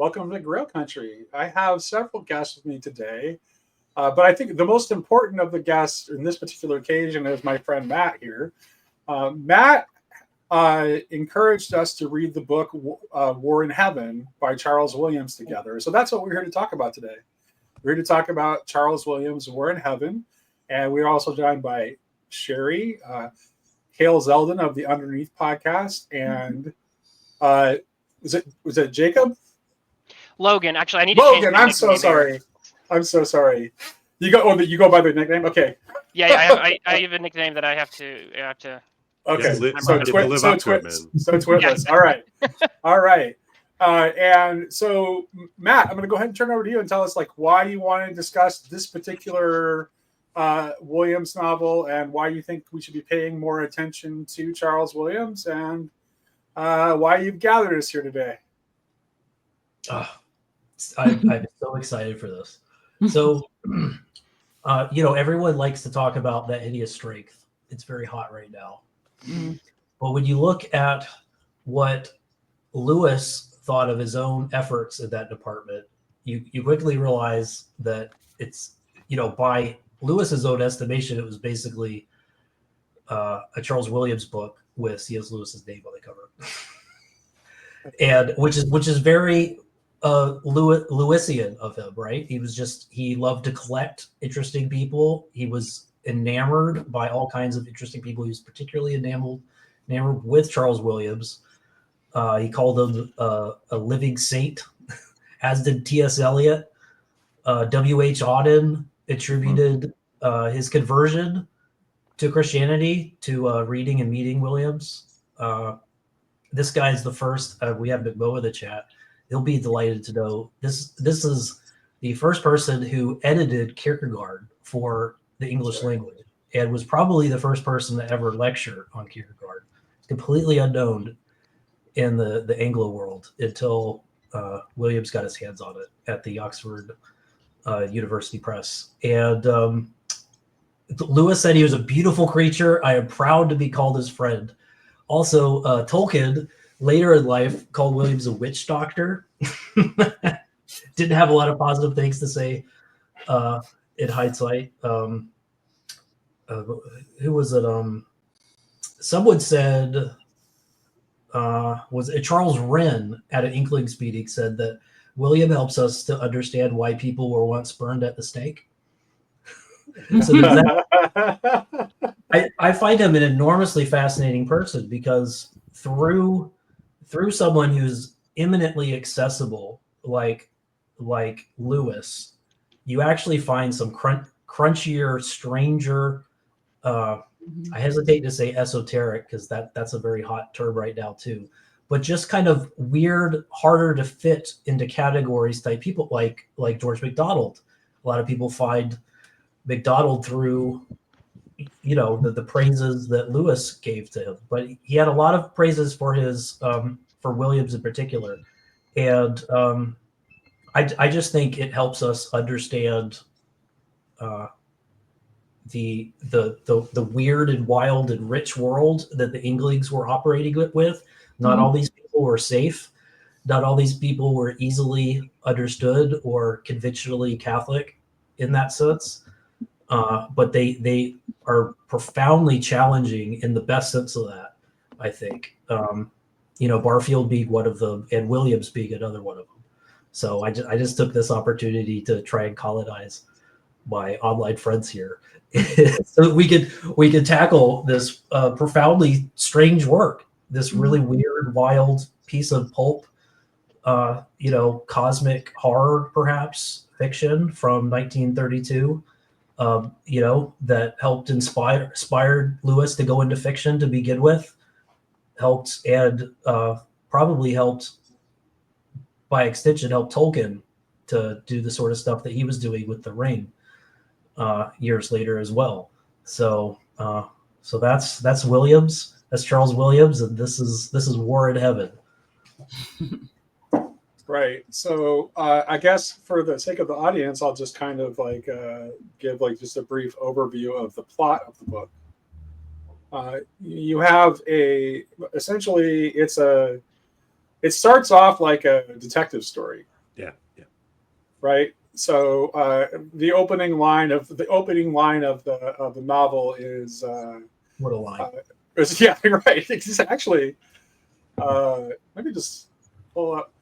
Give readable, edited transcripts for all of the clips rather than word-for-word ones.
Welcome to Grail Country. I have several guests with me today, but I think the most important of the guests in this particular occasion is my friend Matt here. Matt encouraged us to read the book War in Heaven by Charles Williams together. So that's what we're here to talk about today. We're here to talk about Charles Williams' War in Heaven. And we're also joined by Sherry, Hale Zeldin of the Underneath podcast, and was it Jacob? Logan. Actually, I need to change Logan, my I'm so nickname sorry. here. I'm so sorry. You go by the nickname? Okay. Yeah, I have a nickname that I have to. Okay. So Twitless. Yeah. All right. And so Matt, I'm going to go ahead and turn it over to you and tell us why you want to discuss this particular Williams novel and why you think we should be paying more attention to Charles Williams and why you've gathered us here today. I'm so excited for this. So, everyone likes to talk about that hideous strength. It's very hot right now. Mm-hmm. But when you look at what Lewis thought of his own efforts in that department, you quickly realize that it's, by Lewis's own estimation, it was basically a Charles Williams book with C.S. Lewis's name on the cover, and which is very Lewisian of him, right? He loved to collect interesting people. He was enamored by all kinds of interesting people. He was particularly enamored with Charles Williams. He called him a living saint, as did T.S. Eliot. W.H. Auden attributed his conversion to Christianity to reading and meeting Williams. This guy's the first. We have McMo in the chat. He'll be delighted to know this is the first person who edited Kierkegaard for the English language and was probably the first person to ever lecture on Kierkegaard. It's completely unknown in the Anglo world until Williams got his hands on it at the Oxford University Press. And Lewis said he was a beautiful creature. I am proud to be called his friend. Also, Tolkien later in life called Williams a witch doctor. Didn't have a lot of positive things to say in hindsight. Who was it? Someone said, was it Charles Wren at an Inklings meeting said that William helps us to understand why people were once burned at the stake. So I find him an enormously fascinating person because through someone who's imminently accessible like Lewis, you actually find some crunchier, stranger, I hesitate to say esoteric because that's a very hot term right now too, but just kind of weird, harder to fit into categories type people like George MacDonald. A lot of people find MacDonald through the praises that Lewis gave to him, but he had a lot of praises for his for Williams in particular, and I just think it helps us understand the weird and wild and rich world that the Inklings were operating with. Not all these people were safe. Not all these people were easily understood or conventionally Catholic in that sense. But they are profoundly challenging in the best sense of that, I think. Barfield being one of them and Williams being another one of them. So I just took this opportunity to try and colonize my online friends here so we could tackle this profoundly strange work, this really weird, wild piece of pulp, cosmic horror, perhaps fiction from 1932. That helped inspired Lewis to go into fiction to begin with, probably helped by extension, helped Tolkien to do the sort of stuff that he was doing with The Ring years later as well. So that's Williams, that's Charles Williams, and this is War in Heaven. Right. So I guess for the sake of the audience, I'll just kind of give just a brief overview of the plot of the book. You have essentially it starts off like a detective story. Yeah. Yeah. right? So the opening line of the novel is What a line. yeah, right. It's actually let me just pull up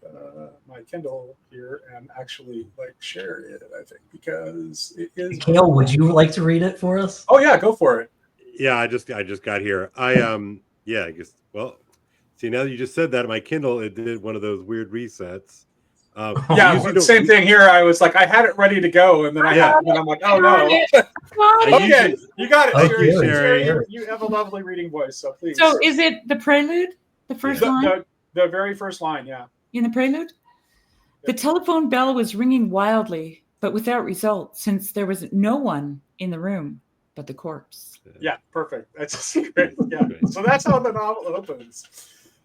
my Kindle here and actually like share it. I think because it is. Kale, would you like to read it for us? Oh yeah, go for it. Yeah, I just got here. Yeah, I guess. Well, see, now that you just said that, my Kindle it did one of those weird resets. We Yeah, usually don't- same thing here. I was like, I had it ready to go, and then then I'm like, oh no. Okay, you got it, Thank Sherry. you, Sherry, you have a lovely reading voice, so please. So is it the prelude? The first line? The very first line, yeah. In the prelude? The telephone bell was ringing wildly, but without result, since there was no one in the room but the corpse. Yeah, perfect. That's great. Yeah. So that's how the novel opens.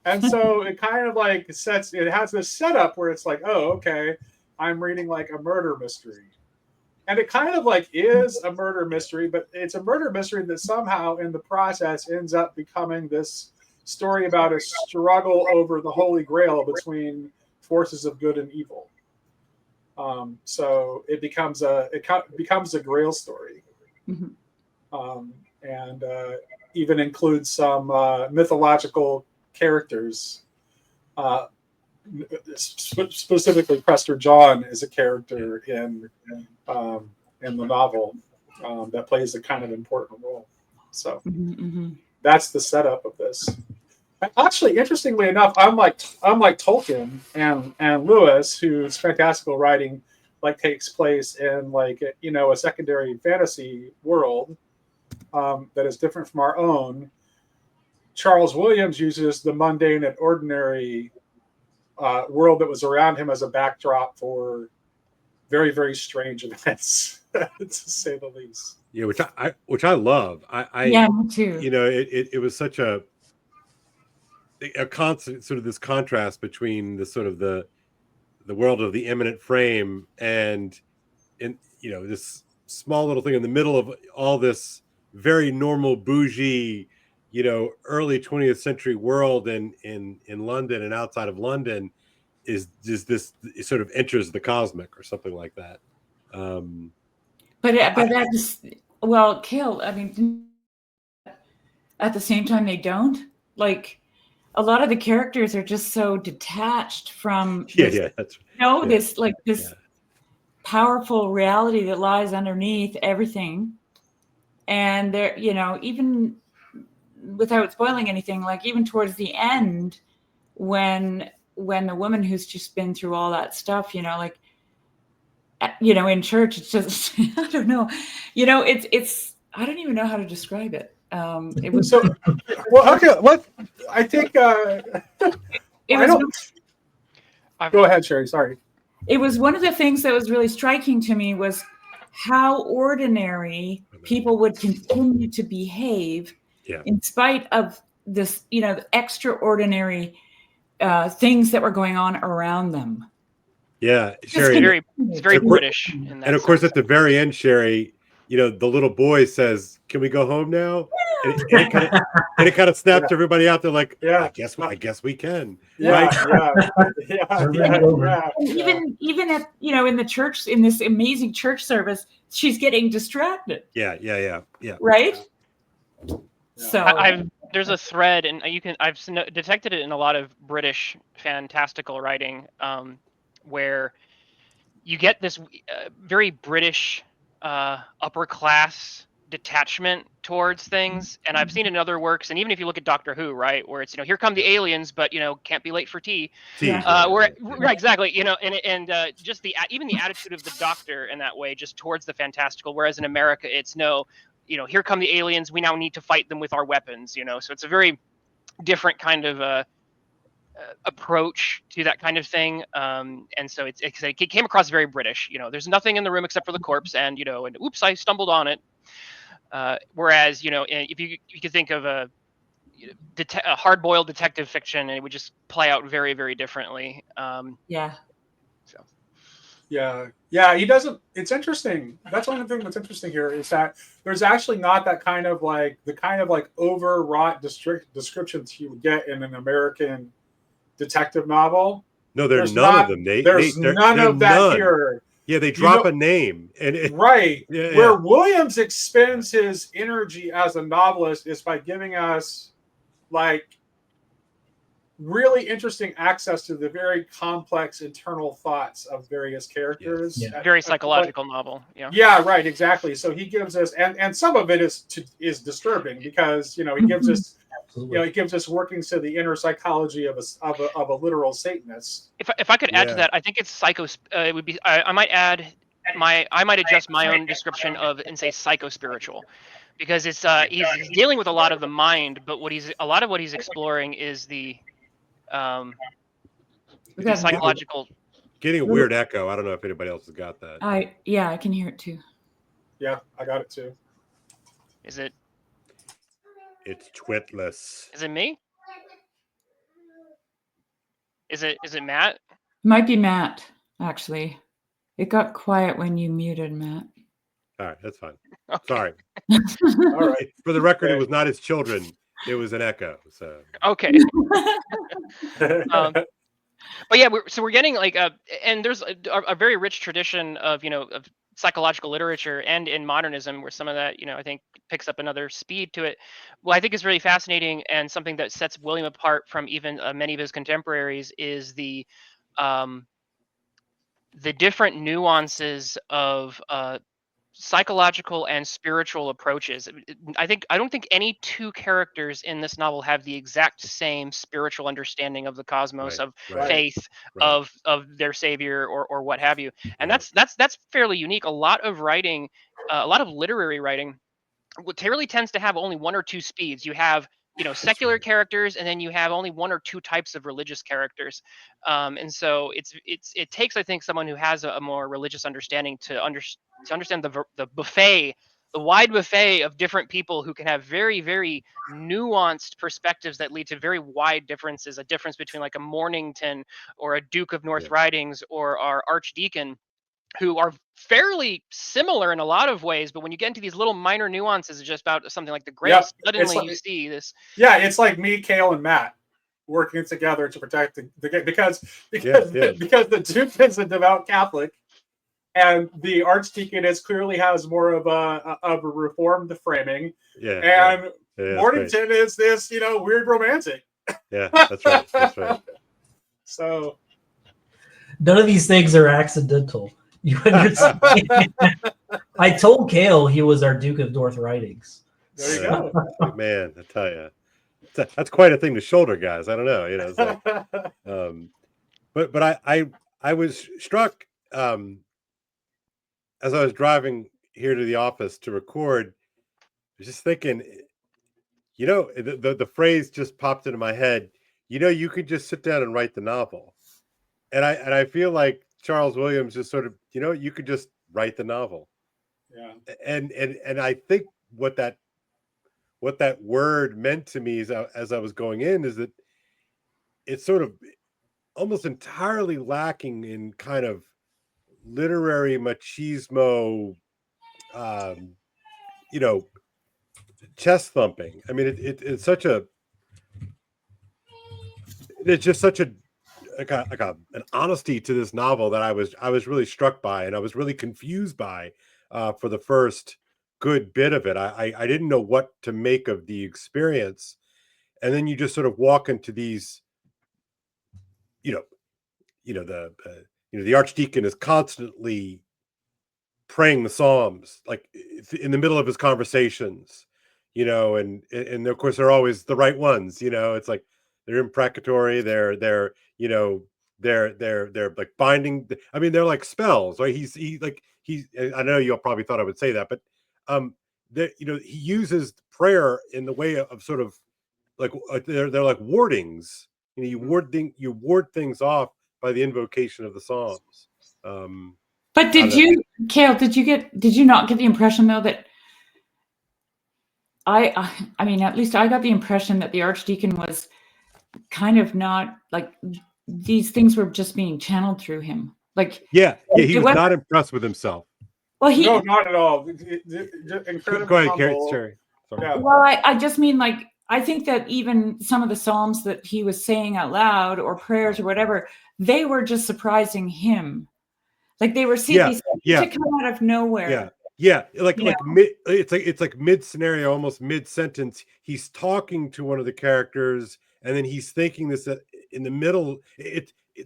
And so it kind of like it has this setup where it's like, oh, okay, I'm reading like a murder mystery. And it kind of like is a murder mystery, but it's a murder mystery that somehow in the process ends up becoming this story about a struggle over the Holy Grail between forces of good and evil. So it becomes a Grail story. Mm-hmm. And even includes some mythological characters. Specifically, Prester John is a character in the novel that plays a kind of important role. So that's the setup of this. And actually, interestingly enough, unlike Tolkien and Lewis, whose fantastical writing like takes place in like a secondary fantasy world that is different from our own. Charles Williams uses the mundane and ordinary world that was around him as a backdrop for very, very strange events, to say the least. Yeah, which I love. Yeah, me too. It was such a constant sort of this contrast between the sort of the world of the imminent frame and this small little thing in the middle of all this very normal bougie early 20th century world in London and outside of London is just this it sort of enters the cosmic or something like that. But that just Kale, I mean, at the same time they don't. Like a lot of the characters are just so detached from That's this powerful reality that lies underneath everything. And they're, even without spoiling anything, like even towards the end, when the woman who's just been through all that stuff, in church, it's just I don't know, it's I don't even know how to describe it. It was so well. Okay, what I think. Go ahead, Sherry. Sorry. It was one of the things that was really striking to me was how ordinary people would continue to behave in spite of this, extraordinary things that were going on around them. Yeah, Sherry. It's very British. In that and of course, sense. at the very end, Sherry, the little boy says, "Can we go home now?" And it kind of snaps everybody out. They're like, I guess we can. Yeah, right? yeah. Even at in the church, in this amazing church service, she's getting distracted. Yeah. Right. Yeah. So there's a thread, and I've detected it in a lot of British fantastical writing, where you get this very British upper class detachment towards things, and I've seen it in other works, and even if you look at Doctor Who, right, where it's here come the aliens, but can't be late for tea. Right, exactly, and just even the attitude of the Doctor in that way, just towards the fantastical, whereas in America it's no, here come the aliens, we now need to fight them with our weapons, so it's a very different kind of approach to that kind of thing, and so it came across very British. There's nothing in the room except for the corpse, and and oops, I stumbled on it. Whereas if you could think of a hard-boiled detective fiction, and it would just play out very, very differently. Yeah, he doesn't. It's interesting. That's one of the things that's interesting here is that there's actually not that kind of like overwrought descriptions you would get in an American detective novel. No, there's There's none not. of them. Nate. There's Nate, none they're of that none. here. Yeah, they You drop know- a name, and Right. Yeah, Where yeah. Williams expends his energy as a novelist is by giving us like really interesting access to the very complex internal thoughts of various characters. Yes. Yeah. Very psychological novel. Yeah. Yeah, right, exactly. So he gives us, and some of it is disturbing because he gives us, Absolutely. it gives us workings to the inner psychology of a literal Satanist. If I could add to Yeah. that, I think it's psycho. It would be. I might add I might adjust my own description of and say psycho spiritual, because it's he's dealing with a lot of the mind, but a lot of what he's exploring is the psychological. Getting a weird echo. I don't know if anybody else has got that. I can hear it too. Yeah, I got it too. Is it It's twitless. is it me? Is it Matt? Might be Matt, actually. It got quiet when you muted Matt. All right, that's fine. Okay. Sorry. All right. For the record, it was not his children. It was an echo. So Okay. But yeah, we're getting like and there's a very rich tradition of of psychological literature and in modernism where some of that I think picks up another speed to it. What I think is really fascinating and something that sets William apart from even many of his contemporaries is the different nuances of psychological and spiritual approaches. I don't think any two characters in this novel have the exact same spiritual understanding of the cosmos, Right, of right, faith, right. of their savior or what have you. And Yeah. that's fairly unique. A lot of writing, a lot of literary writing, really tends to have only one or two speeds. You have secular right. characters, and then you have only one or two types of religious characters. And so it takes, I think, someone who has a more religious understanding to understand the buffet, the wide buffet of different people who can have very, very nuanced perspectives that lead to very wide differences. A difference between like a Mornington or a Duke of North Yeah. Ridings or our Archdeacon, who are fairly similar in a lot of ways, but when you get into these little minor nuances, it's just about something like the grace. Suddenly, you see this. Yeah, it's like me, Kale, and Matt working together to protect the because the Duke is a devout Catholic, and the Archdeacon clearly has more of a reformed framing. Yeah. And Yeah, Mornington is this weird romantic. Yeah, that's right. That's right. So none of these things are accidental. You understand? I told Kale he was our Duke of North Ridings. there you go. Man, I tell you, that's quite a thing to shoulder, guys. I don't know, it's like, but I was struck as I was driving here to the office to record. I was just thinking, the phrase just popped into my head. You could just sit down and write the novel, and I feel like Charles Williams just sort of, you could just write the novel. Yeah. And I think what that word meant to me as I was going in is that it's sort of almost entirely lacking in kind of literary machismo, chest thumping. I mean, it's such a, it's just such a, an honesty to this novel that I was really struck by, and I was really confused by for the first good bit of it. I didn't know what to make of the experience, and then you just sort of walk into these, the Archdeacon is constantly praying the Psalms, like in the middle of his conversations, and of course they're always the right ones. It's like they're imprecatory. They're like binding. I mean, they're like spells, right? I know you probably thought I would say that, but he uses prayer in the way of sort of like they're like wardings. You ward things off by the invocation of the Psalms. But Kale, did you not get the impression though that I mean, at least I got the impression that the Archdeacon was kind of not like these things were just being channeled through him. Like, he was not impressed with himself. Well, no, not at all. Incredibly Go ahead, humble. Sherry. Yeah. Well, I just mean like I think that even some of the Psalms that he was saying out loud or prayers or whatever, they were just surprising him. Like they were Yeah, they seemed yeah. to come out of nowhere. Yeah, like You it's like mid scenario, almost mid sentence. He's talking to one of the characters, and then he's thinking this in the middle.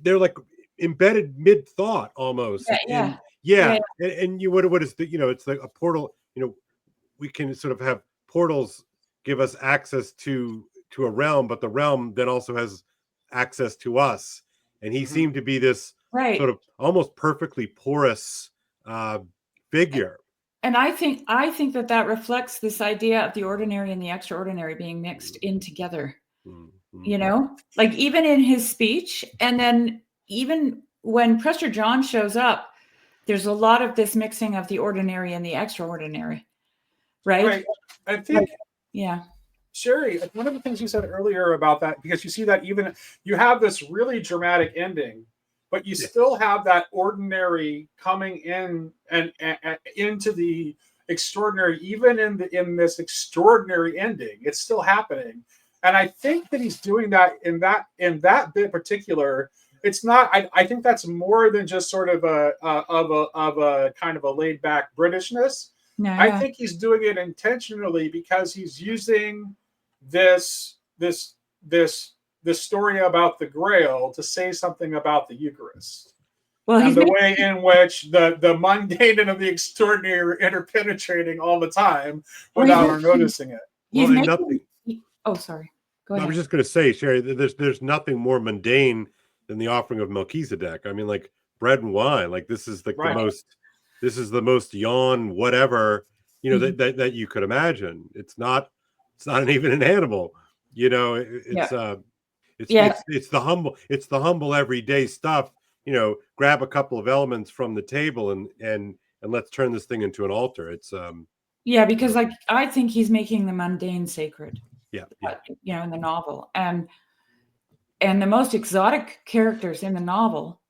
They're like embedded mid thought almost. Yeah, Yeah, yeah. and you what is the it's like a portal. We can sort of have portals give us access to a realm, but the realm then also has access to us. And he seemed to be this Right. sort of almost perfectly porous figure. And I think that reflects this idea of the ordinary and the extraordinary being mixed in together. Mm-hmm. Like even in his speech, and then even when Prester John shows up, there's a lot of this mixing of the ordinary and the extraordinary, right? I think, yeah. Sherry, one of the things you said earlier about that, because you see that even you have this really dramatic ending, but you still have that ordinary coming in and into the extraordinary, even in this extraordinary ending. It's still happening, and I think that he's doing that in that bit particular. It's not. I think that's more than just sort of a kind of a laid back Britishness. No, I think he's doing it intentionally because he's using this story about the Grail to say something about the Eucharist. Well, and the way in which the mundane and the extraordinary are interpenetrating all the time without our noticing it. Oh, sorry. Go ahead. I was just going to say, Sherry, there's nothing more mundane than the offering of Melchizedek. I mean, like bread and wine. Like this is like the most yawn whatever that you could imagine. It's not even an animal. It's the humble everyday stuff. Grab a couple of elements from the table and let's turn this thing into an altar. It's because like I think he's making the mundane sacred. Yeah. In the novel, and the most exotic characters in the novel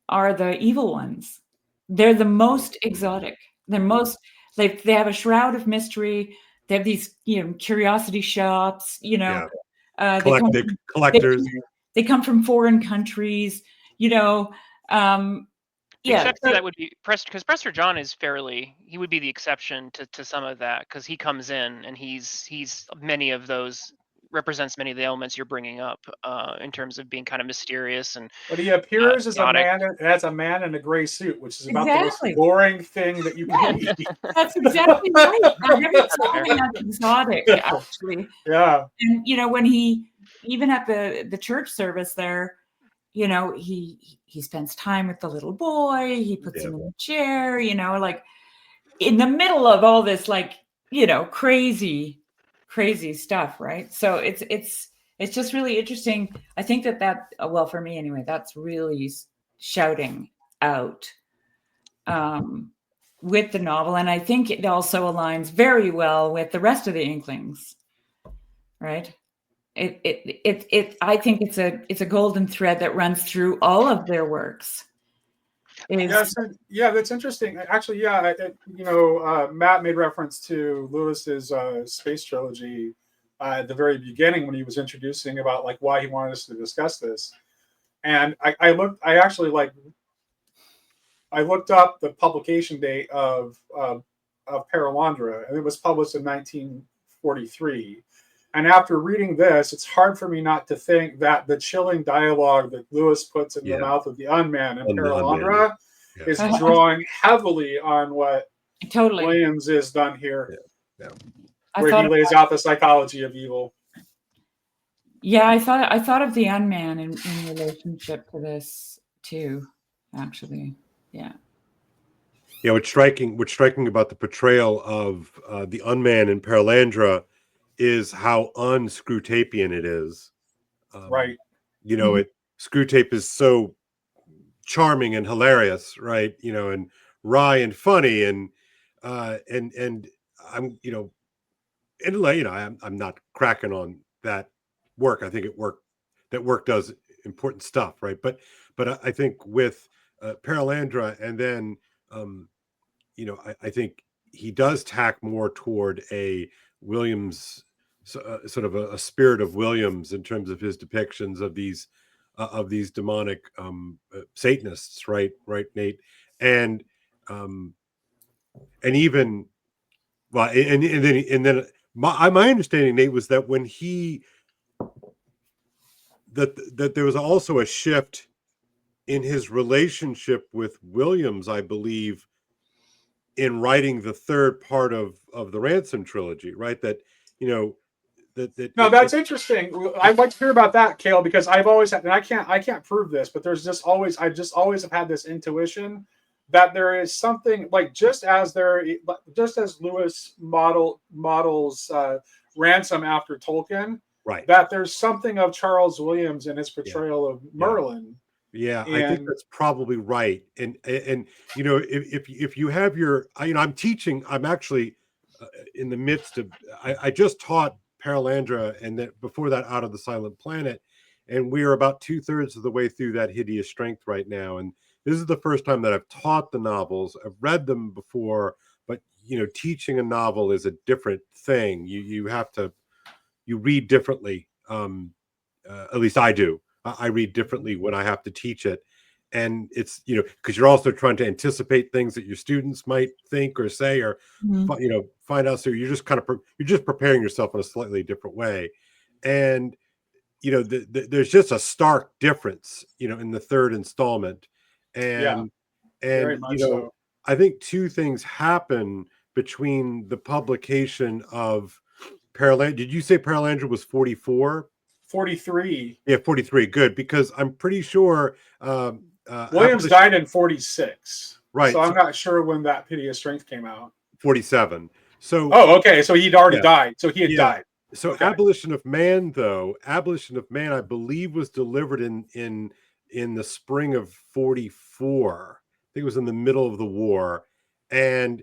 are the evil ones. They're the most exotic. They're most they have a shroud of mystery. They have these curiosity shops. Collectors. They come from foreign countries. Except that would be because Prester John he would be the exception to some of that, because he comes in and he's represents many of the elements you're bringing up in terms of being kind of mysterious but he appears as a man in a gray suit, which is about the most boring thing that you can eat. That's exactly right. That's exotic, actually. Yeah. And when he even at the church service there, he spends time with the little boy. He puts him in a chair. Like in the middle of all this, like crazy stuff, right? So it's just really interesting. I think that well, for me anyway, that's really shouting out with the novel, and I think it also aligns very well with the rest of the Inklings, right? I think it's a golden thread that runs through all of their works. That's interesting. Actually, Matt made reference to Lewis's space trilogy at the very beginning when he was introducing about like why he wanted us to discuss this. And I looked up the publication date of Paralandra, and it was published in 1943. And after reading this, it's hard for me not to think that the chilling dialogue that Lewis puts in the mouth of the Unman in Paralandra is drawing heavily on what Williams has done here, where he lays out the psychology of evil. Yeah, I thought of the Unman in relationship to this too, actually. Yeah. Yeah, what's striking about the portrayal of the Unman in Paralandra is how un-Screwtapian it is. Right. Screwtape is so charming and hilarious, right? And wry and funny, and I'm I'm not cracking on that work. I think that work does important stuff, right? But I think with Paralandra, and then I think he does tack more toward a Williams, sort of a spirit of Williams in terms of his depictions of these of these demonic Satanists, right, Nate, and even well, and then my understanding, Nate, was that when that there was also a shift in his relationship with Williams, I believe, in writing the third part of the Ransom trilogy, right? That No, that's interesting. I'd like to hear about that, Cale, because I've always had, and I can't prove this, but there's just always, I just always have had this intuition that there is something like just as Lewis models Ransom after Tolkien, right, that there's something of Charles Williams in his portrayal of Merlin. Yeah, I think that's probably right. And if you have your, I'm teaching. I'm actually in the midst of. I just taught Paralandra, and that before that, Out of the Silent Planet, and we are about 2/3 of the way through that Hideous Strength right now. And this is the first time that I've taught the novels. I've read them before, but teaching a novel is a different thing. You have to read differently. At least I do. I read differently when I have to teach it. And it's, because you're also trying to anticipate things that your students might think or say or, find out. So you're just you're just preparing yourself in a slightly different way. And, there's just a stark difference, in the third installment. And So. I think two things happen between the publication of Paralandra. Did you say Paralandra was 44? 43. Yeah, 43. Good, because I'm pretty sure Williams died in 46. Right. So I'm not sure when that Hideous Strength came out. 47. So okay. So he'd already died. So he had died. So okay. Abolition of Man, I believe, was delivered in the spring of 44. I think it was in the middle of the war. And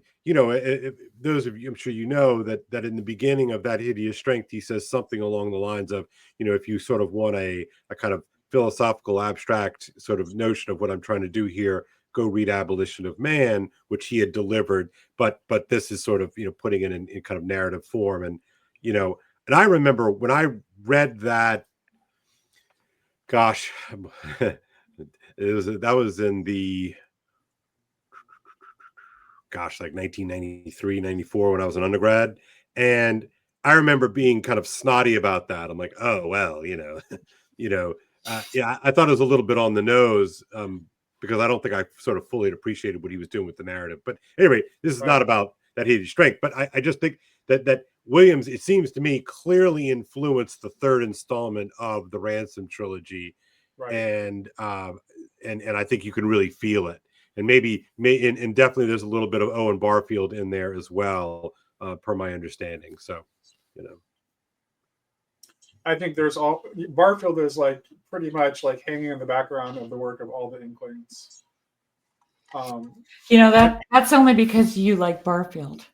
those of you, I'm sure that in the beginning of that Hideous Strength, he says something along the lines of, if you sort of want a kind of philosophical, abstract sort of notion of what I'm trying to do here, go read Abolition of Man, which he had delivered. But this is sort of, putting it in kind of narrative form. And, and I remember when I read that, gosh, that was in the, like 1993, 94 when I was an undergrad. And I remember being kind of snotty about that. I'm like, oh, well, I thought it was a little bit on the nose because I don't think I sort of fully appreciated what he was doing with the narrative. But anyway, this is not about that Hideous Strength. But I just think that Williams, it seems to me, clearly influenced the third installment of the Ransom trilogy. Right. And I think you can really feel it. And and definitely there's a little bit of Owen Barfield in there as well, per my understanding. So, I think Barfield is like pretty much like hanging in the background of the work of all the Inklings. That's only because you like Barfield.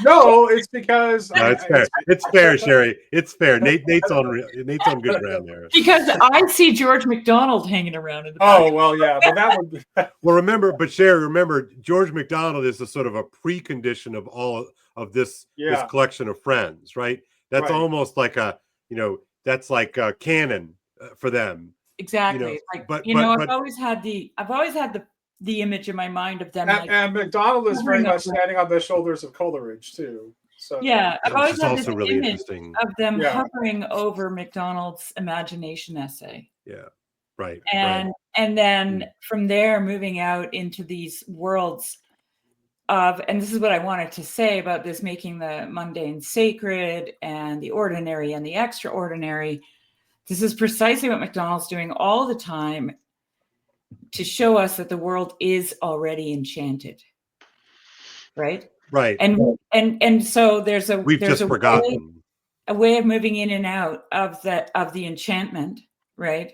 No, it's because it's fair. It's fair, Sherry. It's fair. Nate's on good ground there. Because I see George MacDonald hanging around in the back. Oh well, yeah, but that would. Well, Sherry, George MacDonald is a sort of a precondition of all of this collection of friends, right? That's almost like that's like canon for them. Exactly. I've always had the image in my mind of them. And MacDonald is very much standing on the shoulders of Coleridge too. So yeah, I've always had this really image of them hovering over MacDonald's imagination essay. Yeah, right. And then from there moving out into these worlds of, and this is what I wanted to say about this, making the mundane sacred and the ordinary and the extraordinary. This is precisely what MacDonald's doing all the time, to show us that the world is already enchanted, right? And so there's a way of moving in and out of the enchantment, right?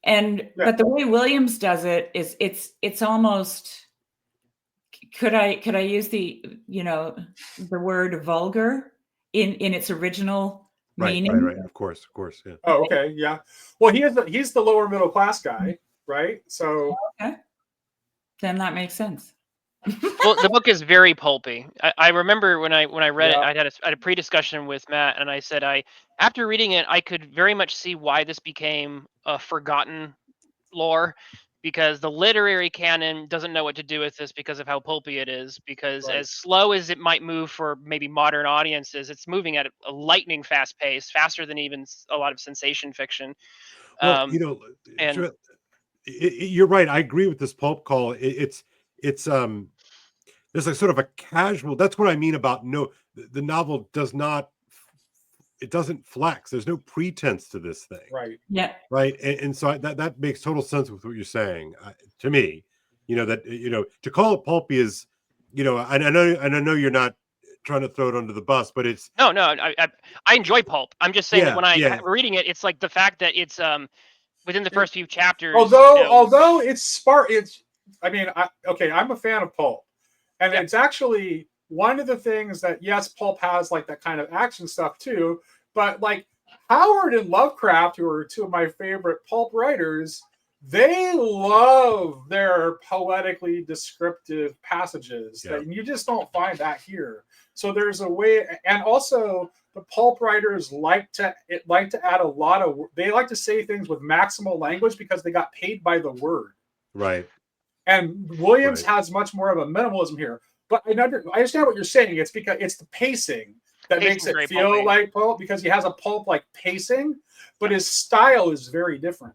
But the way Williams does it is it's almost, could I use the word vulgar in its original meaning? Right. Of course, yeah. Oh, okay, yeah. Well, he's the lower middle class guy. Right. So okay. Then that makes sense. Well, the book is very pulpy. I remember when I read it, Yeah. I had a pre-discussion with Matt, and I said after reading it, I could very much see why this became a forgotten lore, because the literary canon doesn't know what to do with this because of how pulpy it is. Because Right. as slow as it might move for maybe modern audiences, it's moving at a lightning fast pace, faster than even a lot of sensation fiction. Well, And you're right. I agree with this pulp call. It's there's like sort of a casual. That's what I mean about the novel does not. It doesn't flex. There's no pretense to this thing. Right. Yeah. Right. And so that makes total sense with what you're saying to me. That to call it pulpy is, I know you're not trying to throw it under the bus, but it's no, I enjoy pulp. I'm just saying that when yeah. reading it, it's like the fact that it's within the first few chapters. Although I'm a fan of pulp, and Yeah. it's actually one of the things that, yes, pulp has like that kind of action stuff too, but like Howard and Lovecraft, who are two of my favorite pulp writers, they love their poetically descriptive passages that you just don't find that here. So there's a way, and also the pulp writers like to add a lot of, they like to say things with maximal language because they got paid by the word. Right. And Williams has much more of a minimalism here. But I understand what you're saying. It's because it's the pacing that makes it feel pulpy. like pulp, because he has a pulp like pacing, but his style is very different.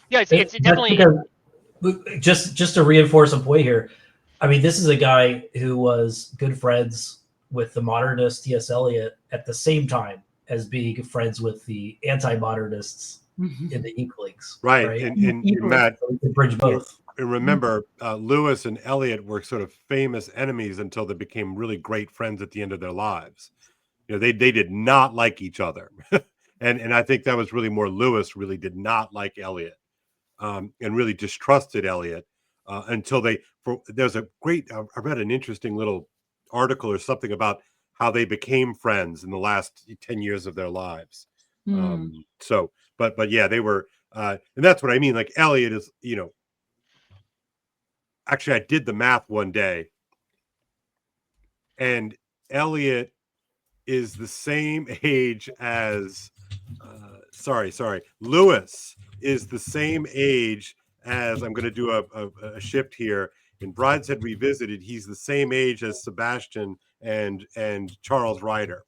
Yeah, it's definitely because, just to reinforce a point here. I mean, this is a guy who was good friends with the modernist T.S. Eliot at the same time as being friends with the anti-modernists in the Inklings. Right. And Matt, so we can bridge both. And remember, Lewis and Eliot were sort of famous enemies until they became really great friends at the end of their lives. They did not like each other. and I think that was really more Lewis really did not like Eliot, and really distrusted Eliot until there's a great, I read an interesting little article or something about how they became friends in the last 10 years of their lives. But yeah, they were, and that's what I mean. Like Eliot is, actually, I did the math one day, and Eliot is the same age as, Lewis is the same age as, I'm going to do a shift here. In Brideshead Revisited, he's the same age as Sebastian and Charles Ryder.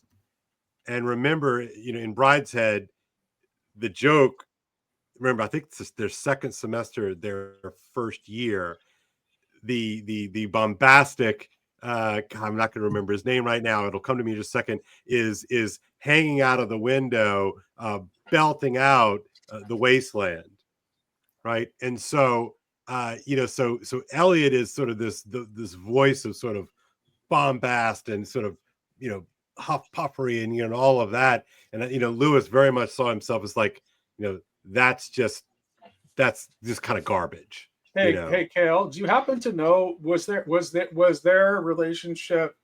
And remember, in Brideshead, the joke, remember, I think it's their second semester, their first year, the bombastic, I'm not going to remember his name right now, it'll come to me in just a second, is hanging out of the window, belting out The Wasteland, right? And so so Eliot is sort of this voice of sort of bombast and sort of huff puffery and all of that, and Lewis very much saw himself as like, that's just kind of garbage. Hey, Cale, do you happen to know, was their relationship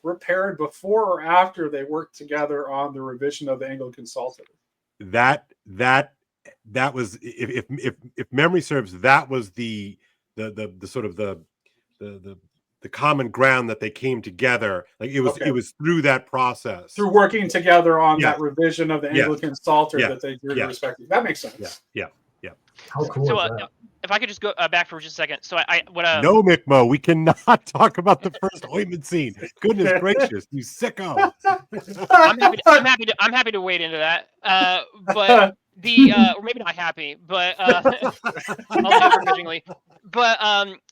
repaired before or after they worked together on the revision of the Anglican Psalter? That was, if memory serves, that was the sort of the common ground that they came together. Like it was through that process, through working together on that revision of the Anglican Psalter that they did respectively. That makes sense. Yeah. How cool is that? If I could just go back for just a second. So no, Mick-Mo, we cannot talk about the first ointment scene. Goodness gracious, you sicko! I'm happy to wade into that. But or maybe not happy, but I'll do it begrudgingly. But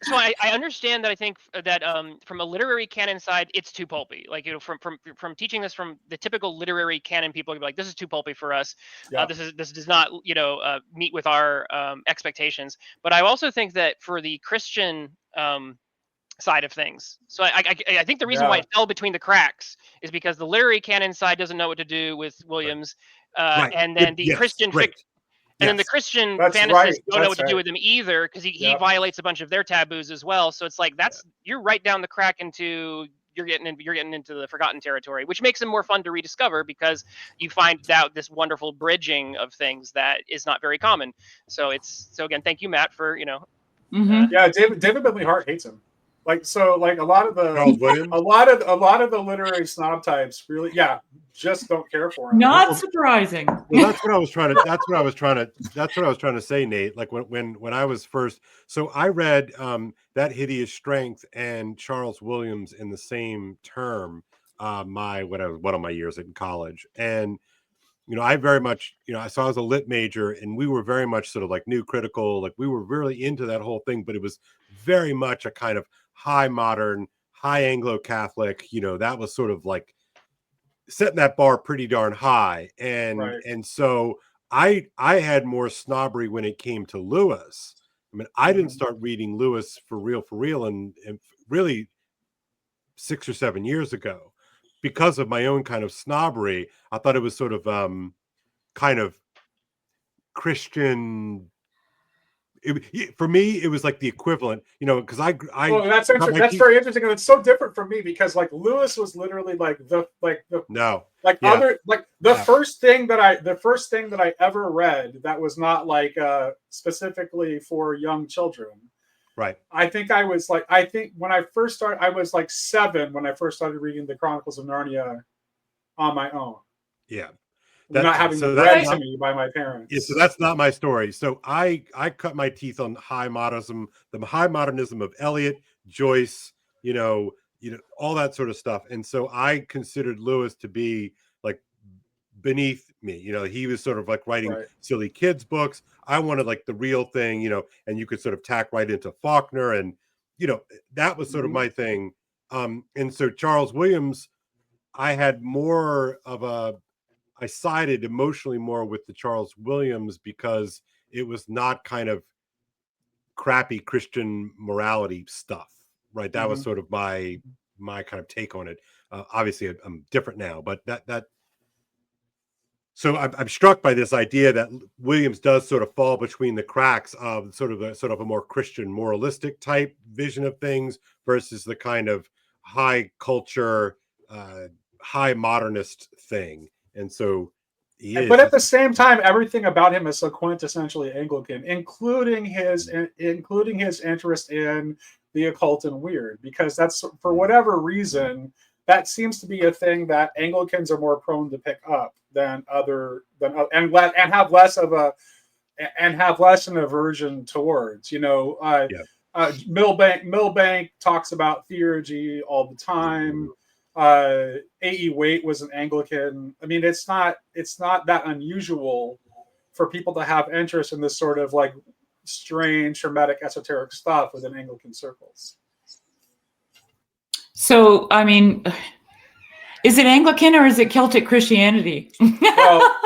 so I understand that I think that from a literary canon side, it's too pulpy. Like from teaching this from the typical literary canon, people be like, this is too pulpy for us. Yeah. This does not meet with our expectations. But I also think that for the Christian side of things, so I think the reason why it fell between the cracks is because the literary canon side doesn't know what to do with Williams, and then the Christian and then the Christian fantasists don't know what to do with him either, because he violates a bunch of their taboos as well. So it's like you're right down the crack into you're getting into the forgotten territory, which makes him more fun to rediscover because you find out this wonderful bridging of things that is not very common. So again, thank you, Matt, for yeah, David Bentley Hart hates him. like so like a lot of Charles the Williams. a lot of the literary snob types really just don't care for him. Not surprising. Well, that's what I was trying to. That's what I was trying to say, Nate. Like when I was first. So I read That Hideous Strength and Charles Williams in the same term. One of my years in college, and I very much, so I was a lit major, and we were very much sort of like new critical, like we were really into that whole thing, but it was very much a kind of high modern, high Anglo-Catholic. That was sort of like setting that bar pretty darn high, and Right. and so I had more snobbery when it came to Lewis. I mean, I didn't start reading Lewis for real, and really 6 or 7 years ago because of my own kind of snobbery. I thought it was sort of kind of Christian. For me, it was like the equivalent, because I Well, that's got my that's teeth- very interesting, and it's so different from me because like Lewis was literally like the no, like Yeah. other like the Yeah. first thing that I ever read that was not like specifically for young children. right. I think when I first started, I was like 7 when I first started reading the Chronicles of Narnia on my own, Yeah. not having so them that- read to me by my parents. Yeah, so that's not my story. So I cut my teeth on high modernism, the high modernism of Eliot, Joyce, all that sort of stuff. And so I considered Lewis to be like beneath me. He was sort of like writing Right. silly kids books. I wanted like the real thing, and you could sort of tack right into Faulkner, and that was sort of my thing. And so Charles Williams, I had more of I sided emotionally more with the Charles Williams because it was not kind of crappy Christian morality stuff, right? That was sort of my kind of take on it. Obviously, I'm different now, but that. So I'm struck by this idea that Williams does sort of fall between the cracks of sort of a more Christian moralistic type vision of things versus the kind of high culture, high modernist thing. And so but at the same time, everything about him is so quintessentially Anglican, including his interest in the occult and weird, because that's for whatever reason that seems to be a thing that Anglicans are more prone to pick up than have less an aversion towards. Milbank talks about theurgy all the time. A.E. Waite was an Anglican. I mean, it's not that unusual for people to have interest in this sort of like strange, hermetic, esoteric stuff within Anglican circles. So, I mean, is it Anglican or is it Celtic Christianity? Well,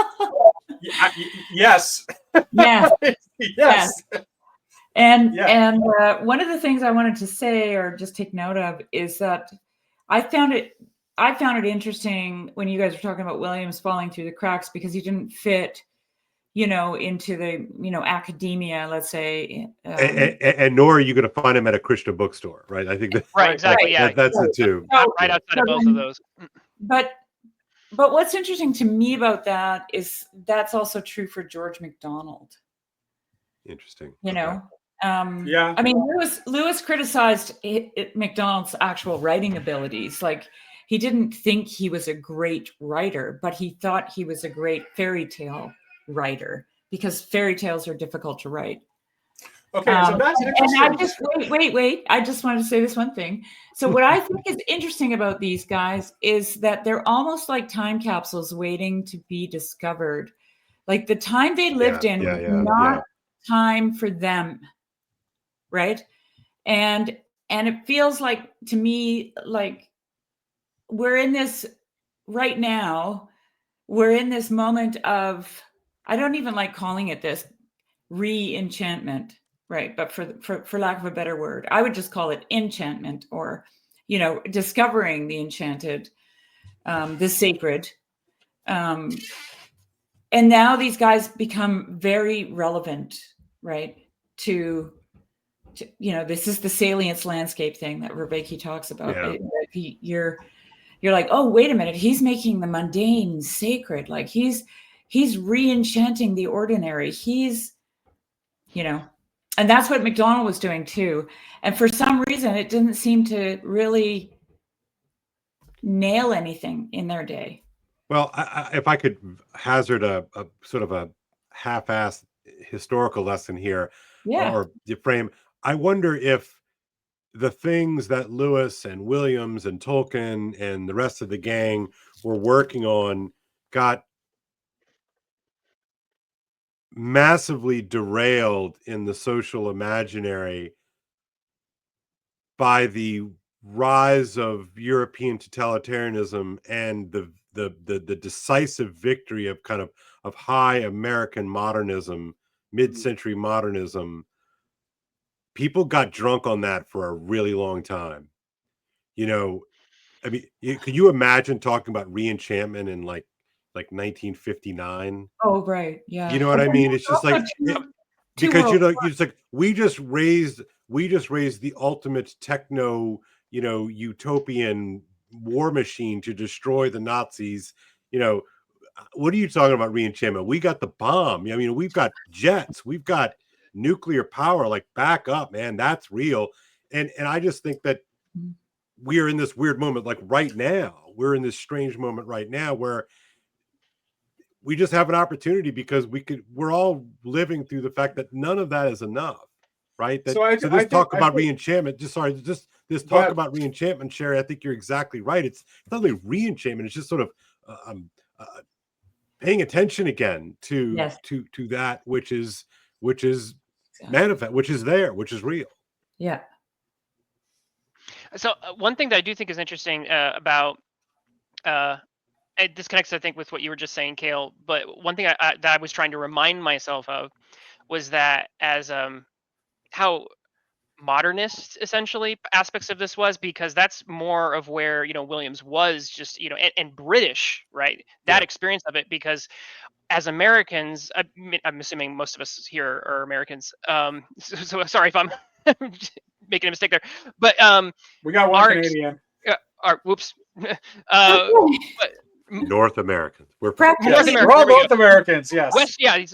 yes. Yeah. Yes. And one of the things I wanted to say or just take note of is that I found it interesting when you guys were talking about Williams falling through the cracks because he didn't fit, into the, academia, let's say. And nor are you going to find him at a Christian bookstore, right? I think that Right, exactly. Yeah, that's it too. right outside of both of those. But what's interesting to me about that is that's also true for George MacDonald. Interesting. Yeah. I mean, Lewis criticized MacDonald's actual writing abilities. Like, he didn't think he was a great writer, but he thought he was a great fairy tale writer because fairy tales are difficult to write. Okay, so that's interesting. And I just wait. I just wanted to say this one thing. So what I think is interesting about these guys is that they're almost like time capsules waiting to be discovered. Like the time they lived in was not time for them. Right. And it feels like to me, like we're in this right now, we're in this moment of, I don't even like calling it this re-enchantment, right? But for lack of a better word, I would just call it enchantment or, discovering the enchanted, the sacred. And now these guys become very relevant, right? To this is the salience landscape thing that Rebecca talks about. Yeah. You're like, oh, wait a minute. He's making the mundane sacred. Like he's re-enchanting the ordinary. He's, And that's what McDonald was doing too. And for some reason, it didn't seem to really nail anything in their day. Well, if I could hazard a sort of a half-assed historical lesson here, Yeah. or the frame, I wonder if the things that Lewis and Williams and Tolkien and the rest of the gang were working on got massively derailed in the social imaginary by the rise of European totalitarianism and the decisive victory of kind of high American modernism, mid-century modernism. People got drunk on that for a really long time. You know, I mean, could you imagine talking about reenchantment in like 1959? Oh, right. Yeah. You know what I mean? It's just like because it's like we just raised the ultimate techno, utopian war machine to destroy the Nazis. What are you talking about reenchantment? We got the bomb. I mean, we've got jets, we've got nuclear power. Like, back up, man. That's real. And I just think that we are in this weird moment, like right now. We're in this strange moment right now where we just have an opportunity because we're all living through the fact that none of that is enough, right? So this talk about reenchantment, this talk about reenchantment, Sherry, I think you're exactly right. It's not really reenchantment. It's just sort of paying attention again to that which is manifest, which is there, which is real. Yeah. So one thing that I do think is interesting about it disconnects, I think, with what you were just saying, Kale. But one thing that I was trying to remind myself of was that as how modernist essentially aspects of this was, because that's more of where Williams was just and British, right? That experience of it, because as Americans, I'm assuming most of us here are Americans. So sorry if I'm making a mistake there, but we got one Canadian. Whoops. But North Americans. We're North Americans. We're all North Americans. Yes.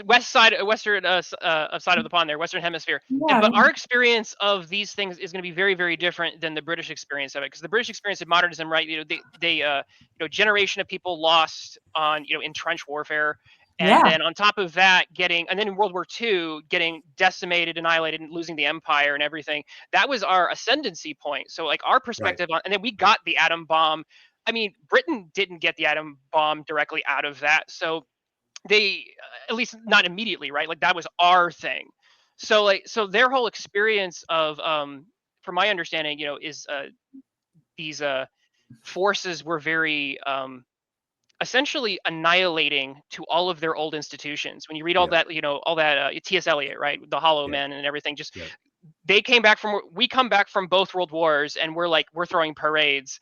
Western side of the pond there, Western Hemisphere. Yeah. But our experience of these things is going to be very, very different than the British experience of it, because the British experience of modernism, right? They generation of people lost on in trench warfare. And then on top of that, and then in World War II, getting decimated, annihilated, and losing the empire and everything. That was our ascendancy point. So like our perspective on, and then we got the atom bomb. I mean, Britain didn't get the atom bomb directly out of that. So they, at least not immediately, right? Like that was our thing. So their whole experience of, from my understanding, is these forces were very, essentially annihilating to all of their old institutions. When you read all that, all that T.S. Eliot, right, the Hollow Men and everything, just we come back from both world wars, and we're throwing parades,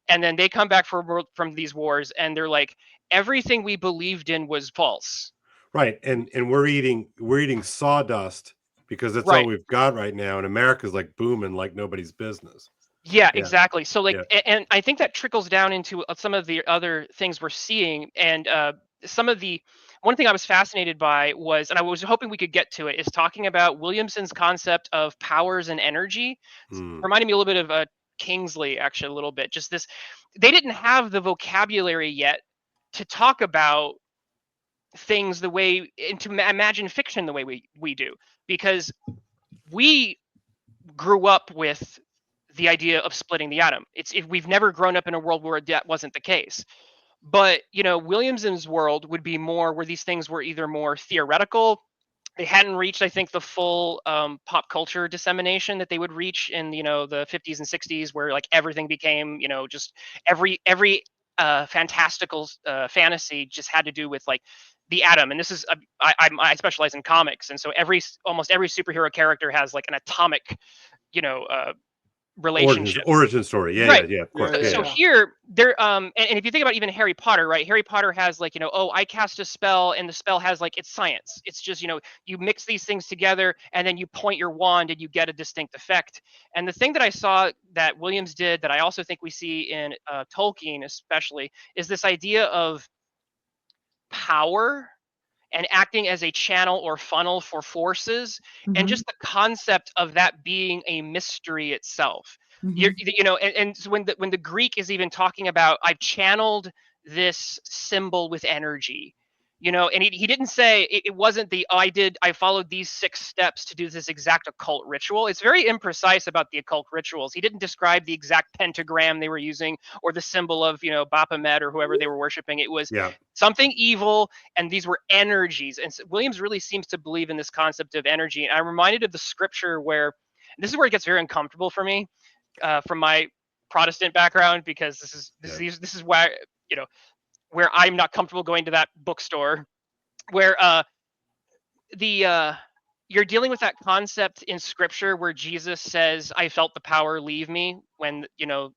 and then they come back from these wars, and they're like, everything we believed in was false. Right, and we're eating sawdust because that's all we've got right now, and America's like booming like nobody's business. Yeah, exactly. So and I think that trickles down into some of the other things we're seeing, and one thing I was fascinated by was, and I was hoping we could get to it, is talking about Williamson's concept of powers and energy. Reminded me a little bit of Kingsley, actually, a little bit. Just this, they didn't have the vocabulary yet to talk about things the way, and to imagine fiction the way we do, because we grew up with the idea of splitting the atom. We've never grown up in a world where that wasn't the case. But Williamson's world would be more where these things were either more theoretical. They hadn't reached, I think, the full pop culture dissemination that they would reach in the 50s and 60s, where like everything became just every fantastical fantasy just had to do with like the atom. And this is I specialize in comics, and so almost every superhero character has like an atomic relationship, origin story. Yeah, of course. So here there and if you think about even Harry Potter, right? Harry Potter has like, I cast a spell, and the spell has like, it's science. It's just, you mix these things together, and then you point your wand and you get a distinct effect. And the thing that I saw that Williams did, that I also think we see in Tolkien especially, is this idea of power and acting as a channel or funnel for forces, and Mhm. just the concept of that being a mystery itself. Mhm. You know, and so when the Greek is even talking about, I've channeled this symbol with energy, you know, and he didn't say it wasn't the, oh, I followed these 6 steps to do this exact occult ritual. It's very imprecise about the occult rituals. He didn't describe the exact pentagram they were using or the symbol of, you know, Baphomet or whoever they were worshiping. It was Yeah. something evil, and these were energies. And so Williams really seems to believe in this concept of energy. And I'm reminded of the scripture where, this is where it gets very uncomfortable for me, from my Protestant background, because this is where, you know, where I'm not comfortable going to that bookstore, where the you're dealing with that concept in scripture where Jesus says, I felt the power leave me when, you know,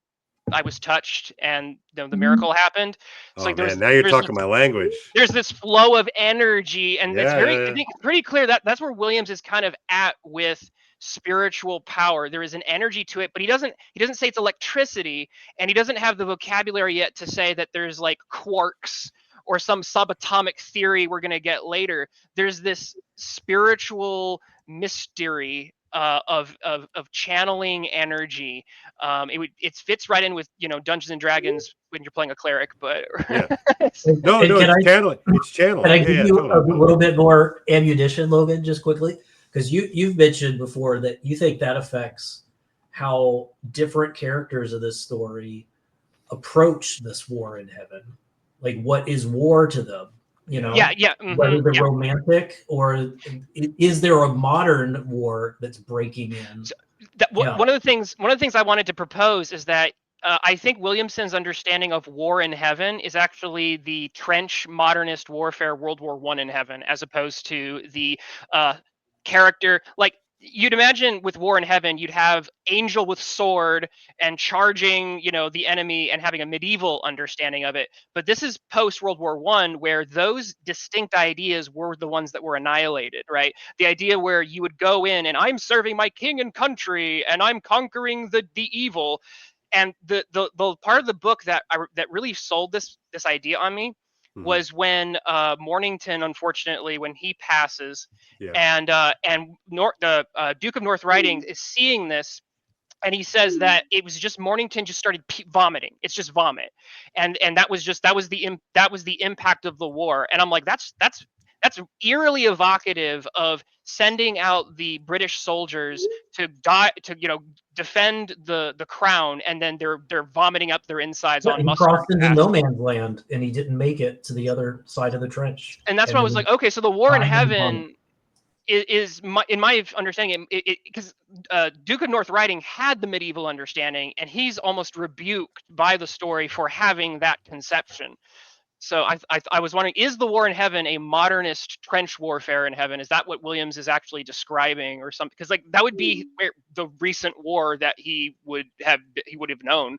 I was touched and the Mhm. miracle happened. It's Oh like man, now you're talking my language. there's this flow of energy, and it's Yeah, very, yeah, I think it's pretty clear that that's where Williams is kind of at with spiritual power. There is an energy to it, but he doesn't say it's electricity, and he doesn't have the vocabulary yet to say that there's like quarks or some subatomic theory we're going to get later. There's this spiritual mystery of channeling energy. It fits right in with, you know, Dungeons and Dragons when you're playing a cleric, but Yeah. it's- No, And no, can it's I- channeling. It's channeling. Can I Yeah, give yeah, you totally, a totally. little bit more ammunition, Logan, just quickly? Because you've mentioned before that you think that affects how different characters of this story approach this war in heaven. Like, what is war to them? You know, yeah, whether they're yeah. romantic or is there a modern war that's breaking in? So Yeah. one of the things I wanted to propose is that I think Williamson's understanding of war in heaven is actually the trench modernist warfare World War I in heaven, as opposed to the character, like you'd imagine with war in heaven, you'd have angel with sword and charging, you know, the enemy and having a medieval understanding of it. But this is post World War I, where those distinct ideas were the ones that were annihilated, right? The idea where you would go in and I'm serving my king and country and I'm conquering the evil. And the part of the book that that really sold this idea on me Mhm. was when Mornington, unfortunately, when he passes, Yeah. and the Duke of North Riding is seeing this, and he says that it was just Mornington just started vomiting. It's just vomit, and that was the impact of the war. And I'm like, that's eerily evocative of sending out the British soldiers to die, to, you know, defend the crown, and then they're vomiting up their insides on He mustard crossed into gas. no man's land and he didn't make it to the other side of the trench. And that's And why I was like, okay, so the war in dying in vomit. heaven in my understanding, because Duke of North Riding had the medieval understanding, and he's almost rebuked by the story for having that conception. So I was wondering, is the war in heaven a modernist trench warfare in heaven? Is that what Williams is actually describing, or something? Because like that would be where the recent war that he would have known.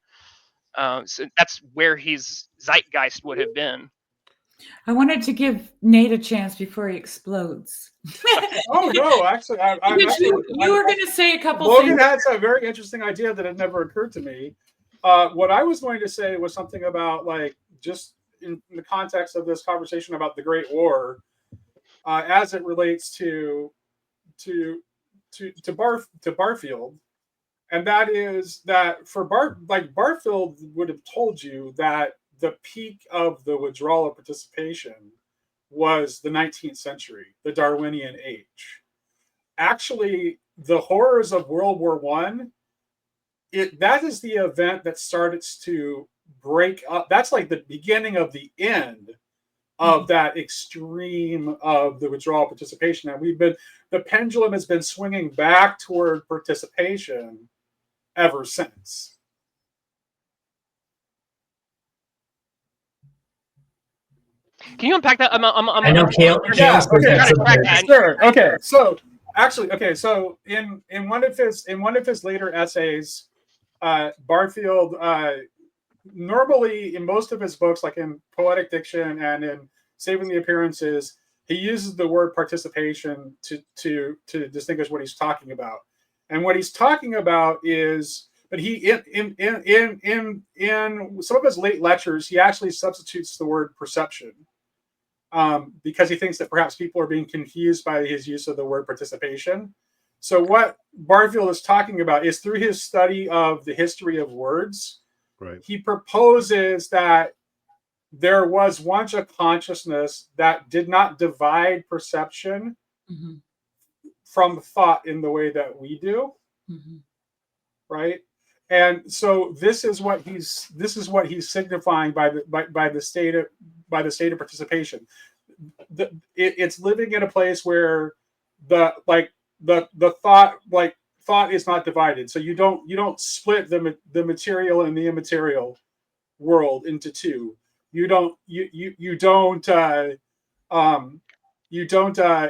So that's where his zeitgeist would have been. I wanted to give Nate a chance before he explodes. Oh no, actually, Because you were going to say a couple Logan things. had a very interesting idea that had never occurred to me. What I was going to say was something about, like, just in the context of this conversation about the Great War, as it relates to Barfield, and that is that for Barfield would have told you that the peak of the withdrawal of participation was the 19th century, the Darwinian age. Actually, the horrors of World War One, that is the event that started to break up. That's like the beginning of the end of that extreme of the withdrawal participation. And the pendulum has been swinging back toward participation ever since. Can you unpack that? I know Kale. Yeah. Kale's Okay. trying to crack that. Sure. Okay. So actually, okay. So in one of his later essays, Barfield, normally in most of his books, like in Poetic Diction and in Saving the Appearances, he uses the word participation to distinguish what he's talking about. And what he's talking about is, but he in some of his late lectures, he actually substitutes the word perception. because he thinks that perhaps people are being confused by his use of the word participation. So what Barfield is talking about is through his study of the history of words, Right. he proposes that there was once a consciousness that did not divide perception Mm-hmm. from thought in the way that we do, Mm-hmm. right? And so this is what he's signifying by the state of participation. It's living in a place where the thought is not divided. So you don't split the material and the immaterial world into two. You don't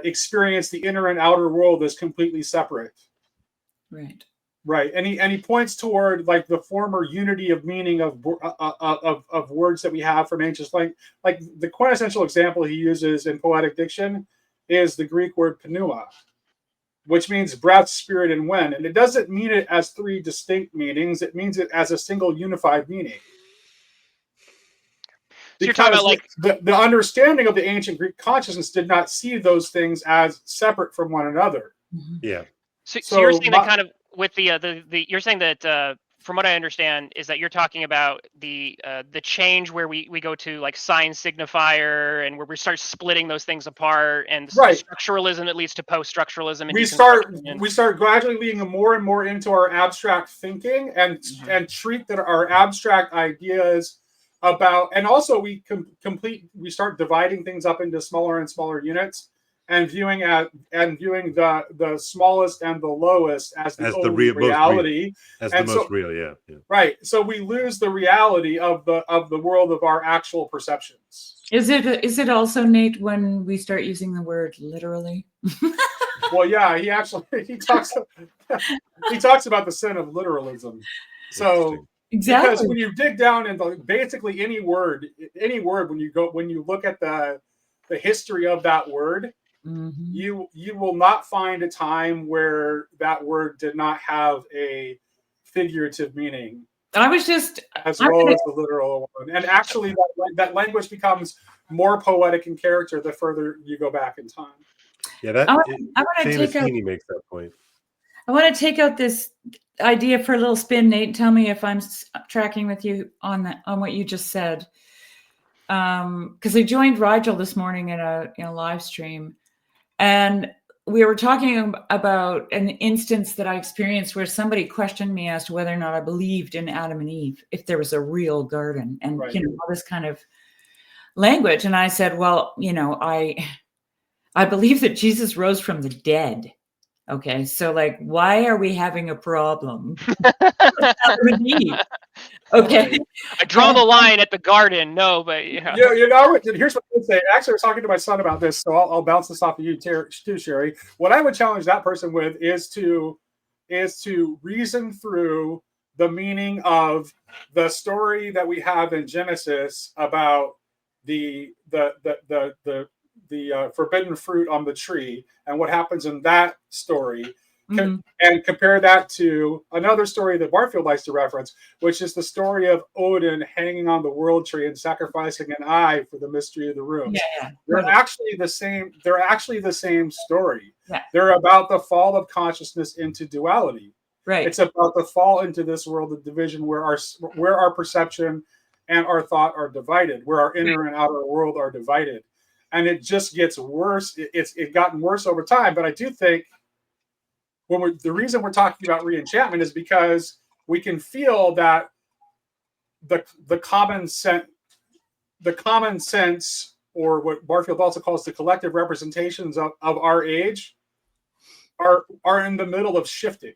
experience the inner and outer world as completely separate. Right. Right, and he points toward like the former unity of meaning of words that we have from ancient like the quintessential example he uses in poetic diction is the Greek word pneuma, which means breath, spirit, and wind, and it doesn't mean it as three distinct meanings. It means it as a single unified meaning. So you're talking Because about like the understanding of the ancient Greek consciousness did not see those things as separate from one another. Mm-hmm. Yeah. So you're saying that kind of with the you're saying that from what I understand is that you're talking about the change where we go to like sign signifier and where we start splitting those things apart, and Right. structuralism that leads to post-structuralism, and we start gradually being more and more into our abstract thinking and treat that our abstract ideas about, and also we start dividing things up into smaller and smaller units and viewing the smallest and the lowest as the only reality, as the most real. Yeah. Right. So we lose the reality of the world of our actual perceptions. Is it also, Nate, when we start using the word literally? Well, yeah, he talks about the sin of literalism. So exactly, because when you dig down into basically any word, when you look at the history of that word, mm-hmm. you will not find a time where that word did not have a figurative meaning. I was just as well as the literal one, and actually that language becomes more poetic in character the further you go back in time. Yeah, Seamus makes that point. I want to take out this idea for a little spin, Nate. Tell me if I'm tracking with you on what you just said. Because I joined Rigel this morning in a live stream, and we were talking about an instance that I experienced where somebody questioned me as to whether or not I believed in Adam and Eve, if there was a real garden, and right. All this kind of language. And I said, well, I believe that Jesus rose from the dead. Okay, so like, why are we having a problem? Okay, I draw the line at the garden. No, but yeah. Here's what I would say. Actually, I was talking to my son about this, so I'll bounce this off of you too, Sherry. What I would challenge that person with is to reason through the meaning of the story that we have in Genesis about the forbidden fruit on the tree and what happens in that story. Mm-hmm. And compare that to another story that Barfield likes to reference, which is the story of Odin hanging on the world tree and sacrificing an eye for the mystery of the rooms. Yeah. They're actually the same. They're actually the same story. Yeah. They're about the fall of consciousness into duality. Right. It's about the fall into this world of division where our perception and our thought are divided, where our inner and outer world are divided, and it just gets worse. It's gotten worse over time. But I do think the reason we're talking about re-enchantment is because we can feel that the common sense, or what Barfield also calls the collective representations of our age, are in the middle of shifting.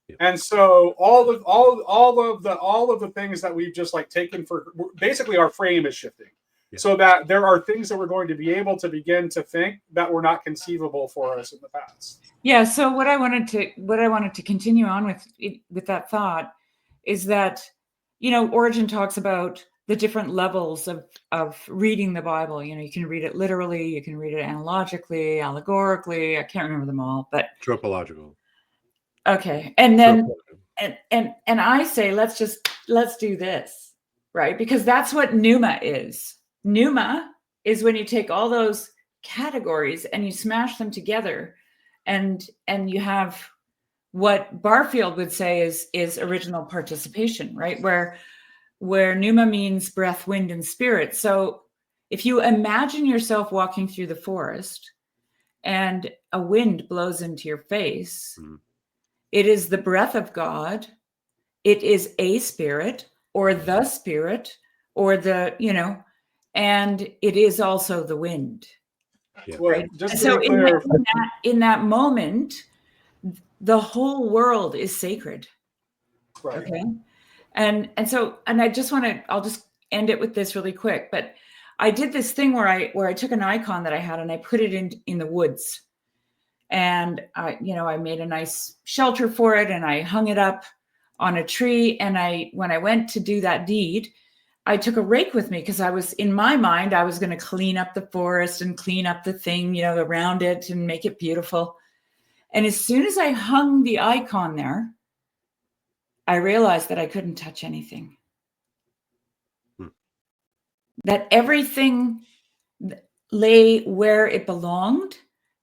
Yeah. And so all of the things that we've just like taken for basically our frame is shifting. Yeah. So that there are things that we're going to be able to begin to think that were not conceivable for us in the past. Yeah. So what I wanted to continue on with that thought is that, Origen talks about the different levels of reading the Bible. You can read it literally, you can read it analogically, allegorically. I can't remember them all, but tropological. Okay. And then, and I say, let's do this, right? Because that's what pneuma is. Pneuma is when you take all those categories and you smash them together, and you have what Barfield would say is original participation, right? Where pneuma means breath, wind, and spirit. So if you imagine yourself walking through the forest and a wind blows into your face, it is the breath of God. It is a spirit or the spirit or the, and it is also the wind. Yeah. Right. Just to So be clear, in that moment, the whole world is sacred. right. Okay. And I just want to, I'll just end it with this really quick, but I did this thing where I took an icon that I had and I put it in the woods, and I made a nice shelter for it and I hung it up on a tree. And when I went to do that deed, I took a rake with me because I was, in my mind, I was going to clean up the forest and clean up the thing, around it and make it beautiful. And as soon as I hung the icon there, I realized that I couldn't touch anything. That everything lay where it belonged,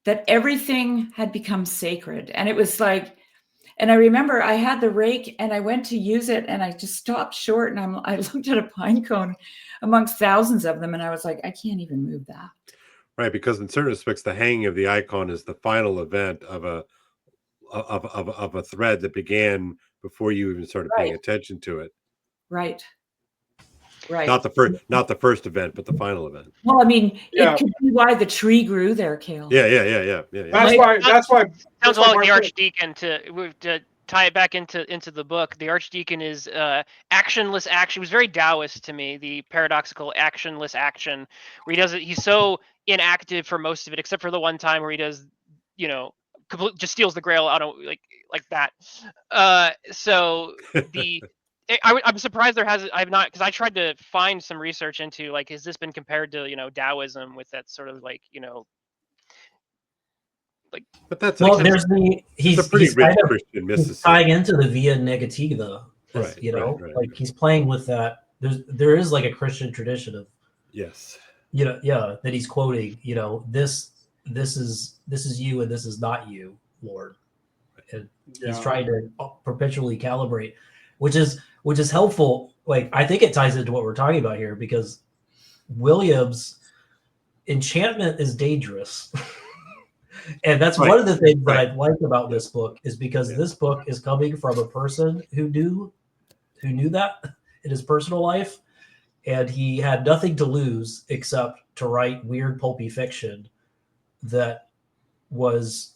that everything had become sacred. And it was like, and I remember I had the rake and I went to use it and I just stopped short and I looked at a pine cone amongst thousands of them and I was like, I can't even move that. Right, because in certain respects, the hanging of the icon is the final event of a thread that began before you even started paying attention to it. Right. Not the first event, but the final event. Well, I mean, it could be why the tree grew there, Cale. Yeah. That's why. Sounds a lot like the Archdeacon. To tie it back into the book, the Archdeacon is actionless action. It was very Taoist to me, the paradoxical actionless action, where he does it. He's so inactive for most of it, except for the one time where he does, just steals the Grail out of like that. So the. I'm surprised I've not, because I tried to find some research into has this been compared to Taoism with that sort of but that's there's he's a pretty rich kind of, Christian he's mysticism. tying into the via negativa, Right. like he's playing with that. There is like a Christian tradition of that he's quoting. This is you and this is not you, Lord. And he's trying to perpetually calibrate, which is helpful. Like, I think it ties into what we're talking about here, because Williams' enchantment is dangerous. And that's one of the things that I like about this book, is because this book is coming from a person who knew that in his personal life, and he had nothing to lose except to write weird pulpy fiction that was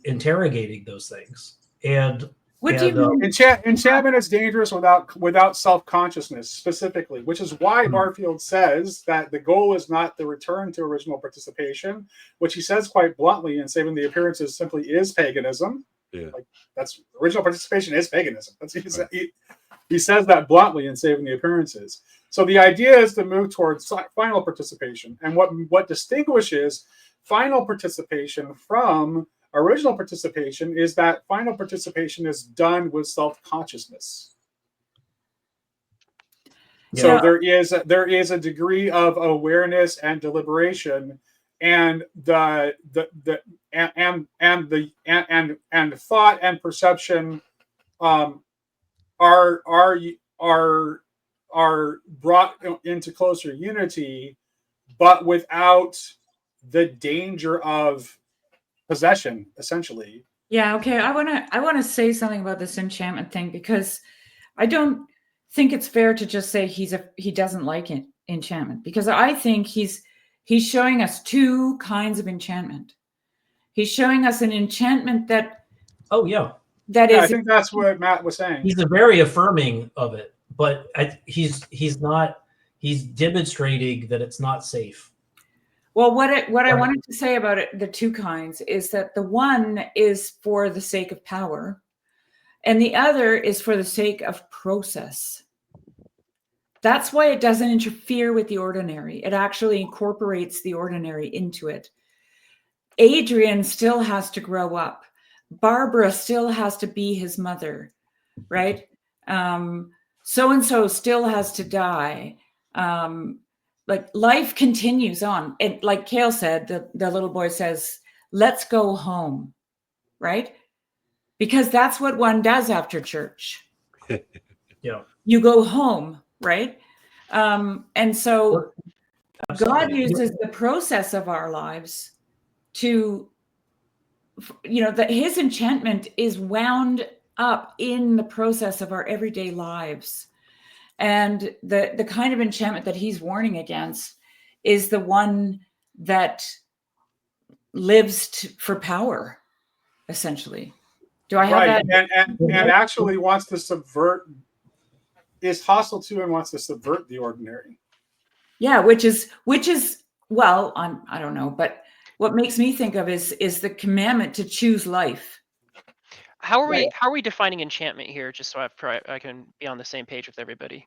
interrogating those things. And what do you mean? Enchantment is dangerous without self-consciousness, specifically, which is why Barfield says that the goal is not the return to original participation, which he says quite bluntly in Saving the Appearances simply is paganism. Yeah. That's original participation is paganism. He says that bluntly in Saving the Appearances. So the idea is to move towards final participation. And what distinguishes final participation from original participation is that final participation is done with self-consciousness. So there is a degree of awareness and deliberation, and the thought and perception are brought into closer unity, but without the danger of possession, essentially. Yeah. Okay. I want to say something about this enchantment thing, because I don't think it's fair to just say he doesn't like enchantment, because I think he's showing us two kinds of enchantment. He's showing us an enchantment that I think that's what Matt was saying. He's very affirming of it, but he's demonstrating that it's not safe. Well, what I wanted to say about it, the two kinds, is that the one is for the sake of power, and the other is for the sake of process. That's why it doesn't interfere with the ordinary. It actually incorporates the ordinary into it. Adrian still has to grow up. Barbara still has to be his mother, right? So-and-so still has to die. like life continues on. And like Kale said, the little boy says, let's go home, right? Because that's what one does after church. Yeah. You go home, right? And so God uses the process of our lives to, that his enchantment is wound up in the process of our everyday lives. And the kind of enchantment that he's warning against is the one that lives for power, essentially. Do I have that? And actually wants to subvert, is hostile to and wants to subvert the ordinary. Yeah, which is well, I don't know, but what makes me think of is the commandment to choose life. How are we defining enchantment here? Just so I can be on the same page with everybody.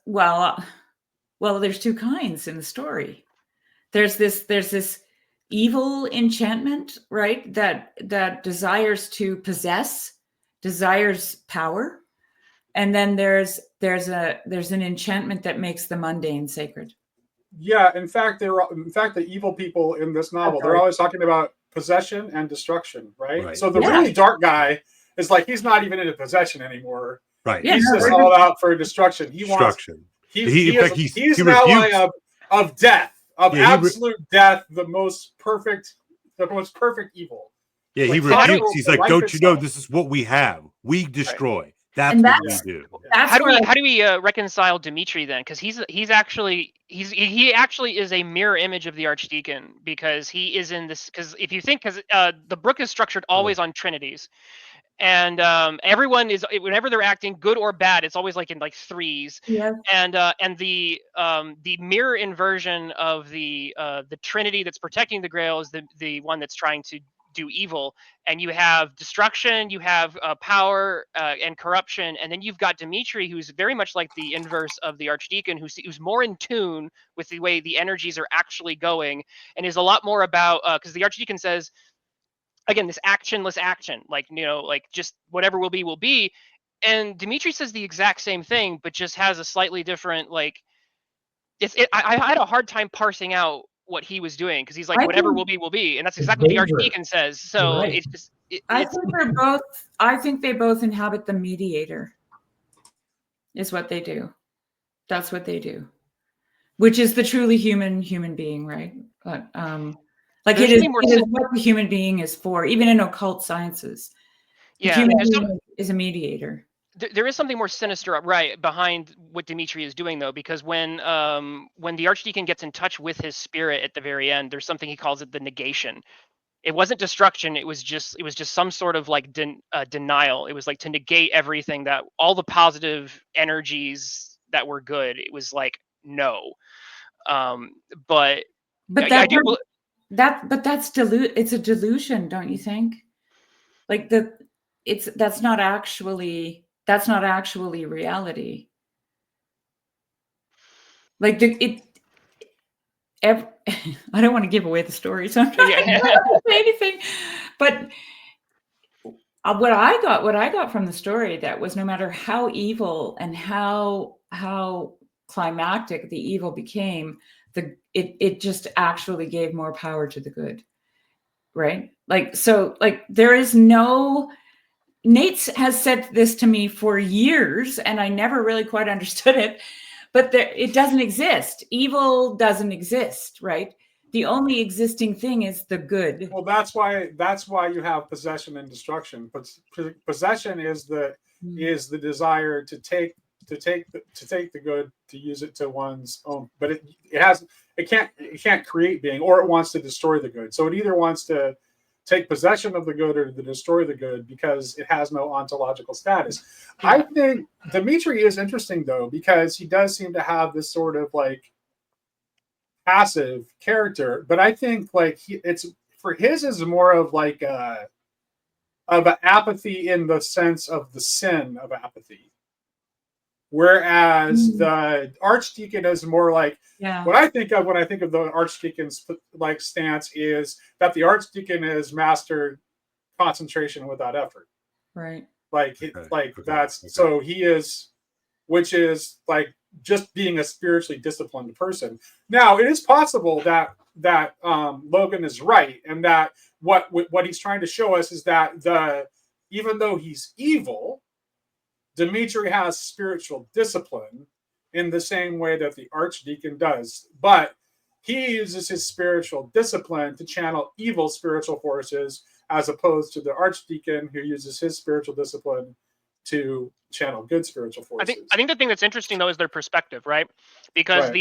Well, there's two kinds in the story. There's this evil enchantment, right? That desires to possess, desires power, and then there's an enchantment that makes the mundane sacred. Yeah, in fact, the evil people in this novel, they're always talking about possession and destruction, right? So the really dark guy is like, he's not even into possession anymore. Right. He's just all out for destruction. He's an ally of death, of absolute death, the most perfect evil. Yeah, he rebukes. He's like, don't you know this is what we have? We destroy. That's what we do. How do we reconcile Dimitri then? Because he actually is a mirror image of the Archdeacon, because he is in this. Because if you think, the book is structured always on trinities, and everyone is, whenever they're acting good or bad, it's always like in like threes. Yeah. And the mirror inversion of the Trinity that's protecting the Grail is the one that's trying to do evil. And you have destruction, you have power and corruption, and then you've got Dimitri, who's very much like the inverse of the Archdeacon, who's more in tune with the way the energies are actually going, and is a lot more about, because the Archdeacon says, again, this actionless action, like, like just whatever will be, and Dimitri says the exact same thing, but just has a slightly different, like, I had a hard time parsing out what he was doing, because he's like, whatever will be, and that's exactly what the Archdeacon says. So it's just I think they both inhabit the mediator, is what they do. That's what they do, which is the truly human being, right? But like it is what the human being is for, even in occult sciences. The human being is a mediator. There is something more sinister, right, behind what Dimitri is doing, though, because when the Archdeacon gets in touch with his spirit at the very end, there's something he calls it the negation. It wasn't destruction. It was just some sort of like denial. It was like to negate everything, that all the positive energies that were good. It was like, no. But that's it's a delusion, don't you think? Like that's not actually reality. Like I don't want to give away the story, so I'm not going to say anything. But what I got from the story, that was, no matter how evil and how climactic the evil became, it just actually gave more power to the good, right? Like, so, like, there is no. Nate has said this to me for years, and I never really quite understood it. But it doesn't exist. Evil doesn't exist, right? The only existing thing is the good. Well, that's why you have possession and destruction. But possession is the desire to take the good, to use it to one's own. But it can't create being, or it wants to destroy the good. So it either wants to take possession of the good or to destroy the good, because it has no ontological status. I think Dimitri is interesting, though, because he does seem to have this sort of like passive character, but I think like his is more of like of an apathy, in the sense of the sin of apathy. Whereas the Archdeacon is more like, what I think of when I think of the Archdeacon's like stance is that the Archdeacon has mastered concentration without effort. Right. Like, that's so he is, which is like just being a spiritually disciplined person. Now, it is possible that Logan is right, and that what he's trying to show us is that even though he's evil, Dimitri has spiritual discipline in the same way that the Archdeacon does, but he uses his spiritual discipline to channel evil spiritual forces, as opposed to the Archdeacon, who uses his spiritual discipline to channel good spiritual forces. I think the thing that's interesting though is their perspective, right? Because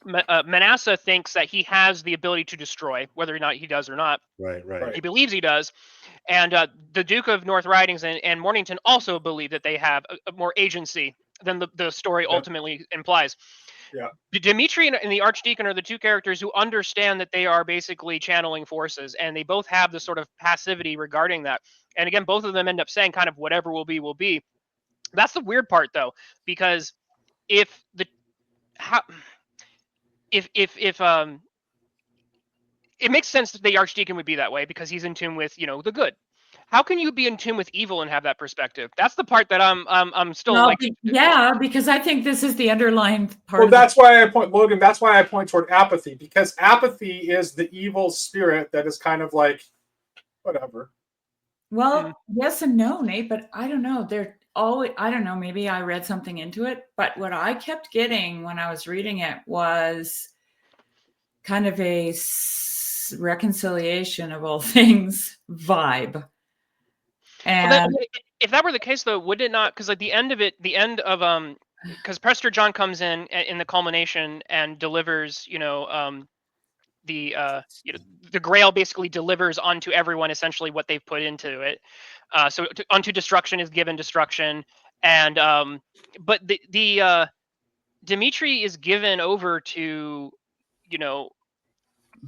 Right. Manasseh thinks that he has the ability to destroy, whether or not he does or not. Right. He believes he does. And the Duke of North Ridings and Mornington also believe that they have a more agency than the story ultimately implies. Yeah. Dimitri and the Archdeacon are the two characters who understand that they are basically channeling forces, and they both have this sort of passivity regarding that. And again, both of them end up saying kind of whatever will be, will be. That's the weird part, though, because if it makes sense that the Archdeacon would be that way because he's in tune with, the good. How can you be in tune with evil and have that perspective? That's the part that I'm still like. Yeah, because I think this is the underlying part. Well, that's why I point, Logan. That's why I point toward apathy, because apathy is the evil spirit that is kind of like, whatever. Well, yes and no, Nate, but I don't know. They're always, I don't know, maybe I read something into it, but what I kept getting when I was reading it was kind of a reconciliation of all things vibe. And if that were the case, though, would it not? Because like the end of because Prester John comes in the culmination and delivers, the Grail basically delivers onto everyone essentially what they've put into it. So unto destruction is given destruction, and but the Dimitri is given over to,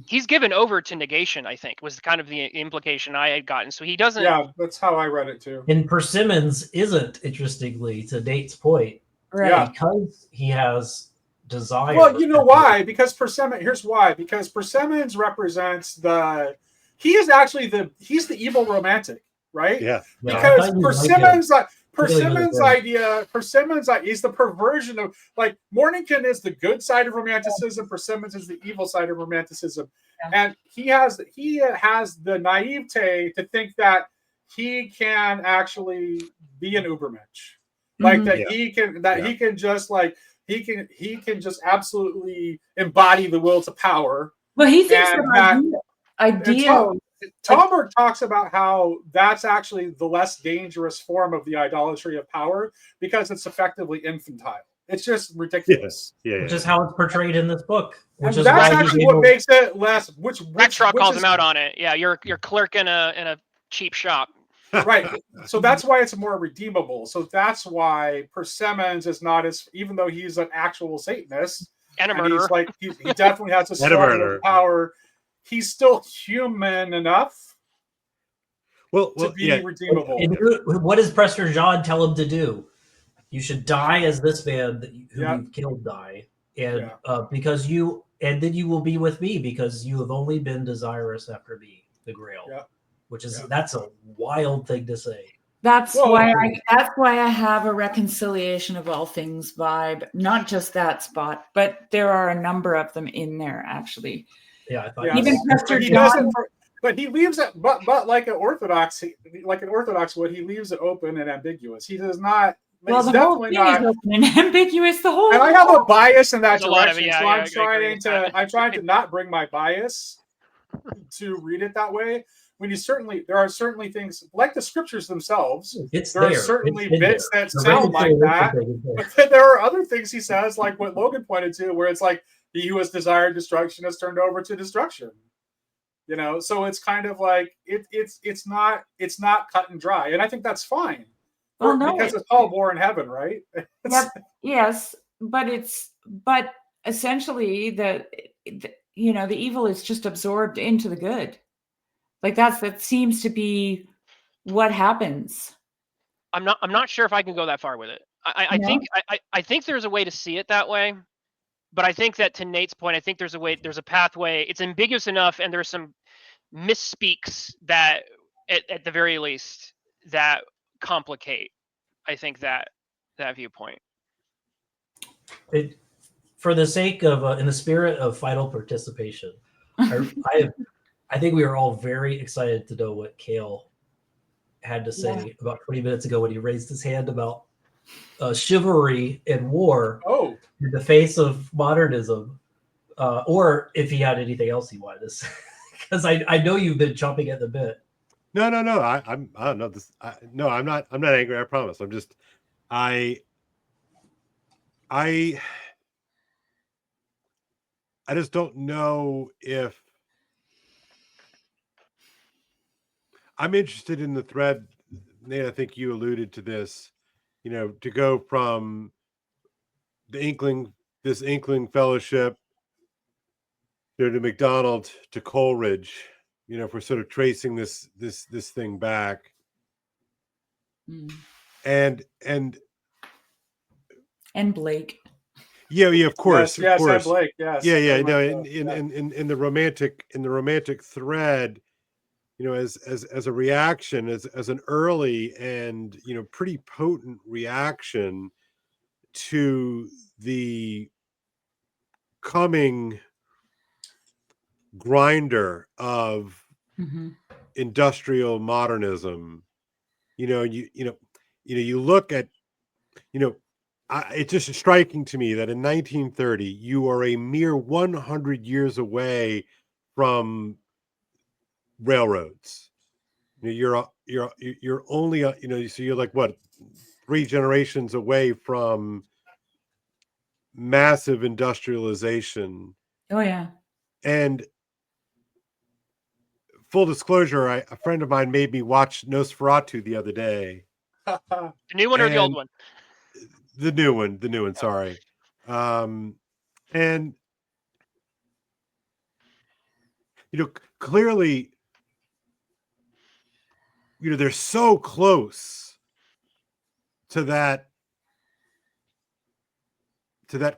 he's given over to negation, I think, was kind of the implication I had gotten. So he doesn't. Yeah, that's how I read it too. And Persimmons isn't, interestingly, to Nate's point, right? Because he has desire. Well, you know why? Because Persimmons. Here's why. Because Persimmons represents he's the evil romantic, right? Yeah. Because Persimmons' idea, is the perversion of, like, Mornington is the good side of romanticism, Persimmons is the evil side of romanticism. Yeah. And he has the naivete to think that he can actually be an Ubermensch. Like he can just like he can just absolutely embody the will to power. Well, he thinks that ideal. Talberg talks about how that's actually the less dangerous form of the idolatry of power because it's effectively infantile. It's just ridiculous. Which is how it's portrayed in this book. Which is that's actually what makes it less. Which calls him out on it. Yeah, you're clerk in a cheap shop. Right. So that's why it's more redeemable. So that's why Persimmons is not as, even though he's an actual Satanist and a murderer. He definitely has a strong power. He's still human enough to be redeemable. And what does Prester John tell him to do? You should die as this man who you've killed die, and because and then you will be with me because you have only been desirous after me, the Grail. Yeah. Which is that's a wild thing to say. That's why I have a reconciliation of all things vibe, not just that spot, but there are a number of them in there actually. Yeah, I thought even Prester John. But he leaves it, but like an Orthodox would, he leaves it open and ambiguous. He does not. Well, the whole thing is open and ambiguous. The whole. And I have a bias in that direction, so I'm trying to not bring my bias to read it that way. When there are certainly things like the scriptures themselves. There are certainly bits that sound like that, but then there are other things he says, like what Logan pointed to, where it's like he who has desired destruction has turned over to destruction. So it's kind of like it's not cut and dry, and I think that's fine. Well, because it's all war in heaven, right? Yes, but essentially the evil is just absorbed into the good. Like that seems to be what happens. I'm not sure if I can go that far with it. I think there's a way to see it that way, but I think that, to Nate's point, I think there's a pathway. It's ambiguous enough, and there's some misspeaks that, at the very least, that complicate, I think, that viewpoint. For the sake of, in the spirit of final participation, I think we were all very excited to know what Kale had to say about 20 minutes ago when he raised his hand about chivalry and war Oh, in the face of modernism, or if he had anything else he wanted to say. Because I know you've been chomping at the bit. No. I don't know this. No, I'm not angry. I promise. I'm just, I just don't know if I'm interested in the thread. Nate, I think you alluded to this, to go from this Inkling fellowship, to McDonald to Coleridge, if we're sort of tracing this thing back. And Blake. Yeah, of course, yes, and Blake, yes. Yeah. No, in the romantic thread, as a reaction, as an early and pretty potent reaction to the coming grinder of industrial modernism. You look at, it's just striking to me that in 1930 you are a mere 100 years away from railroads. You're only so you're like, what, 3 generations away from massive industrialization. Oh yeah. And full disclosure, a friend of mine made me watch Nosferatu the other day. The new one or the old one? The new one. Sorry. And clearly, they're so close to that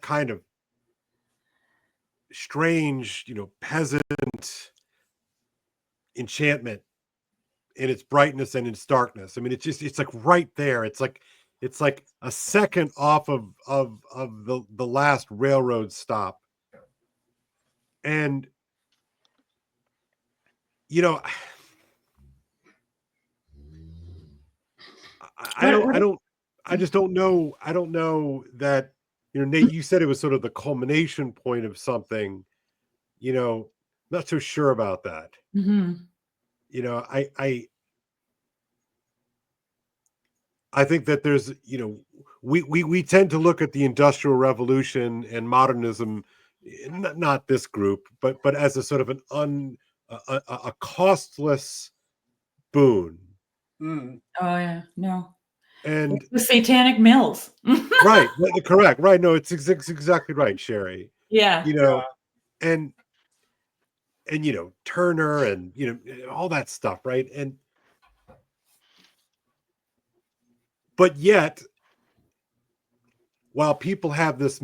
kind of strange, peasant enchantment in its brightness and its darkness. I mean, it's like right there. It's like a second off of the last railroad stop. And I just don't know. I don't know that, Nate, you said it was sort of the culmination point of something, not so sure about that. I think that there's, we tend to look at the Industrial Revolution and modernism, not this group, but as a sort of a costless boon. Oh yeah, no. And the satanic mills. Right, correct. Right, no, it's exactly right, Sherry. Yeah. And Turner and all that stuff, right? But yet, while people have these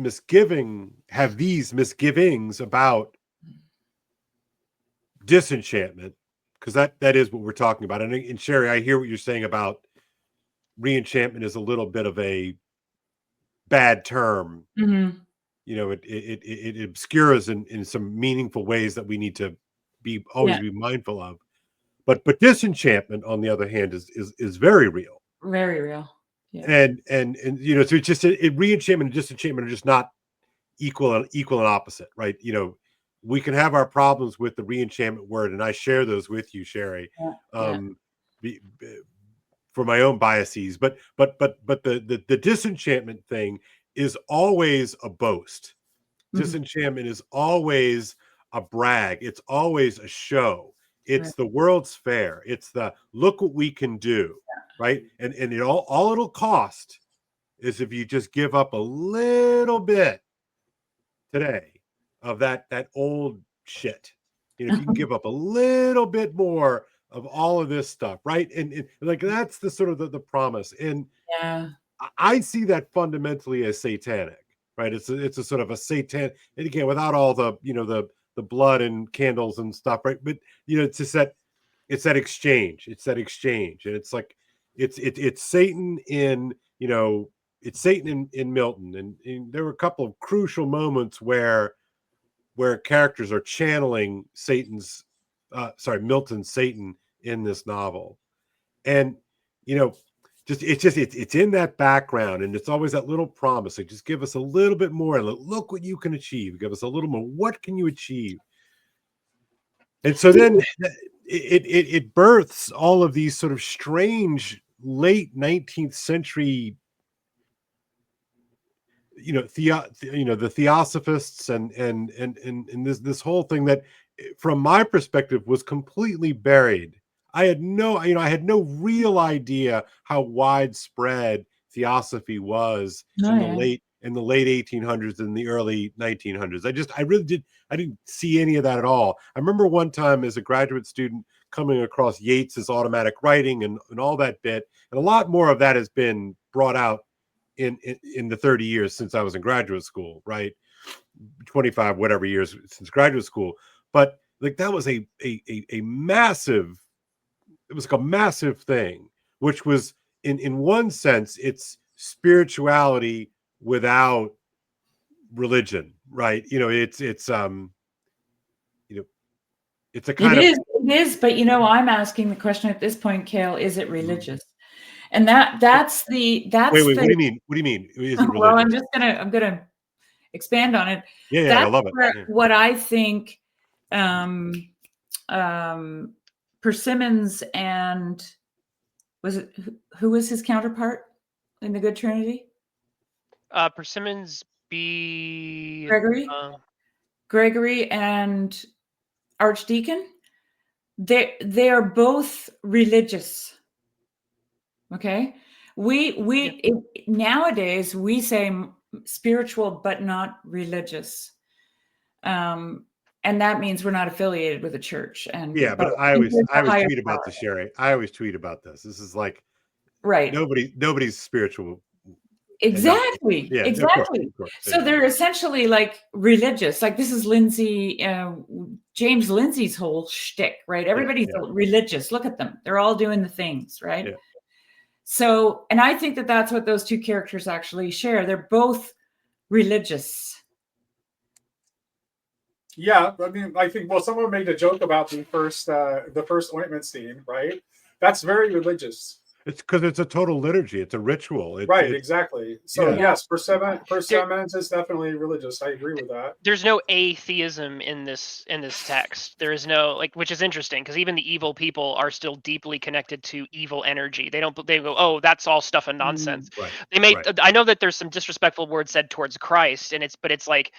misgivings about disenchantment, because that is what we're talking about. And Sherry, I hear what you're saying about reenchantment is a little bit of a bad term. It obscures in some meaningful ways that we need to always be mindful of. But disenchantment, on the other hand, is very real. Very real. Yeah. And so it's just reenchantment and disenchantment are just not equal and opposite, right? We can have our problems with the reenchantment word, and I share those with you, Sherry. For my own biases, but the disenchantment thing is always a boast. Disenchantment is always a brag. It's always a show. It's the World's Fair. It's the look what we can do, right? And all it'll cost is if you just give up a little bit today of that old shit. If you can give up a little bit more of all of this stuff, right? And like that's the sort of the promise. And I see that fundamentally as satanic, right? It's a sort of a satan, and again, without all the the blood and candles and stuff, right? But it's just that that exchange. It's that exchange, and it's like it's Satan in it's Satan in Milton, and there were a couple of crucial moments where characters are channeling Milton's Satan in this novel, and it's in that background, and it's always that little promise. Like, just give us a little bit more. Look what you can achieve. Give us a little more. What can you achieve? And so then it births all of these sort of strange late 19th century, the theosophists and this whole thing that, from my perspective, was completely buried. I had no real idea how widespread theosophy was in the late 1800s and the early 1900s. I didn't see any of that at all. I remember one time as a graduate student coming across Yeats's automatic writing and all that bit, and a lot more of that has been brought out in the 30 years since I was in graduate school, right? 25 whatever years since graduate school. But like, that was a massive, it was like a massive thing, which was in one sense, it's spirituality without religion, right? It's it's a kind It is, but I'm asking the question at this point, Cale, is it religious? And that's wait, what do you mean? What do you mean? Is it religious? Well, I'm gonna expand on it. Yeah, that's I love it. What I think Persimmons and who was his counterpart in the Good Trinity? Persimmons be Gregory and Archdeacon. They are both religious. Okay, nowadays we say spiritual but not religious, and that means we're not affiliated with a church. And but I always tweet about this, Sherry. I always tweet about this. This is like, right. Nobody's spiritual. Exactly. Yeah, exactly. Of course. So they're essentially like religious. Like, this is James Lindsay's whole shtick, right? Everybody's religious. Look at them. They're all doing the things, right? Yeah. So, and I think that that's what those two characters actually share. They're both religious. Yeah, I mean, I think, well, someone made a joke about the first ointment scene, right? That's very religious. It's because it's a total liturgy. It's a ritual. Exactly. So yes, Persimmons is definitely religious. I agree with that. There's no atheism in this text. There is no, which is interesting, because even the evil people are still deeply connected to evil energy. They go, oh, that's all stuff and nonsense. Right. I know that there's some disrespectful words said towards Christ, but it's like,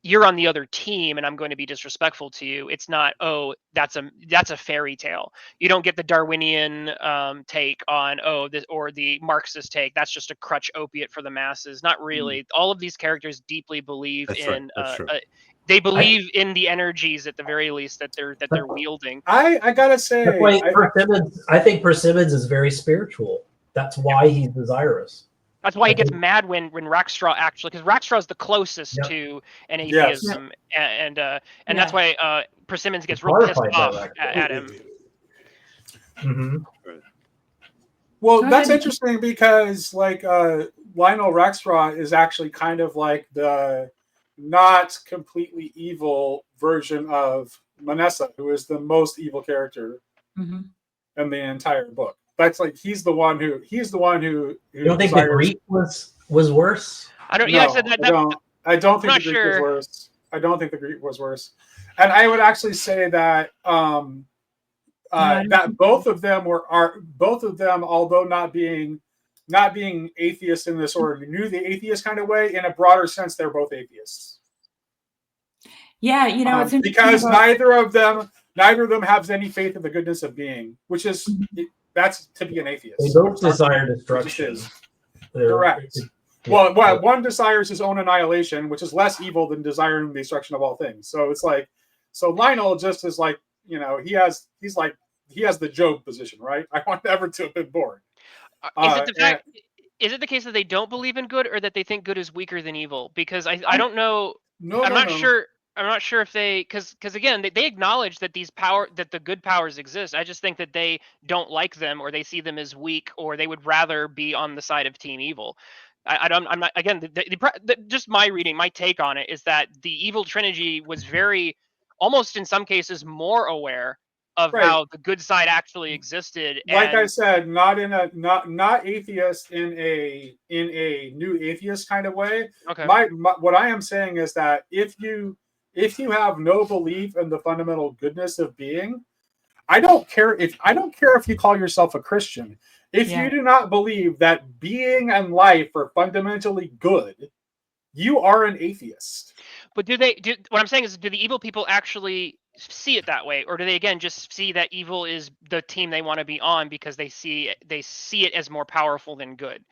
you're on the other team and I'm going to be disrespectful to you. It's not, oh, that's a fairy tale. You don't get the Darwinian take on, this, or the Marxist take. That's just a crutch opiate for the masses. Not really. All of these characters deeply believe they believe in the energies, at the very least, that they're wielding. I gotta say, I think Persimmons is very spiritual. That's why he's desirous. That's why he gets mad when Rackstraw actually, because Rackstraw is the closest to an atheism, and that's why Persimmons gets real pissed off at him. Mm-hmm. Well, that's interesting, because Lionel Rackstraw is actually kind of like the not completely evil version of Manessa, who is the most evil character in the entire book. That's like, he's the one who you don't think the Greek was worse? I don't. Yeah, I said that. I don't think the Greek was worse. I don't think the Greek was worse, and I would actually say that that both of them, although not being atheists in this sort of knew the atheist kind of way, in a broader sense, they're both atheists. Yeah, it's because neither of them has any faith in the goodness of being, which is. That's to be an atheist. They both desire destruction. Correct. Well, one desires his own annihilation, which is less evil than desiring the destruction of all things. So it's like, Lionel just is like, he has the Job position, right? I want never to have been born. Is it the case that they don't believe in good, or that they think good is weaker than evil? Because I don't know. I'm not sure. I'm not sure if they, because again, they acknowledge that that the good powers exist. I just think that they don't like them, or they see them as weak, or they would rather be on the side of Team Evil. I'm not, again, just my reading, my take on it is that the evil trilogy was very, almost in some cases, more aware of Right. how the good side actually existed. Like I And said, not atheist in a new atheist kind of way. okay, My what I am saying is that if you have no belief in the fundamental goodness of being, I don't care if you call yourself a Christian. If Yeah. you do not believe that being and life are fundamentally good, you are an atheist. but what I'm saying is, do the evil people actually see it that way, or do they again just see that evil is the team they want to be on because they see it as more powerful than good?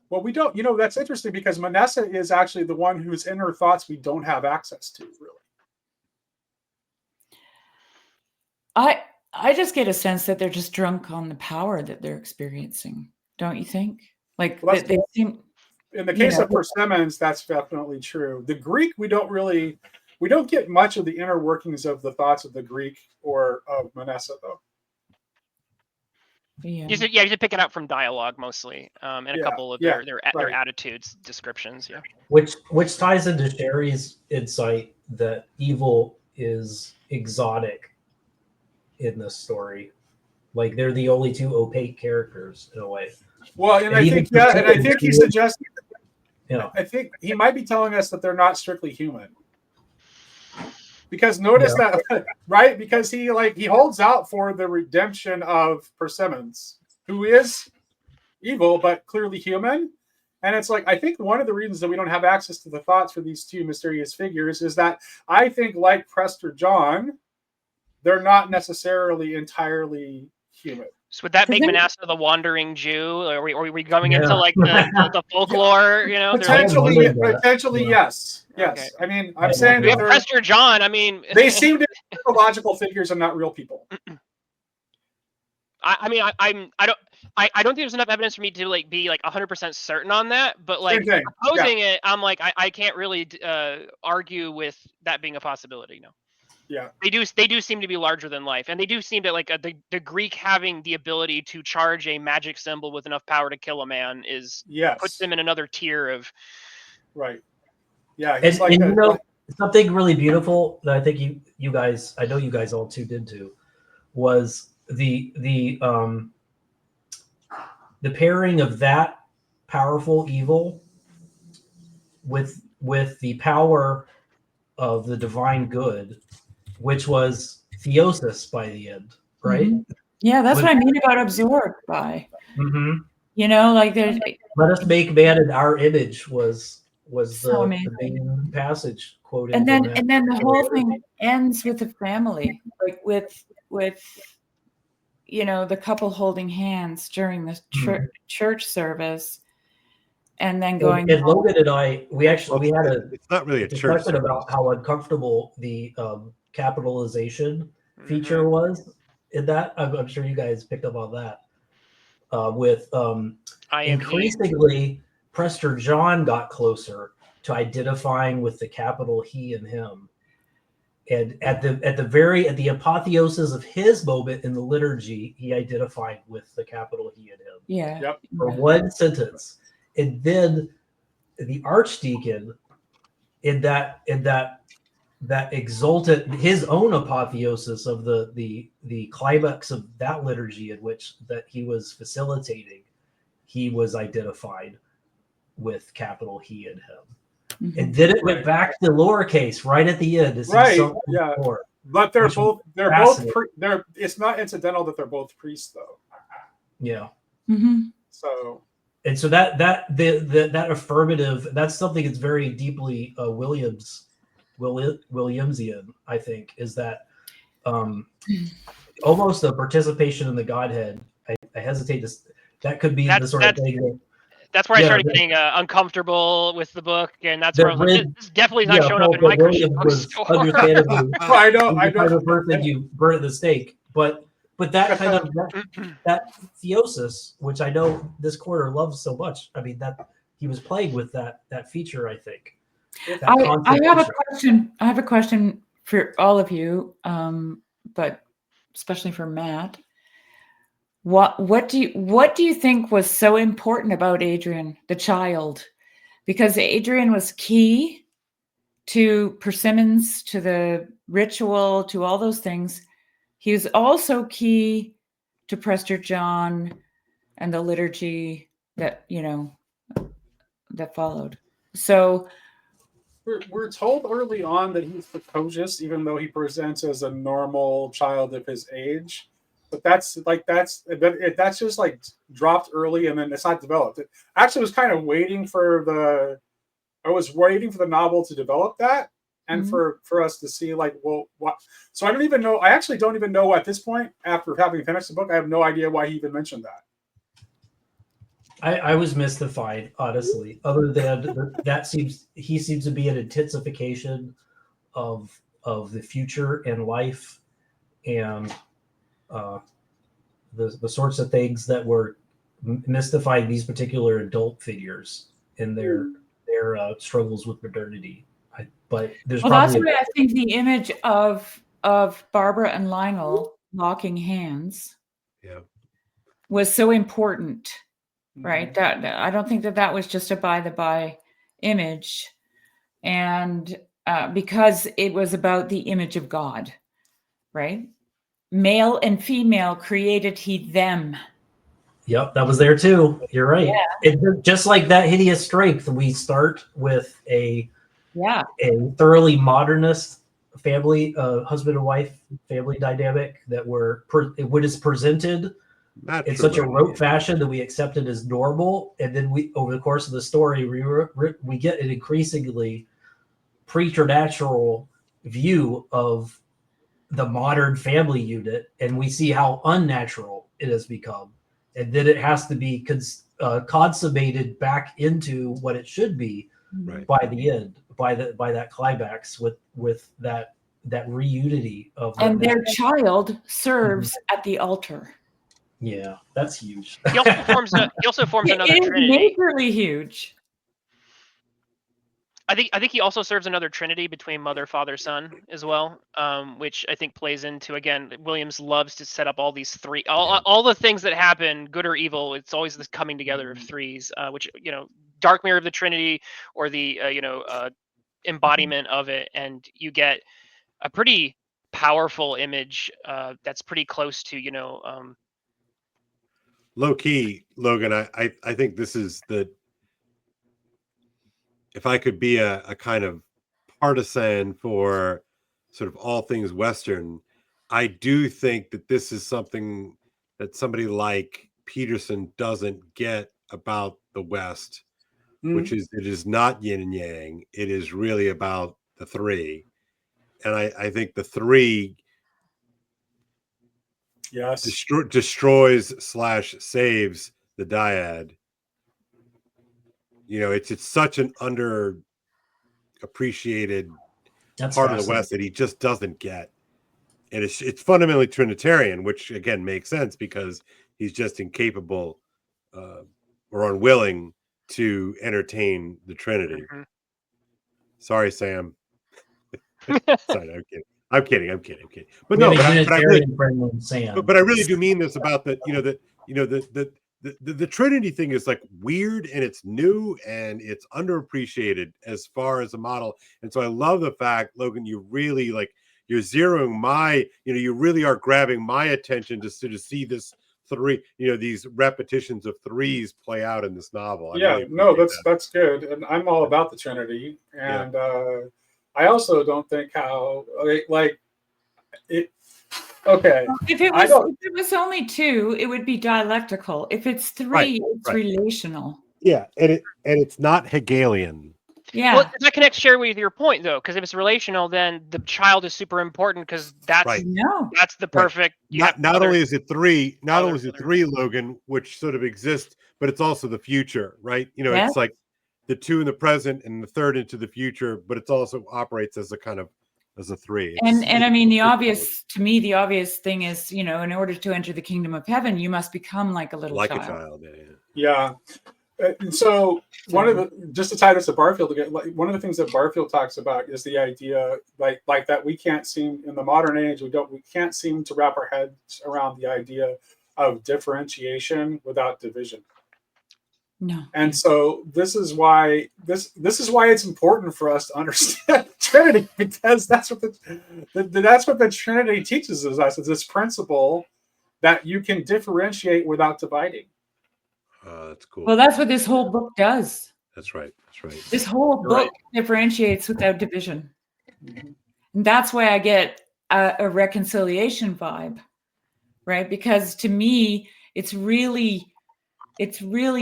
Well, we don't. That's interesting because Manessa is actually the one whose inner thoughts we don't have access to, really. I just get a sense that they're just drunk on the power that they're experiencing. Don't you think? Like Well, they seem. In the case of Persimmons, that's definitely true. The Greek, we don't get much of the inner workings of the thoughts of the Greek or of Manessa, though. Yeah, you should pick it up from dialogue mostly, and a couple of their attitudes, descriptions. Yeah, which ties into Sherry's insight that evil is exotic in this story. Like they're the only two opaque characters in a way. Well, and I think he suggested. I think he might be telling us that they're not strictly human. Because notice that, right? Because he holds out for the redemption of Persimmons, who is evil but clearly human. And it's like, I think one of the reasons that we don't have access to the thoughts for these two mysterious figures is that I think, like Prester John, they're not necessarily entirely human. So would that make Manasseh the wandering Jew? Are we going into like the folklore? Potentially, yes. Yes. Okay. I mean, I'm saying that Prester John. I mean, they seem to be mythological figures and not real people. I don't think there's enough evidence for me to be 100% certain on that. But proposing it, I'm like, I can't really argue with that being a possibility. No. Yeah, they do seem to be larger than life, and they do seem to the Greek having the ability to charge a magic symbol with enough power to kill a man puts them in another tier of right. Yeah, and something really beautiful that I think you guys, I know you guys all tuned into, was the pairing of that powerful evil with the power of the divine good, which was theosis by the end, right? Mm-hmm. Yeah, that's what I mean about absorbed by. Mm-hmm. There's let us make man in our image was so the main passage quoted. And then the whole thing ends with the family, like with the couple holding hands during the church service, and then going. And Logan and I, we had it's not really a discussion about how uncomfortable the capitalization feature was in that. I'm sure you guys picked up on that. With increasingly, Prester John got closer to identifying with the capital he and him, and at the apotheosis of his moment in the liturgy, he identified with the capital he and him. Yeah. Yep. For one sentence, and then the archdeacon in that exultant, his own apotheosis of the climax of that liturgy in which that he was facilitating, he was identified with capital he and him. Mm-hmm. And then it went back to lowercase right at the end. Yeah. More, but they're both it's not incidental that they're both priests though. Yeah. Mm-hmm. So that affirmative, that's something that's very deeply Williamsian, I think, is that almost a participation in the Godhead. I hesitate to. That could be the sort of thing. That's where I started getting uncomfortable with the book, and that's where I was like, "This definitely not showing up in my Christian bookstore." Understandably, I know. The person you burn at the stake, but that kind of that theosis, which I know this quarter loves so much. I mean, that he was playing with that feature. I think. I have a question. I have a question for all of you, but especially for Matt. What do you think was so important about Adrian, the child? Because Adrian was key to persimmons, to the ritual, to all those things. He was also key to Prester John and the liturgy that, that followed. So we're told early on that he's precocious, even though he presents as a normal child of his age. But that's just like dropped early, and then it's not developed. It actually was kind of waiting for the novel to develop that, and for us to see like, well, what. So I don't even know. I actually don't even know at this point, after having finished the book, I have no idea why he even mentioned that. I was mystified, honestly. Other than he seems to be an intensification of the future and life, and the sorts of things that were mystifying these particular adult figures in their struggles with modernity. But there's that's probably why I think the image of Barbara and Lionel locking hands was so important. Right. That I don't think that was just a by the by image, and because it was about the image of God, right? Male and female created he them. Yep, that was there too. You're right. Yeah. Just like that hideous strength, we start with a thoroughly modernist family, husband and wife family dynamic that what is presented in such a rote fashion that we accept it as normal, and then we, over the course of the story, we get an increasingly preternatural view of the modern family unit, and we see how unnatural it has become, and then it has to be consummated back into what it should be by the end, by that climax with that reunity of and their child serves at the altar. Yeah, that's huge. He also forms another Trinity. Majorly huge. I think he also serves another Trinity between mother, father, son as well, which I think plays into, again, Williams loves to set up all these three, all the things that happen, good or evil. It's always this coming together of threes, which, dark mirror of the Trinity, or the embodiment of it, and you get a pretty powerful image that's pretty close to low key, Logan. I think this is if I could be a kind of partisan for sort of all things Western, I do think that this is something that somebody like Peterson doesn't get about the West, which is it is not yin and yang. It is really about the three. And I think the three destroys / saves the dyad. It's such an underappreciated part of the West that he just doesn't get. And it's fundamentally Trinitarian, which again makes sense because he's just incapable or unwilling to entertain the Trinity. Sorry, Sam. Sorry, I'm kidding. But no, but I really do mean this about the Trinity thing is like weird, and it's new, and it's underappreciated as far as a model. And so I love the fact, Logan, you really you're zeroing you really are grabbing my attention to sort of see this three, these repetitions of threes play out in this novel. That's good. And I'm all about the Trinity. And I also don't think how it. Okay. If it was only two, it would be dialectical. If it's three, it's relational. Yeah, and it's not Hegelian. Yeah. Well, that connects, Sherry, with your point, though, because if it's relational, then the child is super important because that's the perfect. Not only is it three, Logan, which sort of exists, but it's also the future, right? It's like the two in the present and the third into the future, but it also operates as a kind of as a three. And I mean, the obvious thing is, in order to enter the kingdom of heaven, you must become like a little child. Like a child, yeah. And so just to tie this to Barfield again, one of the things that Barfield talks about is the idea like that we can't seem in the modern age, we can't seem to wrap our heads around the idea of differentiation without division. No. And so this is why it's important for us to understand Trinity, because that's what the Trinity teaches us. It's this principle that you can differentiate without dividing. That's cool. Well, that's what this whole book does. That's right. That's right. This whole book differentiates without division. Mhm. And that's why I get a reconciliation vibe, right? Because to me, it's really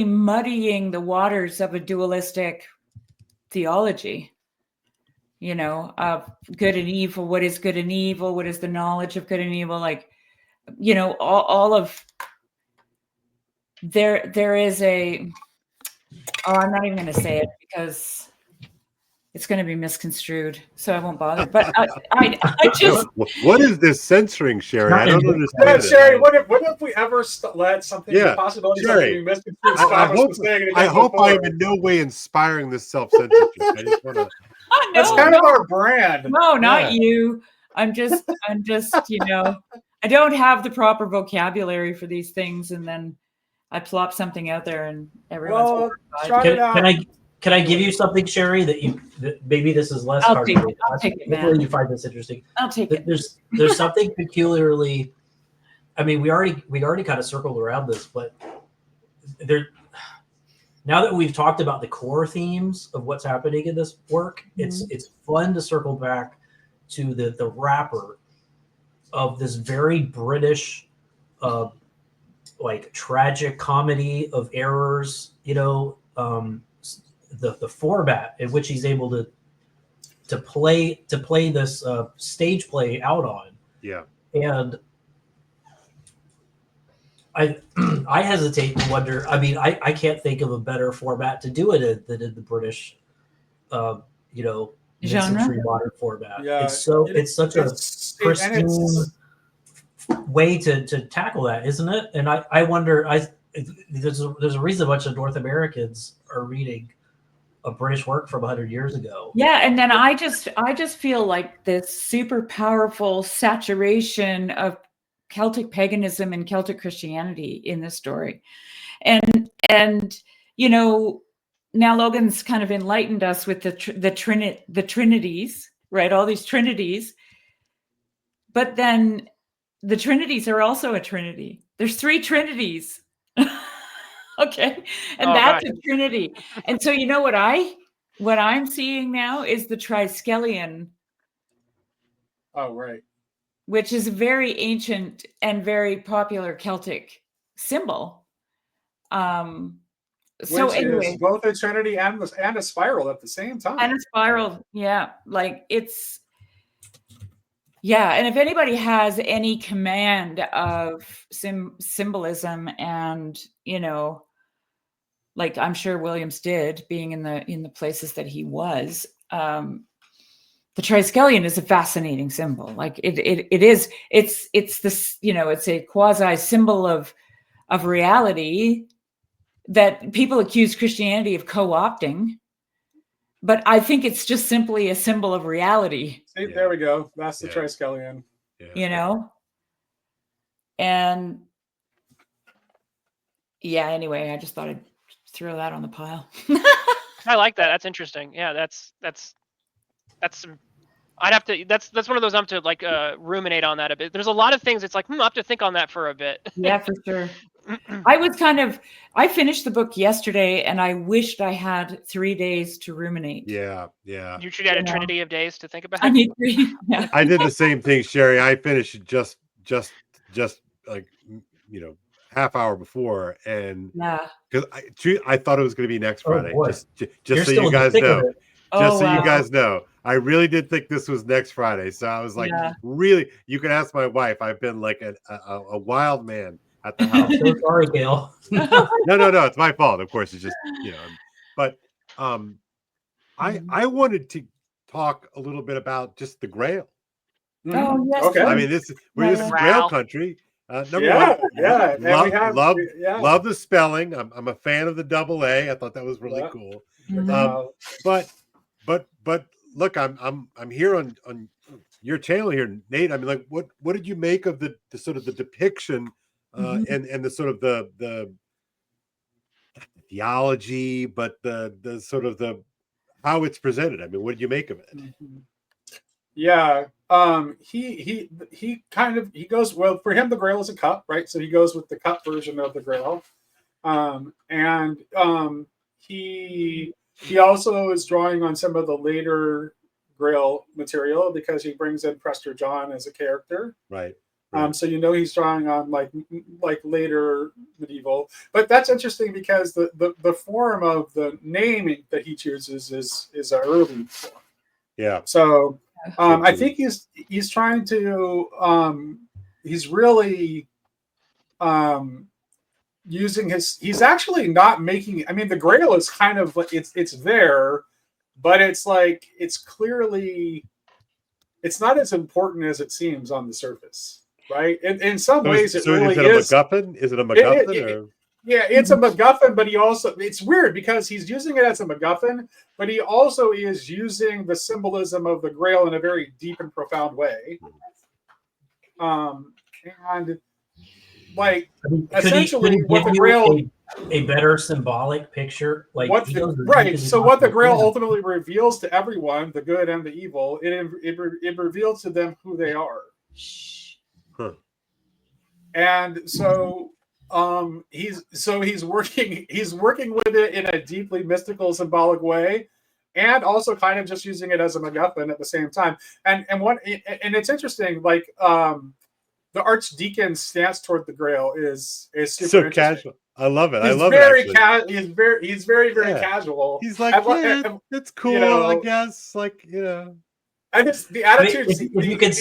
muddying the waters of a dualistic theology, of good and evil. What is good and evil? What is the knowledge of good and evil? Like, all of there is a, I'm not even going to say it because it's going to be misconstrued, so I won't bother. But I just, what is this censoring, Sherry? I don't understand. Sherry, what if we ever let something, the possibility of something being misconstrued stop us from saying it again? I hope I am in no way inspiring this self-censorship. I just want to. That's kind of our brand. No, not you. I'm just, I don't have the proper vocabulary for these things, and then I plop something out there, and everyone's Can I give you something, Sherry, that maybe this is less I'll take it, man. Hopefully you find this interesting. I'll take it. There's something peculiarly. I mean, we already kind of circled around this, but now that we've talked about the core themes of what's happening in this work, it's fun to circle back to the wrapper of this very British, like tragic comedy of errors. The format in which he's able to play this stage play out on. Yeah. And I hesitate to wonder. I mean, I can't think of a better format to do it in than in the British, mid-century modern format. Yeah, it's such a pristine way to tackle that, isn't it? And I wonder. There's a reason a bunch of North Americans are reading a British work from 100 years ago. Yeah, and then I just feel like this super powerful saturation of Celtic paganism and Celtic Christianity in this story, and now Logan's kind of enlightened us with the trinities, right? All these trinities, but then the trinities are also a trinity. There's 3 trinities. Okay, and that's a trinity. And so what I'm seeing now is the triskelion. Oh, right. Which is a very ancient and very popular Celtic symbol. So anyway, is both a trinity and a spiral at the same time. And a spiral, yeah. Like it's, yeah. And if anybody has any command of symbolism, and like I'm sure Williams did, being in the places that he was, the triskelion is a fascinating symbol. Like it's this, it's a quasi symbol of reality that people accuse Christianity of co-opting, but I think it's just simply a symbol of reality. See, there we go. That's the triskelion. Yeah. And anyway, I just thought I'd throw that on the pile. I like that. That's interesting. Yeah, that's I'd have to. That's one of those I'm to like ruminate on that a bit. There's a lot of things. It's like I have to think on that for a bit. Yeah, for sure. I finished the book yesterday, and I wished I had 3 days to ruminate. Yeah. You should add a trinity of days to think about. I need 3. Yeah. I did the same thing, Sherry. I finished it just like half hour before, and because I thought it was going to be next Friday. Just so you guys know. Just so you guys know, I really did think this was next Friday. So I was like, really, you can ask my wife. I've been like a wild man at the house. So sorry, Gail. No, it's my fault. Of course, it's just, but I wanted to talk a little bit about just the Grail. Oh, yes. Okay. I mean, this is Grail country. Number one, love the spelling. I'm a fan of the double A. I thought that was really cool. But look, I'm here on your channel here, Nate. I mean, like, what did you make of the sort of the depiction and the sort of the theology, but the sort of the how it's presented. I mean, what did you make of it? Yeah. He kind of, he goes, well, for him the Grail is a cup, right? So he goes with the cup version of the Grail. He also is drawing on some of the later Grail material because he brings in Prester John as a character. Right. So he's drawing on like later medieval, but that's interesting because the form of the naming that he chooses is an early form. Yeah. So I think he's trying to he's really using he's actually not making, I mean, the Grail is kind of like it's there, but it's like it's clearly, it's not as important as it seems on the surface. Right. In some ways, it really is. Is it a MacGuffin? Is it a MacGuffin? Yeah, it's a MacGuffin, but he also, it's weird because he's using it as a MacGuffin, but he also is using the symbolism of the Grail in a very deep and profound way. And like, essentially, what the Grail, a better symbolic picture, like right. So what the Grail ultimately reveals to everyone, the good and the evil, it reveals to them who they are. Huh. And so he's working with it in a deeply mystical, symbolic way, and also kind of just using it as a MacGuffin at the same time. And it's interesting, like the Archdeacon's stance toward the Grail is super so casual. I love it. He's very casual. He's like, it's cool, I guess. Like, and it's the attitude. If you could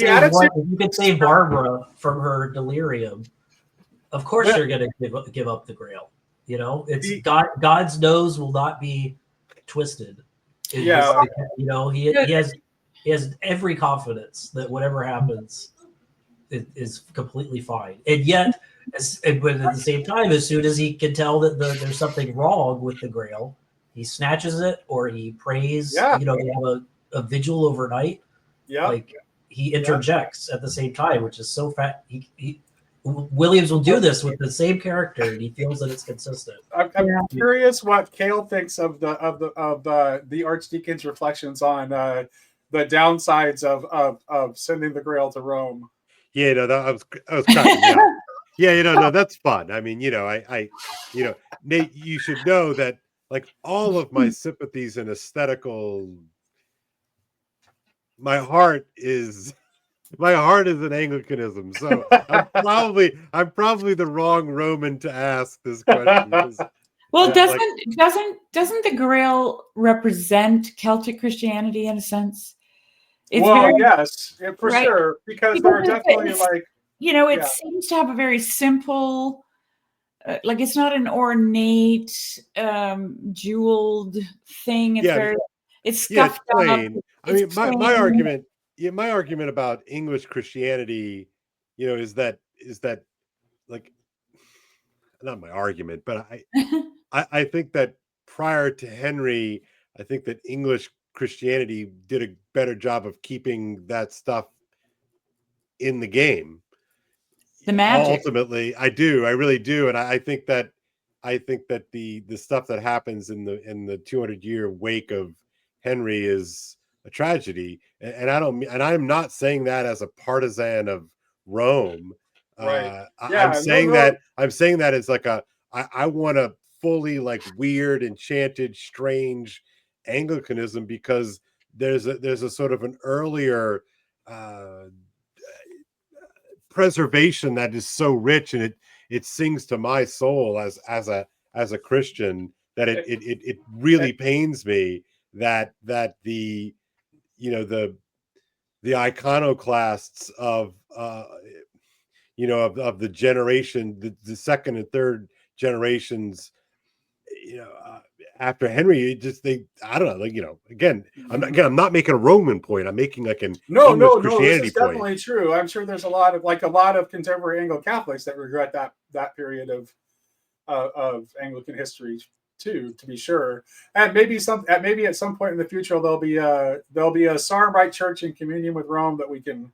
save Barbara from her delirium, of course you're going to give up the Grail. It's God's nose will not be twisted. He has every confidence that whatever happens is completely fine. And yet, but at the same time, as soon as he can tell that there's something wrong with the Grail, he snatches it or he prays. Yeah. They have a vigil overnight. Yeah. Like he interjects at the same time, which is so fat. Williams will do this with the same character, and he feels that it's consistent. I'm curious what Cale thinks of the Archdeacon's reflections on the downsides of sending the Grail to Rome. Yeah, no, I was cracking me up. Yeah, no, that's fun. I mean, Nate, you should know that like all of my sympathies and aesthetical, my heart is an Anglicanism, so I'm probably the wrong Roman to ask this question. Well, doesn't the Grail represent Celtic Christianity in a sense? Yes, for right? Sure, because there are definitely it seems to have a very simple, like it's not an ornate, jeweled thing. It's it's scuffed up. Plain. I mean, my argument about English Christianity, is that like, not my argument, but I think that prior to Henry, I think that English Christianity did a better job of keeping that stuff in the game. The magic. Ultimately, I really do, and I think that the stuff that happens in the 200-year wake of Henry is a tragedy, and I'm not saying that as a partisan of Rome. Right. I'm saying that it's like I want a fully like weird, enchanted, strange Anglicanism because there's a sort of an earlier preservation that is so rich, and it sings to my soul as a Christian that it really pains me that the iconoclasts of of the generation, the second and third generations, after Henry, I don't know, like, again, I'm not making a Roman point. I'm making like an English Christianity this is definitely point. True. I'm sure there's a lot of contemporary Anglo-Catholics that regret that period of Anglican history too, to be sure. And maybe at some point in the future there'll be a Sarmite church in communion with Rome that we can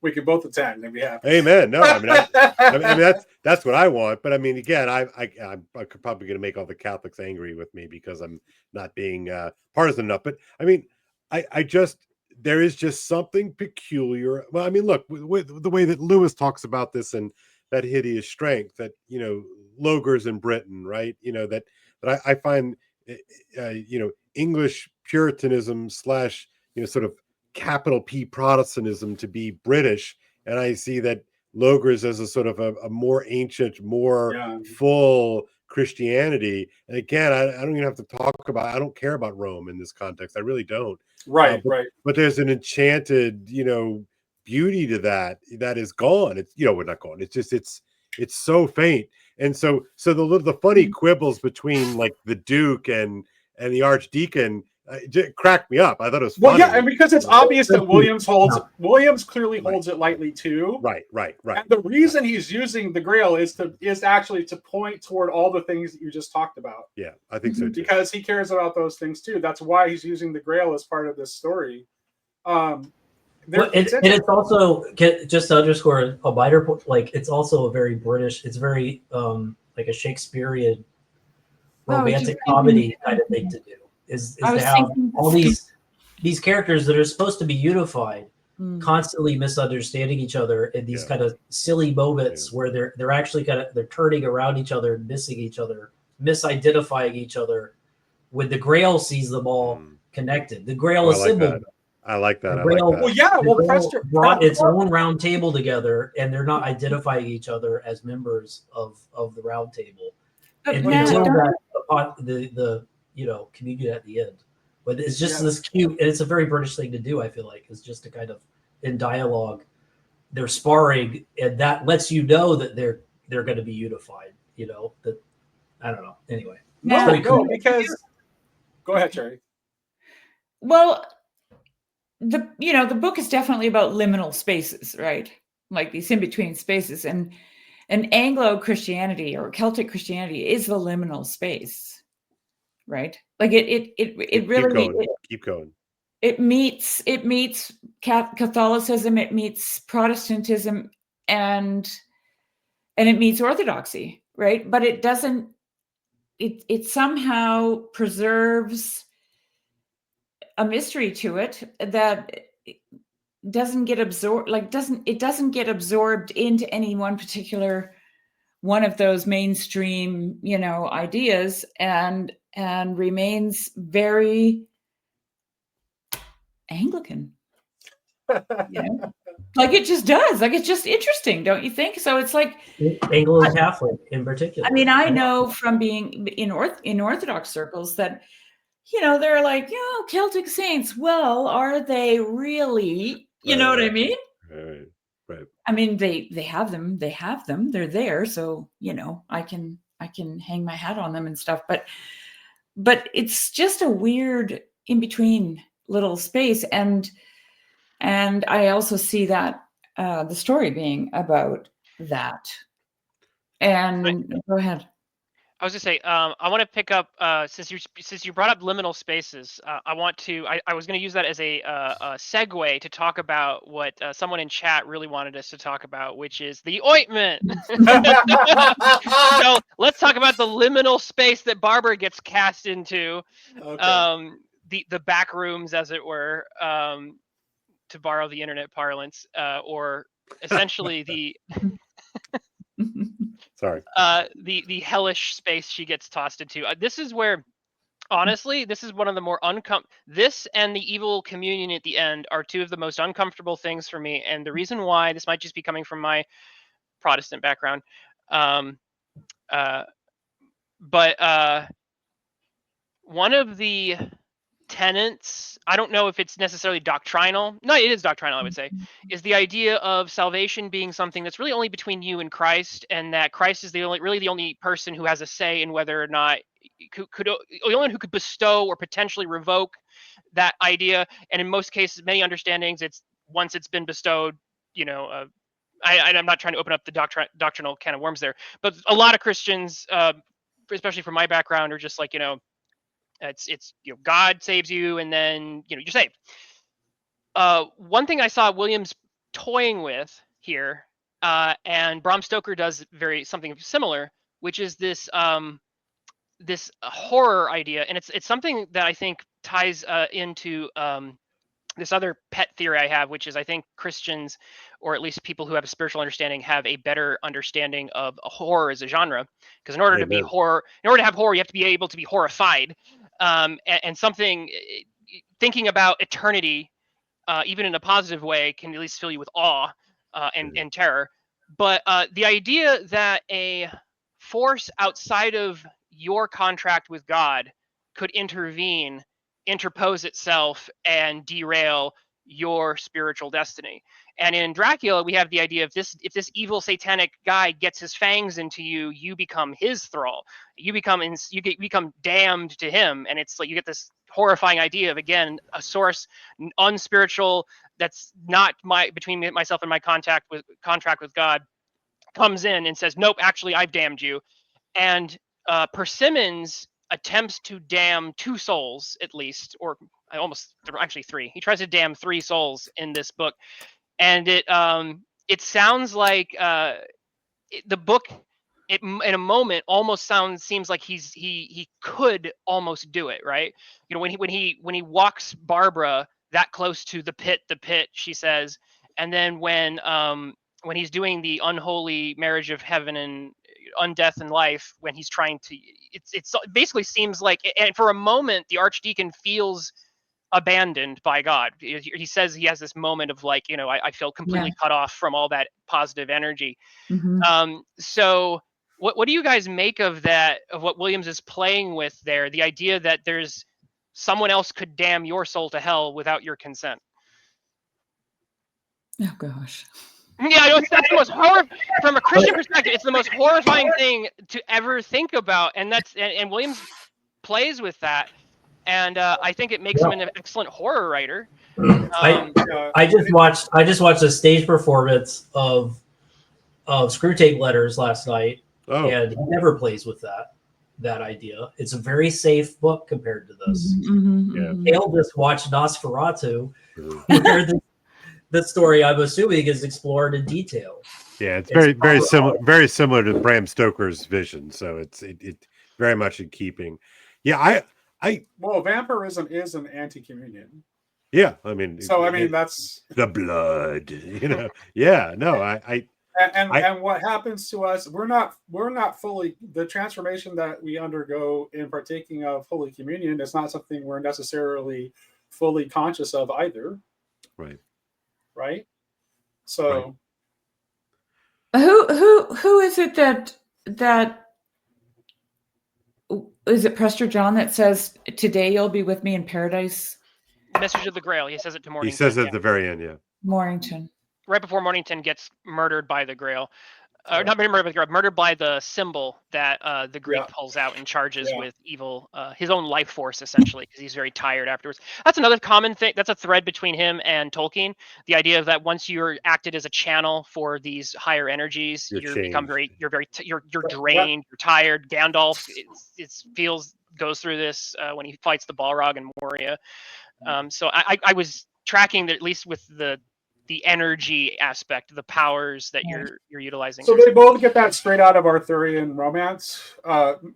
we could both attend and be happy. Amen. No, I mean, that's what I want. But I mean, again, I'm probably going to make all the Catholics angry with me because I'm not being partisan enough. But I mean, I just, there is just something peculiar. Well, I mean, look, with the way that Lewis talks about this and that hideous strength that, you know, Logers in Britain, right? You know, that I find, you know, English Puritanism / you know, sort of capital P Protestantism to be British. And I see that Logers as a sort of a more ancient, more full Christianity. And again, I don't even have to talk about, I don't care about Rome in this context. I really don't. Right, but there's an enchanted, you know, beauty to that is gone. It's, you know, we're not gone. It's just, it's so faint. And so the funny quibbles between like the Duke and the Archdeacon cracked me up. I thought it was funny. Well, yeah, and because it's obvious that Williams clearly holds it lightly too. Right. And the reason he's using the Grail is actually to point toward all the things that you just talked about. Yeah, I think so too. Because he cares about those things too. That's why he's using the Grail as part of this story. And it's also, just to underscore a minor point, like it's also a very British, it's very like a Shakespearean romantic comedy kind of thing to do. Is to have all these characters that are supposed to be unified constantly misunderstanding each other in these kind of silly moments where they're actually they're turning around each other, missing each other, misidentifying each other. When the Grail sees them all connected, the Grail assembled them. I like that. Brought its own round table together, and they're not identifying each other as members of the round table. And until the you know, communion at the end. But it's just this cute, and it's a very British thing to do, I feel like, is just to kind of, in dialogue, they're sparring, and that lets you know that they're going to be unified, you know, that, I don't know. Anyway. Because, go ahead, Cherry. Well, the book is definitely about liminal spaces, right? Like these in-between spaces, and Anglo-Christianity or Celtic Christianity is the liminal space. Right, like it really keep going. It meets Catholicism, it meets Protestantism, and it meets Orthodoxy, right? But it doesn't. It somehow preserves a mystery to it that doesn't get absorbed. Like it doesn't get absorbed into any one particular one of those mainstream, you know, ideas, and remains very Anglican. You know? Like it just does. Like it's just interesting, don't you think? So it's like Anglo-Catholic in particular. I mean, I know from being in Orthodox circles that, you know, they're like, you know, Celtic saints. Well, are they really? You know what I mean? Right. I mean, they have them. They have them. They're there. So, you know, I can hang my hat on them and stuff. But it's just a weird in between little space, and I also see that the story being about that. And go ahead. I was gonna say, I want to pick up since you brought up liminal spaces. I was gonna use that as a segue to talk about what someone in chat really wanted us to talk about, which is the ointment. So let's talk about the liminal space that Barbara gets cast into, the back rooms, as it were, to borrow the internet parlance, or essentially the. Sorry. The hellish space she gets tossed into. This is where, honestly, this is one of the more this and the evil communion at the end are two of the most uncomfortable things for me. And the reason why, this might just be coming from my Protestant background, but one of the tenets, I don't know if it's necessarily doctrinal. No, it is doctrinal, I would say, is the idea of salvation being something that's really only between you and Christ, and that Christ is the only person who has a say in whether or not the only one who could bestow or potentially revoke that idea. And in most cases, many understandings, it's once it's been bestowed, you know, I'm not trying to open up the doctrinal can of worms there, but a lot of Christians, especially from my background, are just like, you know, it's you know, God saves you, and then, you know, you're saved. One thing I saw Williams toying with here, and Bram Stoker does something similar, which is this this horror idea, and it's something that I think ties into this other pet theory I have, which is I think Christians, or at least people who have a spiritual understanding, have a better understanding of horror as a genre. Because in order to be horror, in order to have horror, you have to be able to be horrified, and something thinking about eternity, even in a positive way, can at least fill you with awe and terror. But the idea that a force outside of your contract with God could interpose itself and derail your spiritual destiny. And in Dracula, we have the idea of if this evil satanic guy gets his fangs into you, you become his thrall. You become damned to him, and it's like you get this horrifying idea of, again, a source unspiritual that's not between myself and my contract with God comes in and says, nope, actually I've damned you. And Persimmons attempts to damn 2 souls at least, or actually 3. He tries to damn 3 souls in this book, and it sounds like the book in a moment almost seems like he could almost do it, right? You know, when he walks Barbara that close to the pit, she says, and then when he's doing the unholy marriage of heaven and undeath and life, when he's trying to, it basically seems like, and for a moment the archdeacon feels abandoned by God. He says he has this moment of like, I feel completely cut off from all that positive energy. So what do you guys make of that, of what Williams is playing with there, the idea that there's someone else could damn your soul to hell without your consent? Oh gosh. Yeah, that's the most from a Christian perspective, it's the most horrifying thing to ever think about, and and Williams plays with that, and I think it makes him an excellent horror writer. I just watched a stage performance of Screwtape Letters last night, and he never plays with that idea. It's a very safe book compared to this. Dale just watched Nosferatu, where the story, I'm assuming, is explored in detail. Yeah, it's very similar to Bram Stoker's vision. So it very much in keeping. Yeah, well, vampirism is an anti-communion. Yeah, I mean, that's the blood. Yeah, no, and what happens to us? We're not fully, the transformation that we undergo in partaking of Holy Communion is not something we're necessarily fully conscious of either. Right. So, who is it that is it Prester John that says, "Today you'll be with me in paradise"? Message of the Grail. He says it to Mornington. He says it at the very end. Yeah. Mornington. Right before Mornington gets murdered by the Grail. Not murdered by the Grail, murdered by the symbol that the Greek pulls out and charges with evil, his own life force, essentially, because he's very tired afterwards. That's another common thing. That's a thread between him and Tolkien. The idea of that once you're acted as a channel for these higher energies, you're drained, you're tired. Gandalf, goes through this when he fights the Balrog in Moria. So I was tracking that, at least with the energy aspect, the powers that you're utilizing. So they both get that straight out of Arthurian romance.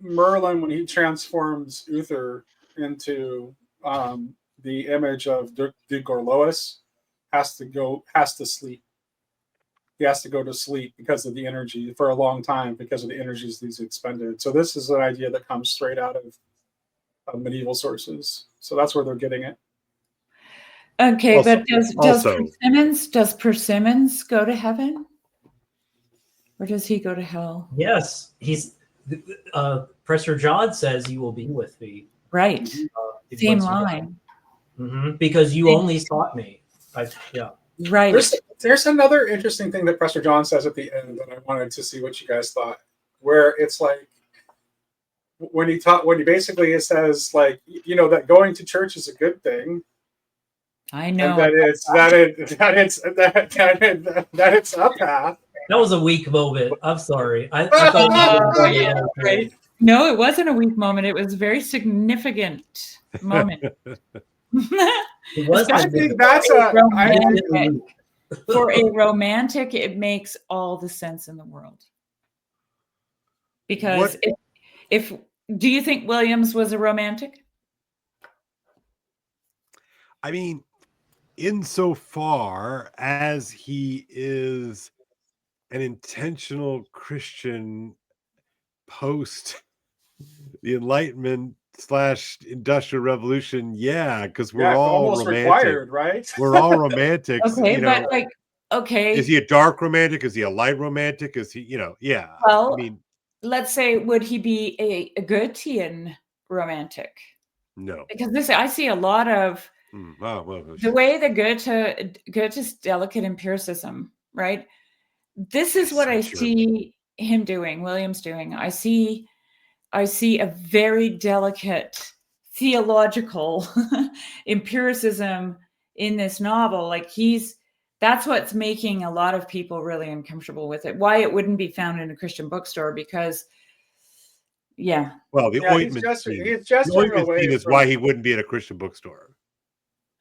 Merlin, when he transforms Uther into the image of Duke Gorlois, has to sleep. He has to go to sleep because of the energy for a long time, because of the energies he's expended. So this is an idea that comes straight out of medieval sources. So that's where they're getting it. Okay, also, but does Persimmons go to heaven, or does he go to hell? Yes, he's Prester John says, "You will be with me." Right. Same line. Because you only sought me. Right. There's another interesting thing that Prester John says at the end that I wanted to see what you guys thought, where it's like when he basically says, like, that going to church is a good thing. I know. And that it's a path. That was a weak moment. I'm sorry. I thought No, it wasn't a weak moment. It was a very significant moment. It was. I think that's For a romantic, it makes all the sense in the world. Because if do you think Williams was a romantic? I mean, insofar as he is an intentional Christian post the Enlightenment / Industrial Revolution, yeah, because we're all almost romantic. required, right? We're all romantics. Okay, you know. but like, okay. Is he a dark romantic? Is he a light romantic? Is he, yeah. Well, I mean, let's say, would he be a Goethean romantic? no. Because I see a lot of the way that Goethe's delicate empiricism, right? This is what I see him doing, Williams doing. I see a very delicate theological empiricism in this novel. Like that's what's making a lot of people really uncomfortable with it. Why it wouldn't be found in a Christian bookstore, because well, the ointment scene is why he wouldn't be at a Christian bookstore.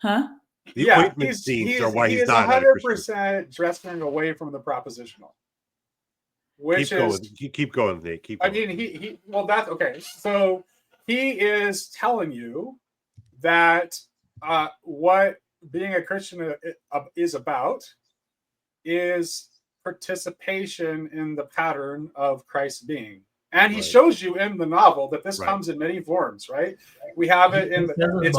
Huh? The ointment scenes are why he's not 100% gesturing away from the propositional. Keep going, Nate. Keep going. I mean, well, that's okay. So he is telling you that what being a Christian is about is participation in the pattern of Christ's being. And he shows you in the novel that this comes in many forms, right? We have it it's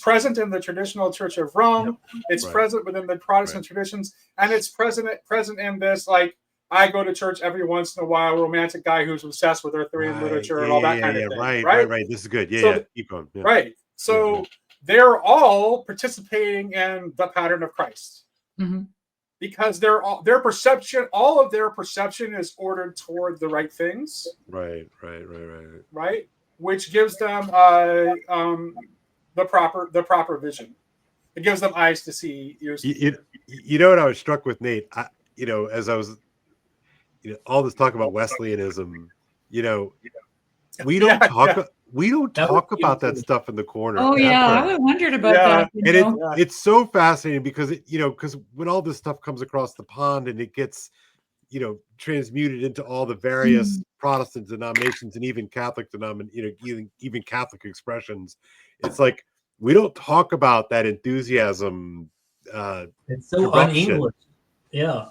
present in the traditional Church of Rome. It's present within the Protestant traditions, and it's present in this, like, I go to church every once in a while, romantic guy who's obsessed with Arthurian literature and all that kind of thing. Right. This is good. Keep going. Yeah. Right. So they're all participating in the pattern of Christ. Mm-hmm. Because their perception, all of their perception is ordered toward the right things. Right. Which gives them the proper vision. It gives them eyes to see, ears to hear. You know what I was struck with, Nate? As I was, all this talk about Wesleyanism, we don't talk. We don't talk about that stuff in the corner. Oh, yeah. I wondered about that. And it's so fascinating because because when all this stuff comes across the pond and it gets, transmuted into all the various Protestant denominations and even Catholic even Catholic expressions, it's like we don't talk about that enthusiasm. It's so un-English. Yeah.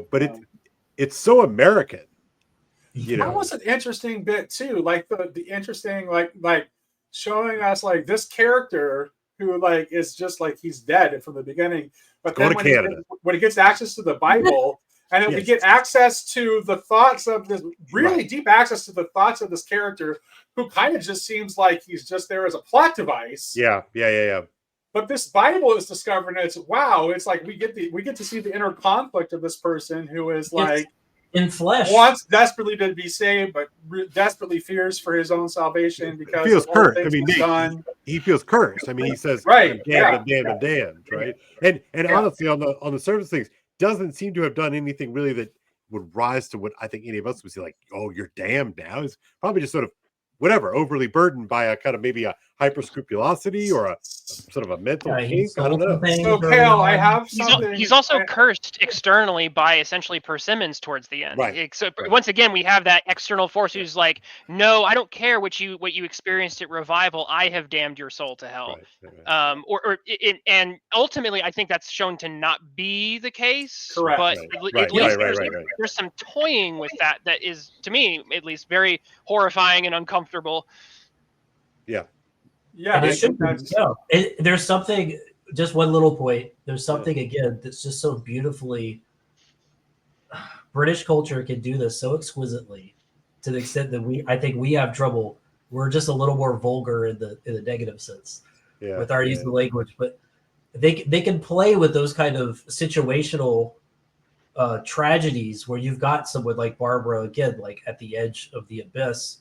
But it's so American. That was an interesting bit too, like the interesting like showing us like this character who like is just like he's dead from the beginning, but then when he gets access to the Bible and then we get access to the thoughts of this really deep access to the thoughts of this character who kind of just seems like he's just there as a plot device. Yeah. But this Bible is discovering it's like we get to see the inner conflict of this person who is like in flesh, wants desperately to be saved, but desperately fears for his own salvation because he feels cursed. I mean, he feels cursed. I mean, he says, "Damned, damned," right? And honestly, on the surface of things, doesn't seem to have done anything really that would rise to what I think any of us would say, like, "Oh, you're damned now." It's probably just sort of overly burdened by a kind of maybe a hyperscrupulosity or a sort of a mental kink. I don't know. So, Kale, I have something. He's also cursed externally by essentially Persimmons towards the end. Right. So once again, we have that external force who's like, "No, I don't care what you experienced at revival. I have damned your soul to hell." Right. And ultimately, I think that's shown to not be the case. Correct. But at least there's some toying with that is, to me, at least, very horrifying and uncomfortable. There's something, just one little point. There's something again that's just so beautifully British culture can do this so exquisitely, to the extent that I think we have trouble. We're just a little more vulgar in the negative sense with our use of language, but they can play with those kind of situational tragedies where you've got someone like Barbara again, like at the edge of the abyss.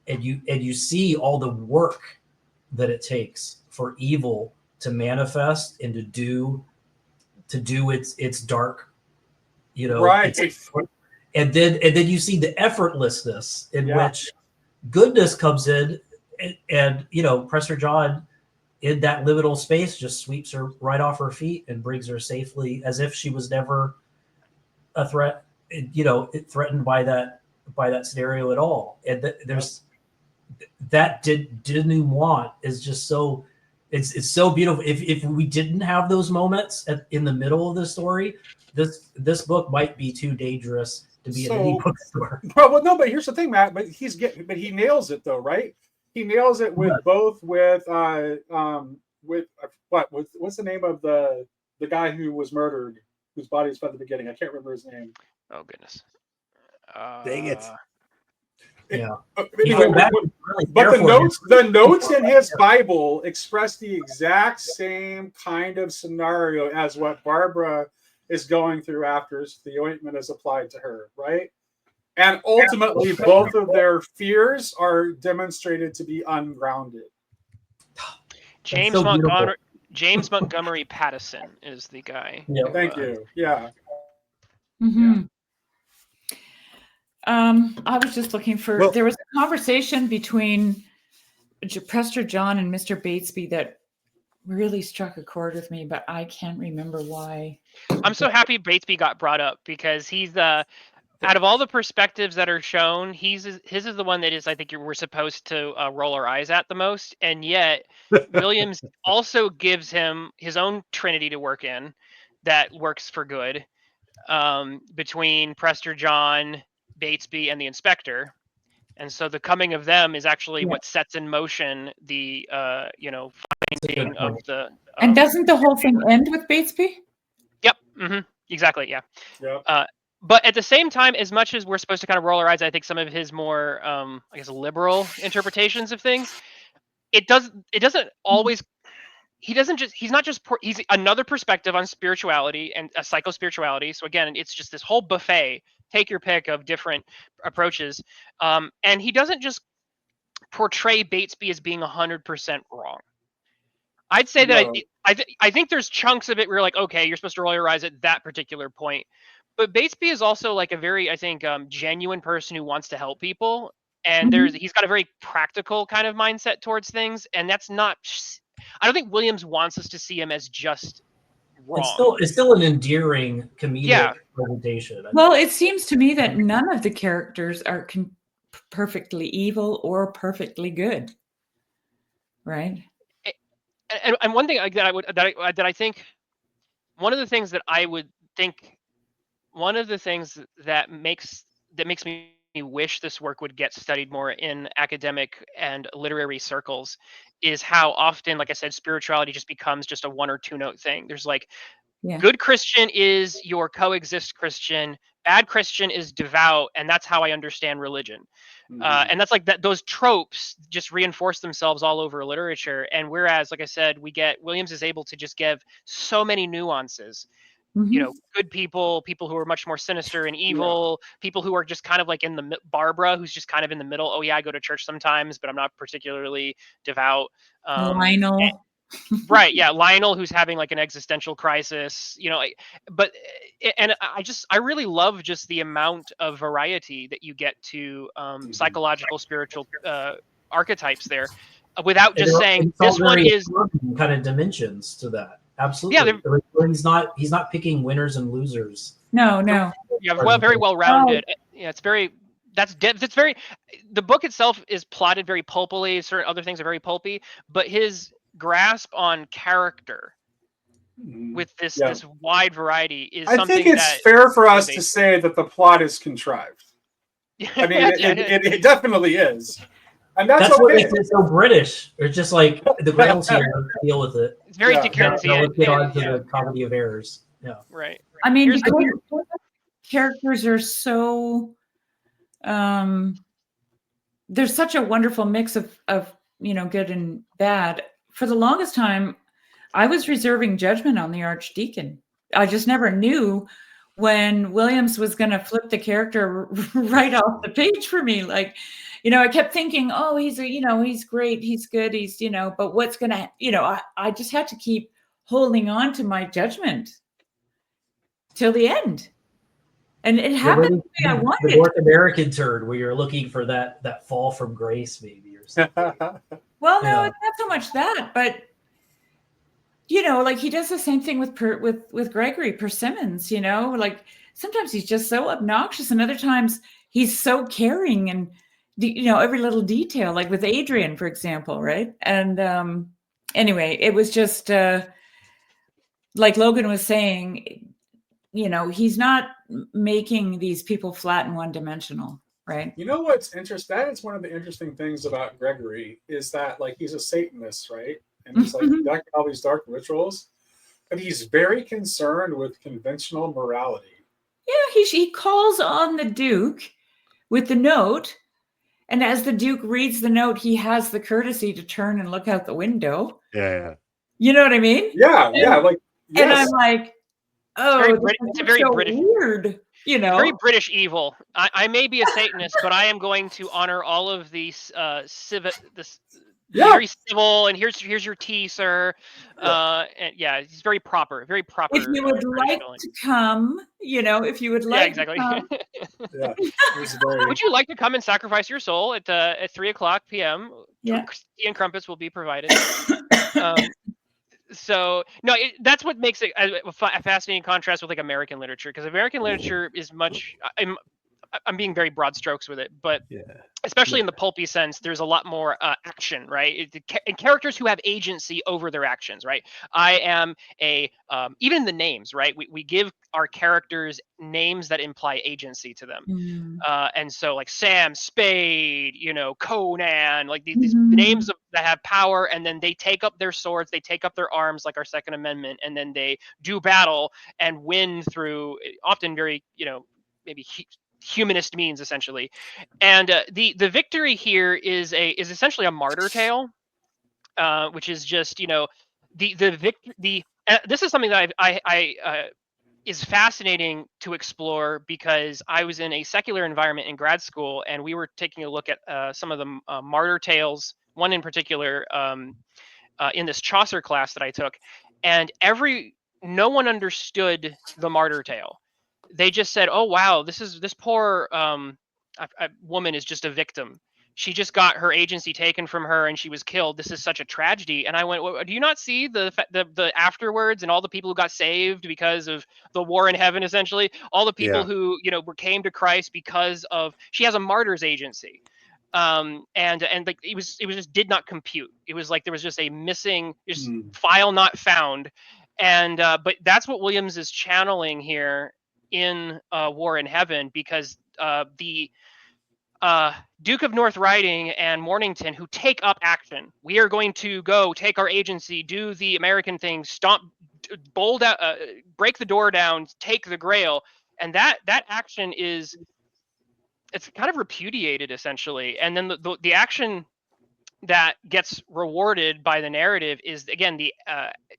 And you see all the work that it takes for evil to manifest and to do its dark, right. And then you see the effortlessness in which goodness comes in, and Prester John in that liminal space just sweeps her right off her feet and brings her safely, as if she was never a threat, threatened by that scenario at all. And there's that denouement is just so it's so beautiful. If we didn't have those moments in the middle of the story, this book might be too dangerous to be in any bookstore. Well, no, but here's the thing, Matt. But he nails it though, right? He nails it with both with what's the name of the guy who was murdered, whose body was found at the beginning. I can't remember his name. Oh goodness. Dang it. Yeah. But the notes in his Bible express the exact same kind of scenario as what Barbara is going through after the ointment is applied to her, right? And ultimately, both of their fears are demonstrated to be ungrounded. James Montgomery Pattison is the guy. Yeah. Thank you. Yeah. Mm-hmm. I was just looking for. There was a conversation between Prester John and Mr. Batesby that really struck a chord with me, but I can't remember why. I'm so happy Batesby got brought up because he's out of all the perspectives that are shown, his is the one that is, I think, we're supposed to roll our eyes at the most, and yet Williams also gives him his own trinity to work in that works for good, between Prester John, Batesby, and the inspector. And so the coming of them is actually what sets in motion the finding of the and doesn't the whole thing end with Batesby? Yep. Mm-hmm. Exactly. Yeah. Yep. But at the same time, as much as we're supposed to kind of roll our eyes, I think some of his more I guess liberal interpretations of things, it doesn't always. He's another perspective on spirituality and psychospirituality. So again, it's just this whole buffet. Take your pick of different approaches. And he doesn't just portray Batesby as being 100% wrong. I'd say that I think there's chunks of it where you're like, okay, you're supposed to roll your eyes at that particular point. But Batesby is also like a very, I think, genuine person who wants to help people. And he's got a very practical kind of mindset towards things. And that's not... I don't think Williams wants us to see him as just wrong. It's still an endearing comedic presentation. Well, it seems to me that none of the characters are perfectly evil or perfectly good, right? And one thing that I think one of the things that I would think one of the things that makes me wish this work would get studied more in academic and literary circles is how often, like I said, spirituality just becomes just a one or two note thing. There's like, good Christian is your coexist Christian, bad Christian is devout, and that's how I understand religion. And that's like that. Those tropes just reinforce themselves all over literature. And whereas, like I said, Williams is able to just give so many nuances. Good people who are much more sinister and evil, people who are just kind of like in the Barbara, who's just kind of in the middle. Oh yeah, I go to church sometimes, but I'm not particularly devout. Lionel. Right. Yeah. Lionel, who's having like an existential crisis, I really love just the amount of variety that you get to psychological, spiritual archetypes there without just saying this one is kind of dimensions to that. Absolutely. Yeah, he's not picking winners and losers. No. Yeah, very well rounded. Yeah, it's very. That's very. The book itself is plotted very pulpily. Certain other things are very pulpy, but his grasp on character with this wide variety is something. I think it's fair for us to say that the plot is contrived. I mean, it definitely is. And that's okay. What makes it so British. It's just like the Grails here deal with it. It's very Dickensian. Let's get on to the comedy of errors. Yeah. Right. I mean, characters are so there's such a wonderful mix of good and bad. For the longest time, I was reserving judgment on the Archdeacon. I just never knew when Williams was going to flip the character right off the page for me. Like, I kept thinking, oh, he's great, he's good, he's, but what's going to, I just had to keep holding on to my judgment till the end. And it happened the way I wanted. The North American turn where you're looking for that fall from grace, maybe, or something. Well, no, it's not so much that, but like he does the same thing with Gregory Persimmons, like sometimes he's just so obnoxious and other times he's so caring and every little detail, like with Adrian, for example, right? And anyway, it was just like Logan was saying, he's not making these people flat and one-dimensional, right? You know what's interesting? That is one of the interesting things about Gregory is that like he's a Satanist, right? And he's like conducting all these dark rituals, but he's very concerned with conventional morality. Yeah, he calls on the Duke with the note, and as the Duke reads the note, he has the courtesy to turn and look out the window. Yeah. You know what I mean? Yeah, like yes. And I'm like, it's a very British, weird. Very British evil. I may be a Satanist, but I am going to honor all of these very civil. And here's your tea, sir. And he's very proper, very proper. If you would like to come, if you would like, exactly. Yeah, would you like to come and sacrifice your soul at 3:00 p.m.? Yeah, tea and crumpets will be provided. So no, that's what makes it a fascinating contrast with like American literature, because American literature is much. I'm being very broad strokes with it, but especially in the pulpy sense, there's a lot more action, right? And characters who have agency over their actions, right? I am even the names, right? We give our characters names that imply agency to them. And so like Sam, Spade, Conan, like these names that have power, and then they take up their swords, they take up their arms, like our Second Amendment, and then they do battle and win through often very, maybe humanist means, essentially. And the victory here is essentially a martyr tale, which is just this is something that I is fascinating to explore, because I was in a secular environment in grad school, and we were taking a look at some of the martyr tales, one in particular in this Chaucer class that I took, and no one understood the martyr tale. They just said, "Oh wow, this poor woman is just a victim. She just got her agency taken from her, and she was killed. This is such a tragedy." And I went, well, "Do you not see the afterwards and all the people who got saved because of the war in heaven? Essentially, all the people who came to Christ because of she has a martyr's agency." And like it was just did not compute. It was like there was just a missing file not found, and but that's what Williams is channeling here in War in Heaven, because the Duke of North Riding and Mornington, who take up action, we are going to go take our agency, do the American thing, stomp, bold out, break the door down, take the Grail, and that action it's kind of repudiated, essentially. And then the action that gets rewarded by the narrative is, again, the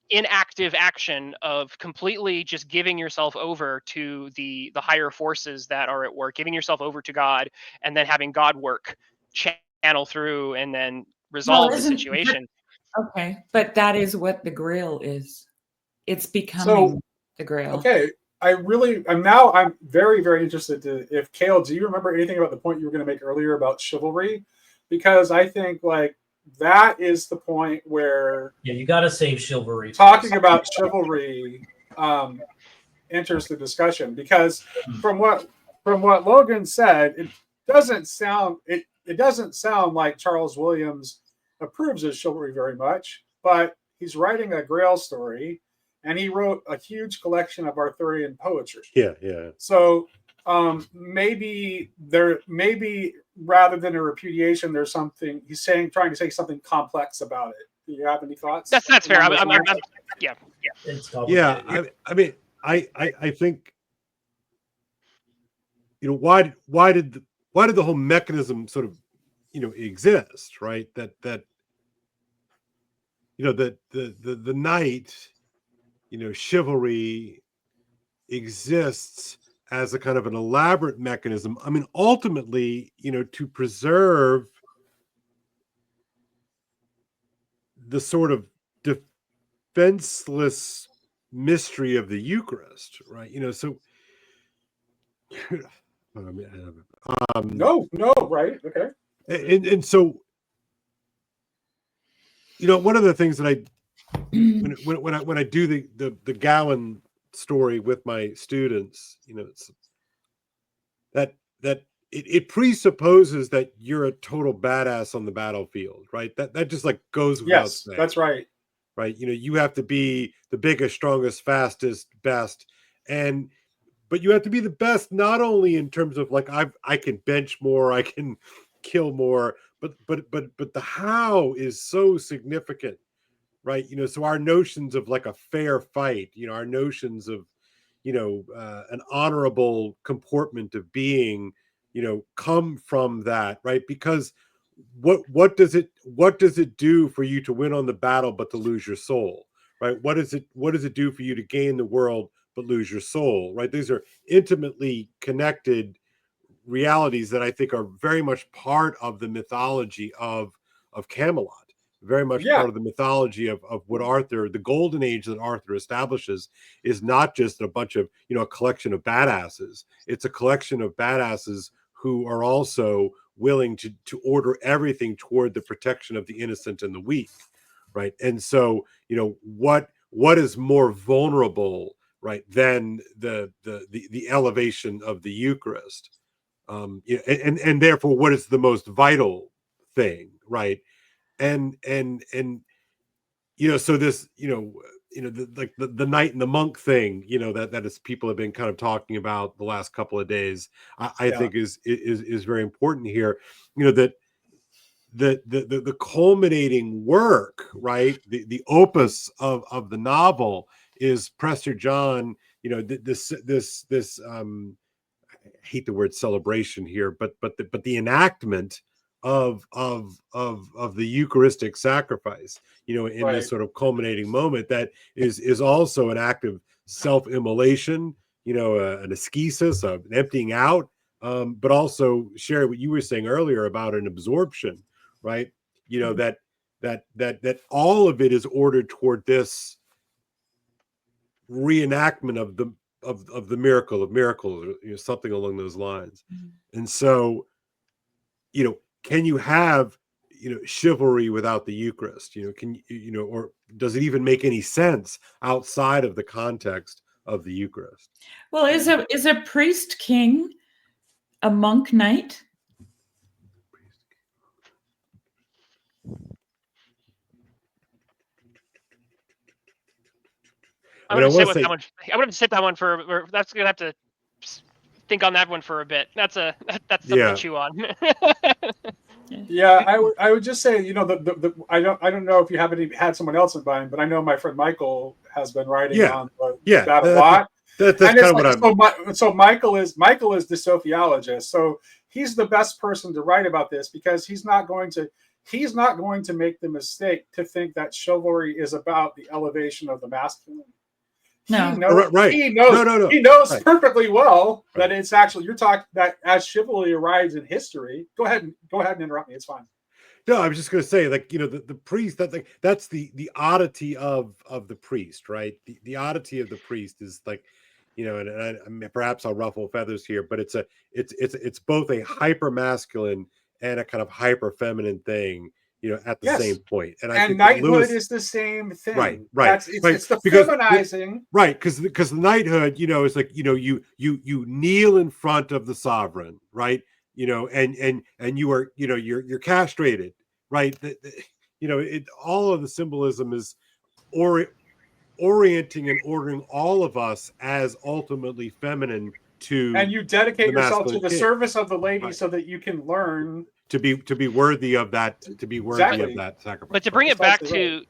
inactive action of completely just giving yourself over to the higher forces that are at work, giving yourself over to God, and then having God work, channel through, and then resolve the situation. Okay, but that is what the Grail is. It's becoming the Grail. Okay, I'm very, very interested if Kale, do you remember anything about the point you were going to make earlier about chivalry? Because I think like that is the point where you got to save chivalry. Talking about chivalry enters the discussion, because from what Logan said, it doesn't sound like Charles Williams approves of chivalry very much, but he's writing a Grail story, and he wrote a huge collection of Arthurian poetry. Yeah. So maybe rather than a repudiation, there's something he's trying to say something complex about it. Do you have any thoughts? That's fair. It's I mean, I think why did the whole mechanism sort of exist, right? That the knight, chivalry exists as a kind of an elaborate mechanism. I mean, ultimately, to preserve the sort of defenseless mystery of the Eucharist, right? So no, right, okay. And so, one of the things that when I do the Gowan story with my students, it's that it presupposes that you're a total badass on the battlefield, right? That just like goes without Yes, saying. that's right. Right? You have to be the biggest, strongest, fastest, best, but you have to be the best not only in terms of like I can bench more, I can kill more, but the how is so significant, right? So our notions of like a fair fight, our notions of an honorable comportment of being, come from that, right? Because what does it do for you to win on the battle but to lose your soul, right? What does it do for you to gain the world but lose your soul, right? These are intimately connected realities that I think are very much part of the mythology of Camelot, very much Yeah. part of the mythology of what Arthur, the golden age that Arthur establishes, is not just a bunch of, a collection of badasses. It's a collection of badasses who are also willing to order everything toward the protection of the innocent and the weak, right? And so, what is more vulnerable, right, than the elevation of the Eucharist? And therefore, what is the most vital thing, right? And so this, the knight and the monk thing, that is people have been kind of talking about the last couple of days. I think is very important here. That the culminating work, right? The opus of the novel is Prester John. This I hate the word celebration here, but the enactment of the Eucharistic sacrifice, in this Right. sort of culminating moment that is also an act of self-immolation, an ascesis, an emptying out, but also share what you were saying earlier about an absorption, right? That all of it is ordered toward this reenactment of the miracle of miracles, or something along those lines. And so, can you have chivalry without the Eucharist? Can or does it even make any sense outside of the context of the Eucharist? Well, is a priest king a monk knight? I'm gonna sit with that one. I'm gonna sit that one for. That's gonna have to think on that one for a bit. That's something to chew on. Yeah, I would just say, I don't know if you haven't had someone else in mind, but I know my friend Michael has been writing on that a lot. That's kind of what I'm. So Michael is the sophiologist, so he's the best person to write about this because he's not going to make the mistake to think that chivalry is about the elevation of the masculine. No. He knows perfectly well that it's actually, you're talking that as chivalry arrives in history. Go ahead and interrupt me. It's fine. No, I was just going to say, like, the priest, that's the oddity of the priest, right? The oddity of the priest is like, and perhaps I'll ruffle feathers here, but it's both a hyper masculine and a kind of hyper feminine thing, at the same point. And I think knighthood is the same thing. Right. It's the feminizing. Right, because the knighthood, is like, you kneel in front of the sovereign, right? And you are, you're castrated, right? All of the symbolism is orienting and ordering all of us as ultimately feminine to, and you dedicate yourself to the king. service of the lady, so that you can learn to be worthy of that, of that sacrifice. But to bring it back to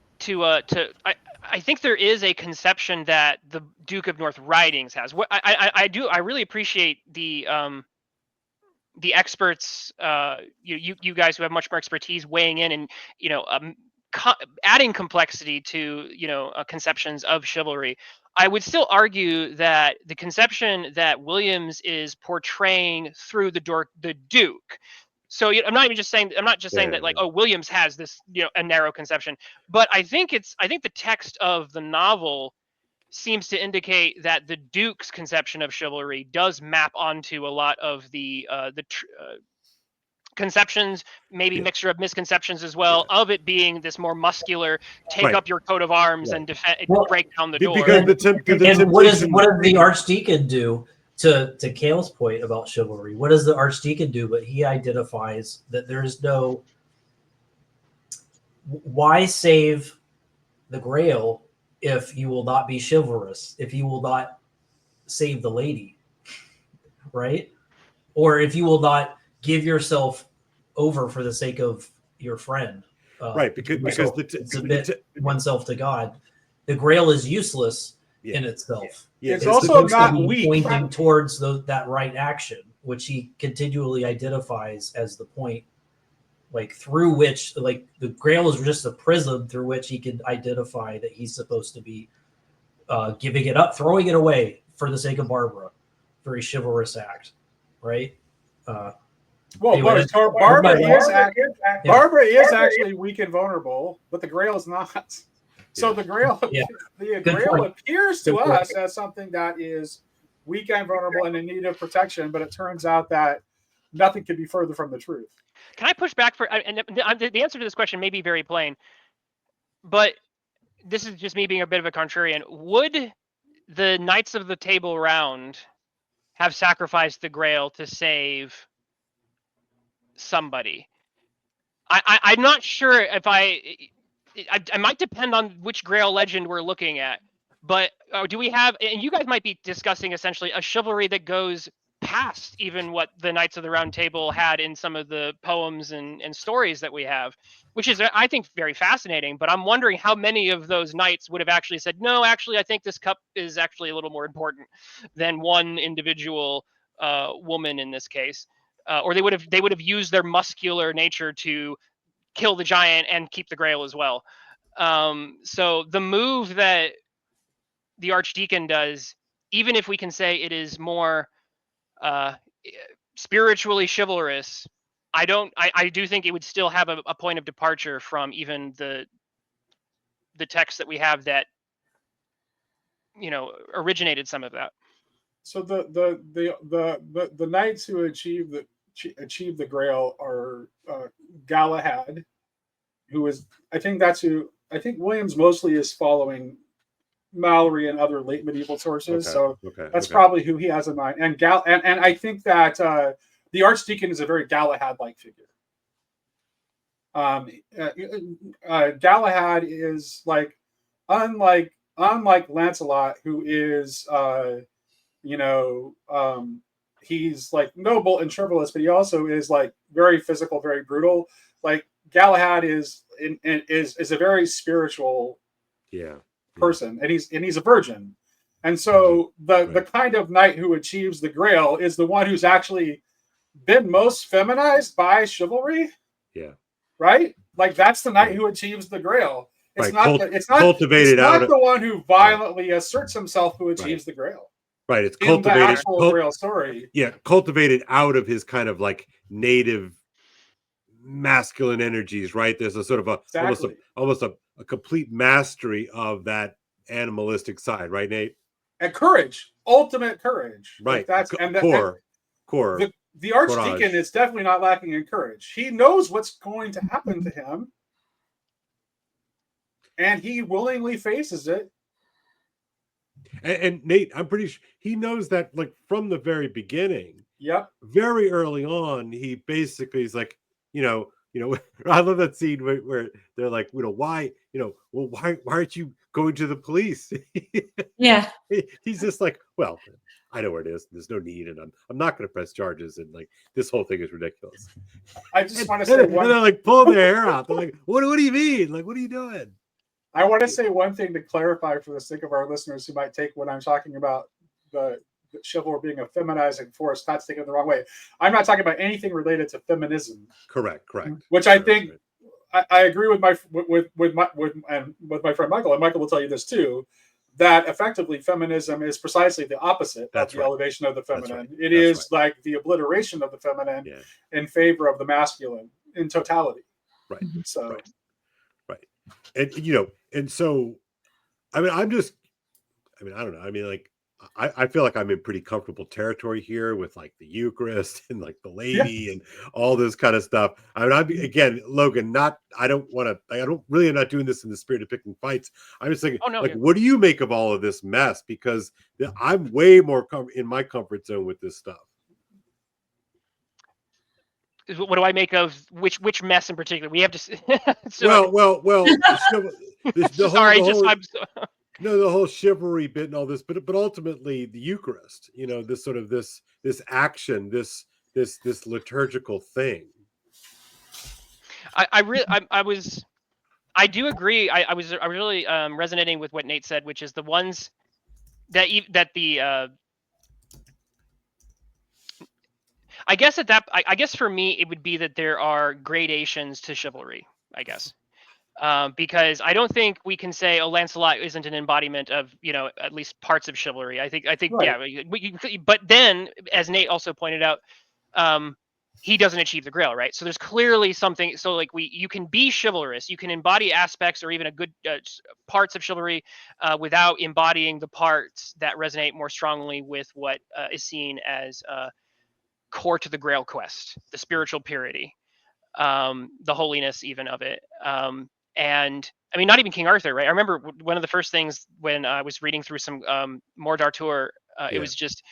I think there is a conception that the Duke of North Ridings has. What I really appreciate the experts, you guys who have much more expertise weighing in and adding complexity to conceptions of chivalry. I would still argue that the conception that Williams is portraying through the Duke. So I'm not just saying that like, oh, Williams has this a narrow conception, but I think the text of the novel seems to indicate that the Duke's conception of chivalry does map onto a lot of the conceptions, maybe Yeah. mixture of misconceptions as well, of it being this more muscular, take Right. up your coat of arms Right. and defend, Well, break down the door. Because the And what does temptation. the Archdeacon do? To Kale's point about chivalry, what does the Archdeacon do? But he identifies that there is no. Why save the Grail if you will not be chivalrous? If you will not save the lady, right? Or if you will not give yourself over for the sake of your friend, Right, because submit oneself to God. The Grail is useless Yeah. in itself. Yeah, It's also supposed not to be weak. pointing towards that right action, which he continually identifies as the point, like through which, like the Grail is just a prism through which he can identify that he's supposed to be giving it up, throwing it away for the sake of Barbara. Very chivalrous act, right? Well, Anyway, Barbara is Yeah. Barbara is actually weak and vulnerable, but the Grail is not. So Yeah. the Grail, Yeah. the Good Grail point. appears to Good point. us as something that is weak and vulnerable and in need of protection, but it turns out that nothing could be further from the truth. Can I push back for? And the answer to this question may be very plain, but this is just me being a bit of a contrarian. Would the Knights of the Table Round have sacrificed the Grail to save somebody? I'm not sure if I might depend on which Grail legend we're looking at, but do we have, and you guys might be discussing essentially a chivalry that goes past even what the Knights of the Round Table had in some of the poems and stories that we have, which is, I think, very fascinating. But I'm wondering how many of those knights would have actually said, no, actually, I think this cup is actually a little more important than one individual woman in this case. Or they would have used their muscular nature to kill the giant and keep the Grail as well. So the move that the Archdeacon does, even if we can say it is more spiritually chivalrous, I do think it would still have a point of departure from even the text that we have that originated some of that. So the knights who achieve the Grail are Galahad, who is, I think Williams mostly is following Mallory and other late medieval sources. So that's probably who he has in mind. And I think that the Archdeacon is a very Galahad-like figure. Galahad is like, unlike Lancelot, who is he's like noble and chivalrous, but he also is like very physical, very brutal. Like Galahad is a very spiritual person, and he's a virgin. And so the kind of knight who achieves the Grail is the one who's actually been most feminized by chivalry. Yeah. Right? Like that's the knight who achieves the Grail. It's not cultivated the one who violently asserts himself who achieves the Grail. Right. It's in cultivated. The actual Grail story. Yeah, cultivated out of his kind of like native masculine energies, right? There's a sort of almost a complete mastery of that animalistic side, right, Nate? And courage, ultimate courage. Right. Like that's core. The Archdeacon is definitely not lacking in courage. He knows what's going to happen to him, and he willingly faces it. And Nate, I'm pretty sure he knows that, like, from the very beginning. Yep. Very early on, he basically is like, I love that scene where they're like, why aren't you going to the police? Yeah. He's just like, well, I know where it is. There's no need, and I'm not going to press charges, and like this whole thing is ridiculous. I just want to say, and they're like pulling their hair out. They're like, what do you mean? Like, what are you doing? I want to say one thing to clarify for the sake of our listeners who might take when I'm talking about the chivalry being a feminizing force, not taking it the wrong way. I'm not talking about anything related to feminism. Correct. Which I think I agree with my friend Michael, and Michael will tell you this too, that effectively feminism is precisely the opposite of the elevation of the feminine. It is like the obliteration of the feminine in favor of the masculine in totality. Right. So. Right. And and so, I don't know. I mean, like, I feel like I'm in pretty comfortable territory here with like the Eucharist and like the lady and all this kind of stuff. I mean, again, Logan, I don't really am not doing this in the spirit of picking fights. I'm just thinking, what do you make of all of this mess? Because I'm way more in my comfort zone with this stuff. What do I make of which mess in particular? We have to. So well. The whole chivalry bit and all this, but ultimately the Eucharist, this sort of this action, this liturgical thing. I do agree. I was really resonating with what Nate said, which is the ones that I guess for me it would be that there are gradations to chivalry, I guess. Because I don't think we can say, oh, Lancelot isn't an embodiment of, at least parts of chivalry. I think, right. Yeah. But then, as Nate also pointed out, he doesn't achieve the Grail, right? So there's clearly something. So like you can be chivalrous, you can embody aspects or even a good parts of chivalry without embodying the parts that resonate more strongly with what is seen as core to the Grail quest, the spiritual purity, the holiness even of it. And I mean, not even King Arthur, right? I remember one of the first things when I was reading through some Mort d'Arthur, it was just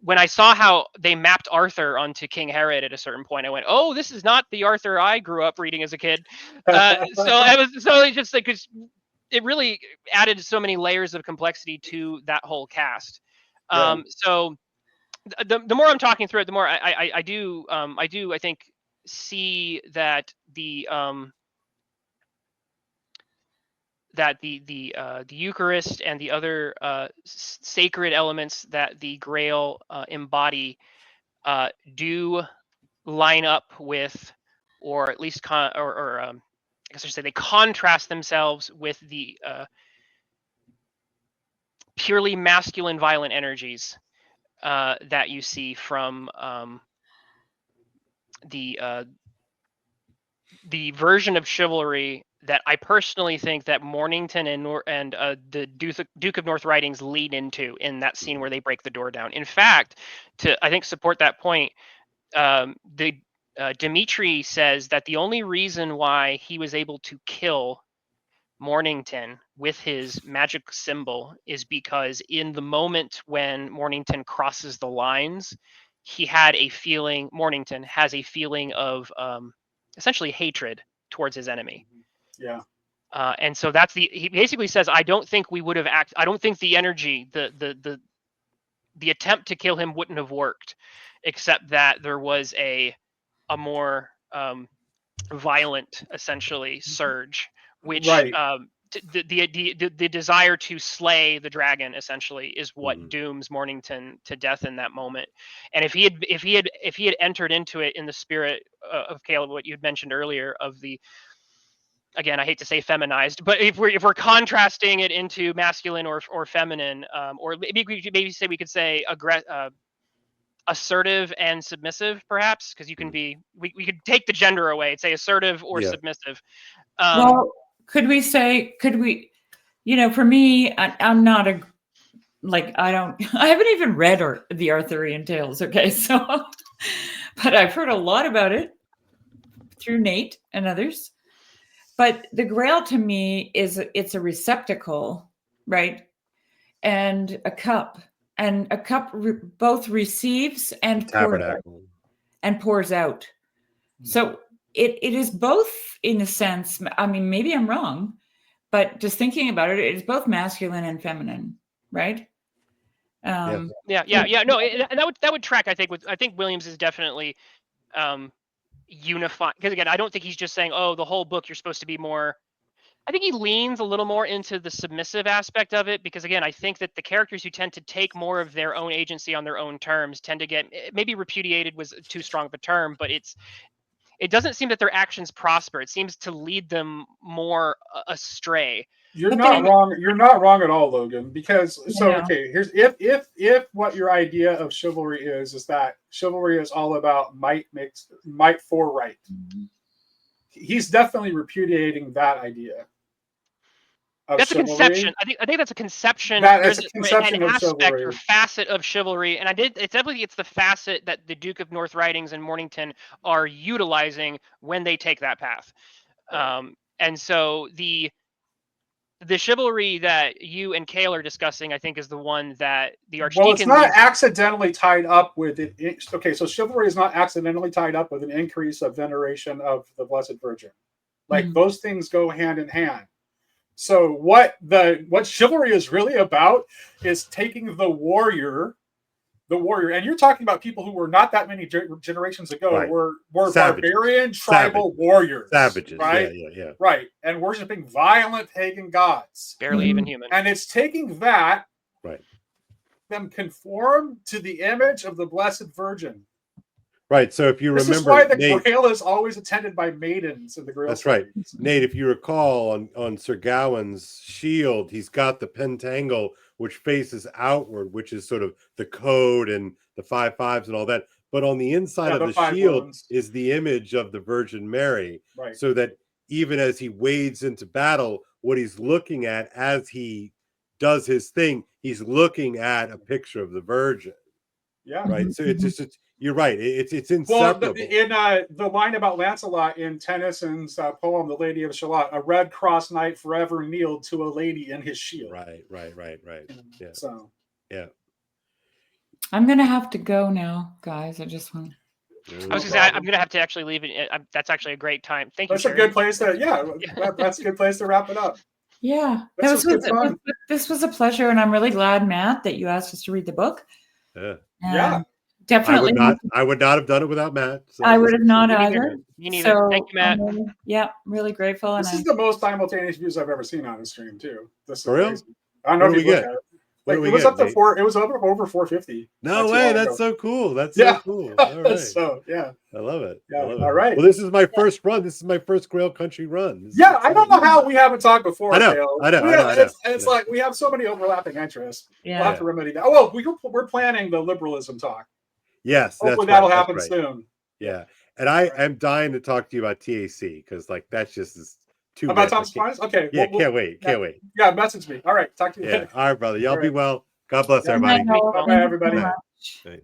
when I saw how they mapped Arthur onto King Herod at a certain point, I went, "Oh, this is not the Arthur I grew up reading as a kid." It just like it really added so many layers of complexity to that whole cast. So the more I'm talking through it, the more I do I think see that the Eucharist and the other sacred elements that the Grail embody do line up with, or at least I guess I should say they contrast themselves with the purely masculine violent energies that you see from the version of chivalry that I personally think that Mornington and the Duke of North Ridings lead into in that scene where they break the door down. In fact, to I think support that point, Dimitri says that the only reason why he was able to kill Mornington with his magic symbol is because in the moment when Mornington crosses the lines, he had a feeling. Mornington has a feeling of essentially hatred towards his enemy. Yeah. And so he basically says, I don't think we would have I don't think the energy, the attempt to kill him wouldn't have worked, except that there was a more violent, essentially, surge, which right. The desire to slay the dragon essentially is what dooms Mornington to death in that moment. And if he had entered into it in the spirit of Caleb, what you had mentioned earlier of the, again, I hate to say feminized, but if we're contrasting it into masculine or feminine, or maybe we could say assertive and submissive, perhaps, because you can be we could take the gender away and say assertive or submissive. Well, could we, for me, I'm not I haven't even read the Arthurian tales. Okay. So, but I've heard a lot about it through Nate and others. But the Grail to me it's a receptacle, right? And a cup. And a cup both receives and pours out. So it is both, in a sense. I mean, maybe I'm wrong, but just thinking about it, it is both masculine and feminine, right? No, and that would track. I think Williams is definitely unified, because again, I don't think he's just saying, oh, the whole book you're supposed to be more. I think he leans a little more into the submissive aspect of it, because again, I think that the characters who tend to take more of their own agency on their own terms tend to get, maybe repudiated was too strong of a term, but it doesn't seem that their actions prosper. It seems to lead them more astray. You're not wrong. You're not wrong at all, Logan. Because okay, here's if what your idea of chivalry is that chivalry is all about might for right. He's definitely repudiating that idea. That's chivalry. a conception. I think that's a conception. That There's is a conception an of aspect chivalry. or facet of chivalry, and it's definitely the facet that the Duke of North Ridings and Mornington are utilizing when they take that path. And so the chivalry that you and Kale are discussing, I think, is the one that the Archdeacon. Well, it's not accidentally tied up with it. Okay, so chivalry is not accidentally tied up with an increase of veneration of the Blessed Virgin. Like those things go hand in hand. So what chivalry is really about is taking the warrior, and you're talking about people who were not that many generations ago, Right. were Savages. barbarian tribal warriors. Savages, right? Yeah. Right, and worshiping violent pagan gods. Barely even human. And it's taking that, right, them conform to the image of the Blessed Virgin. Right. So if you This remember, is why the Nate, Grail is always attended by maidens in the Grail. that's right. series. Nate, if you recall on Sir Gawain's shield, he's got the pentacle which faces outward, which is sort of the code and the 5 5s and all that. But on the inside of the shield wounds is the image of the Virgin Mary. Right. So that even as he wades into battle, what he's looking at as he does his thing, he's looking at a picture of the Virgin. Yeah. Right. So it's just you're right. It's inseparable. Well, in the line about Lancelot in Tennyson's poem, "The Lady of Shalott," a red cross knight forever kneeled to a lady in his shield. Right. Yeah. So yeah. I'm gonna have to go now, guys. I just want. I was gonna say I'm gonna have to actually leave it. That's actually a great time. Thank you. That's a good place to that's a good place to wrap it up. Yeah, This was good fun. This was a pleasure, and I'm really glad, Matt, that you asked us to read the book. Yeah. Definitely. I would not have done it without Matt. So I would have not either. Me neither. So, thank you, Matt. Really grateful. This is the most simultaneous views I've ever seen on a stream too. This is For real? crazy. I don't know What if do you we look get? at it. What Like, do it we was get, up to Nate? It was over 450. No Not way. too long That's ago. so cool. That's so cool. All right. So yeah. I love it. Yeah. I love it. All right. Well, this is my first run. This is my first Grail Country run. This is Yeah, I don't know how we haven't talked before. I know, Dale. I know, We I know, have- I know. It's like we have so many overlapping interests. Yeah. We'll have to remedy that. Oh well, we're planning the liberalism talk. Yes, Hopefully that's that'll right, happen that's right. soon. Yeah, and I am dying to talk to you about TAC because like that's just is too About rich. Thomas Aquinas? Okay. Yeah, we'll- can't wait. Can't wait. Yeah, message me. All right. Talk to you Yeah. later. All right, brother. Y'all All be right. well. God bless Yeah. everybody. Bye, everybody. Right.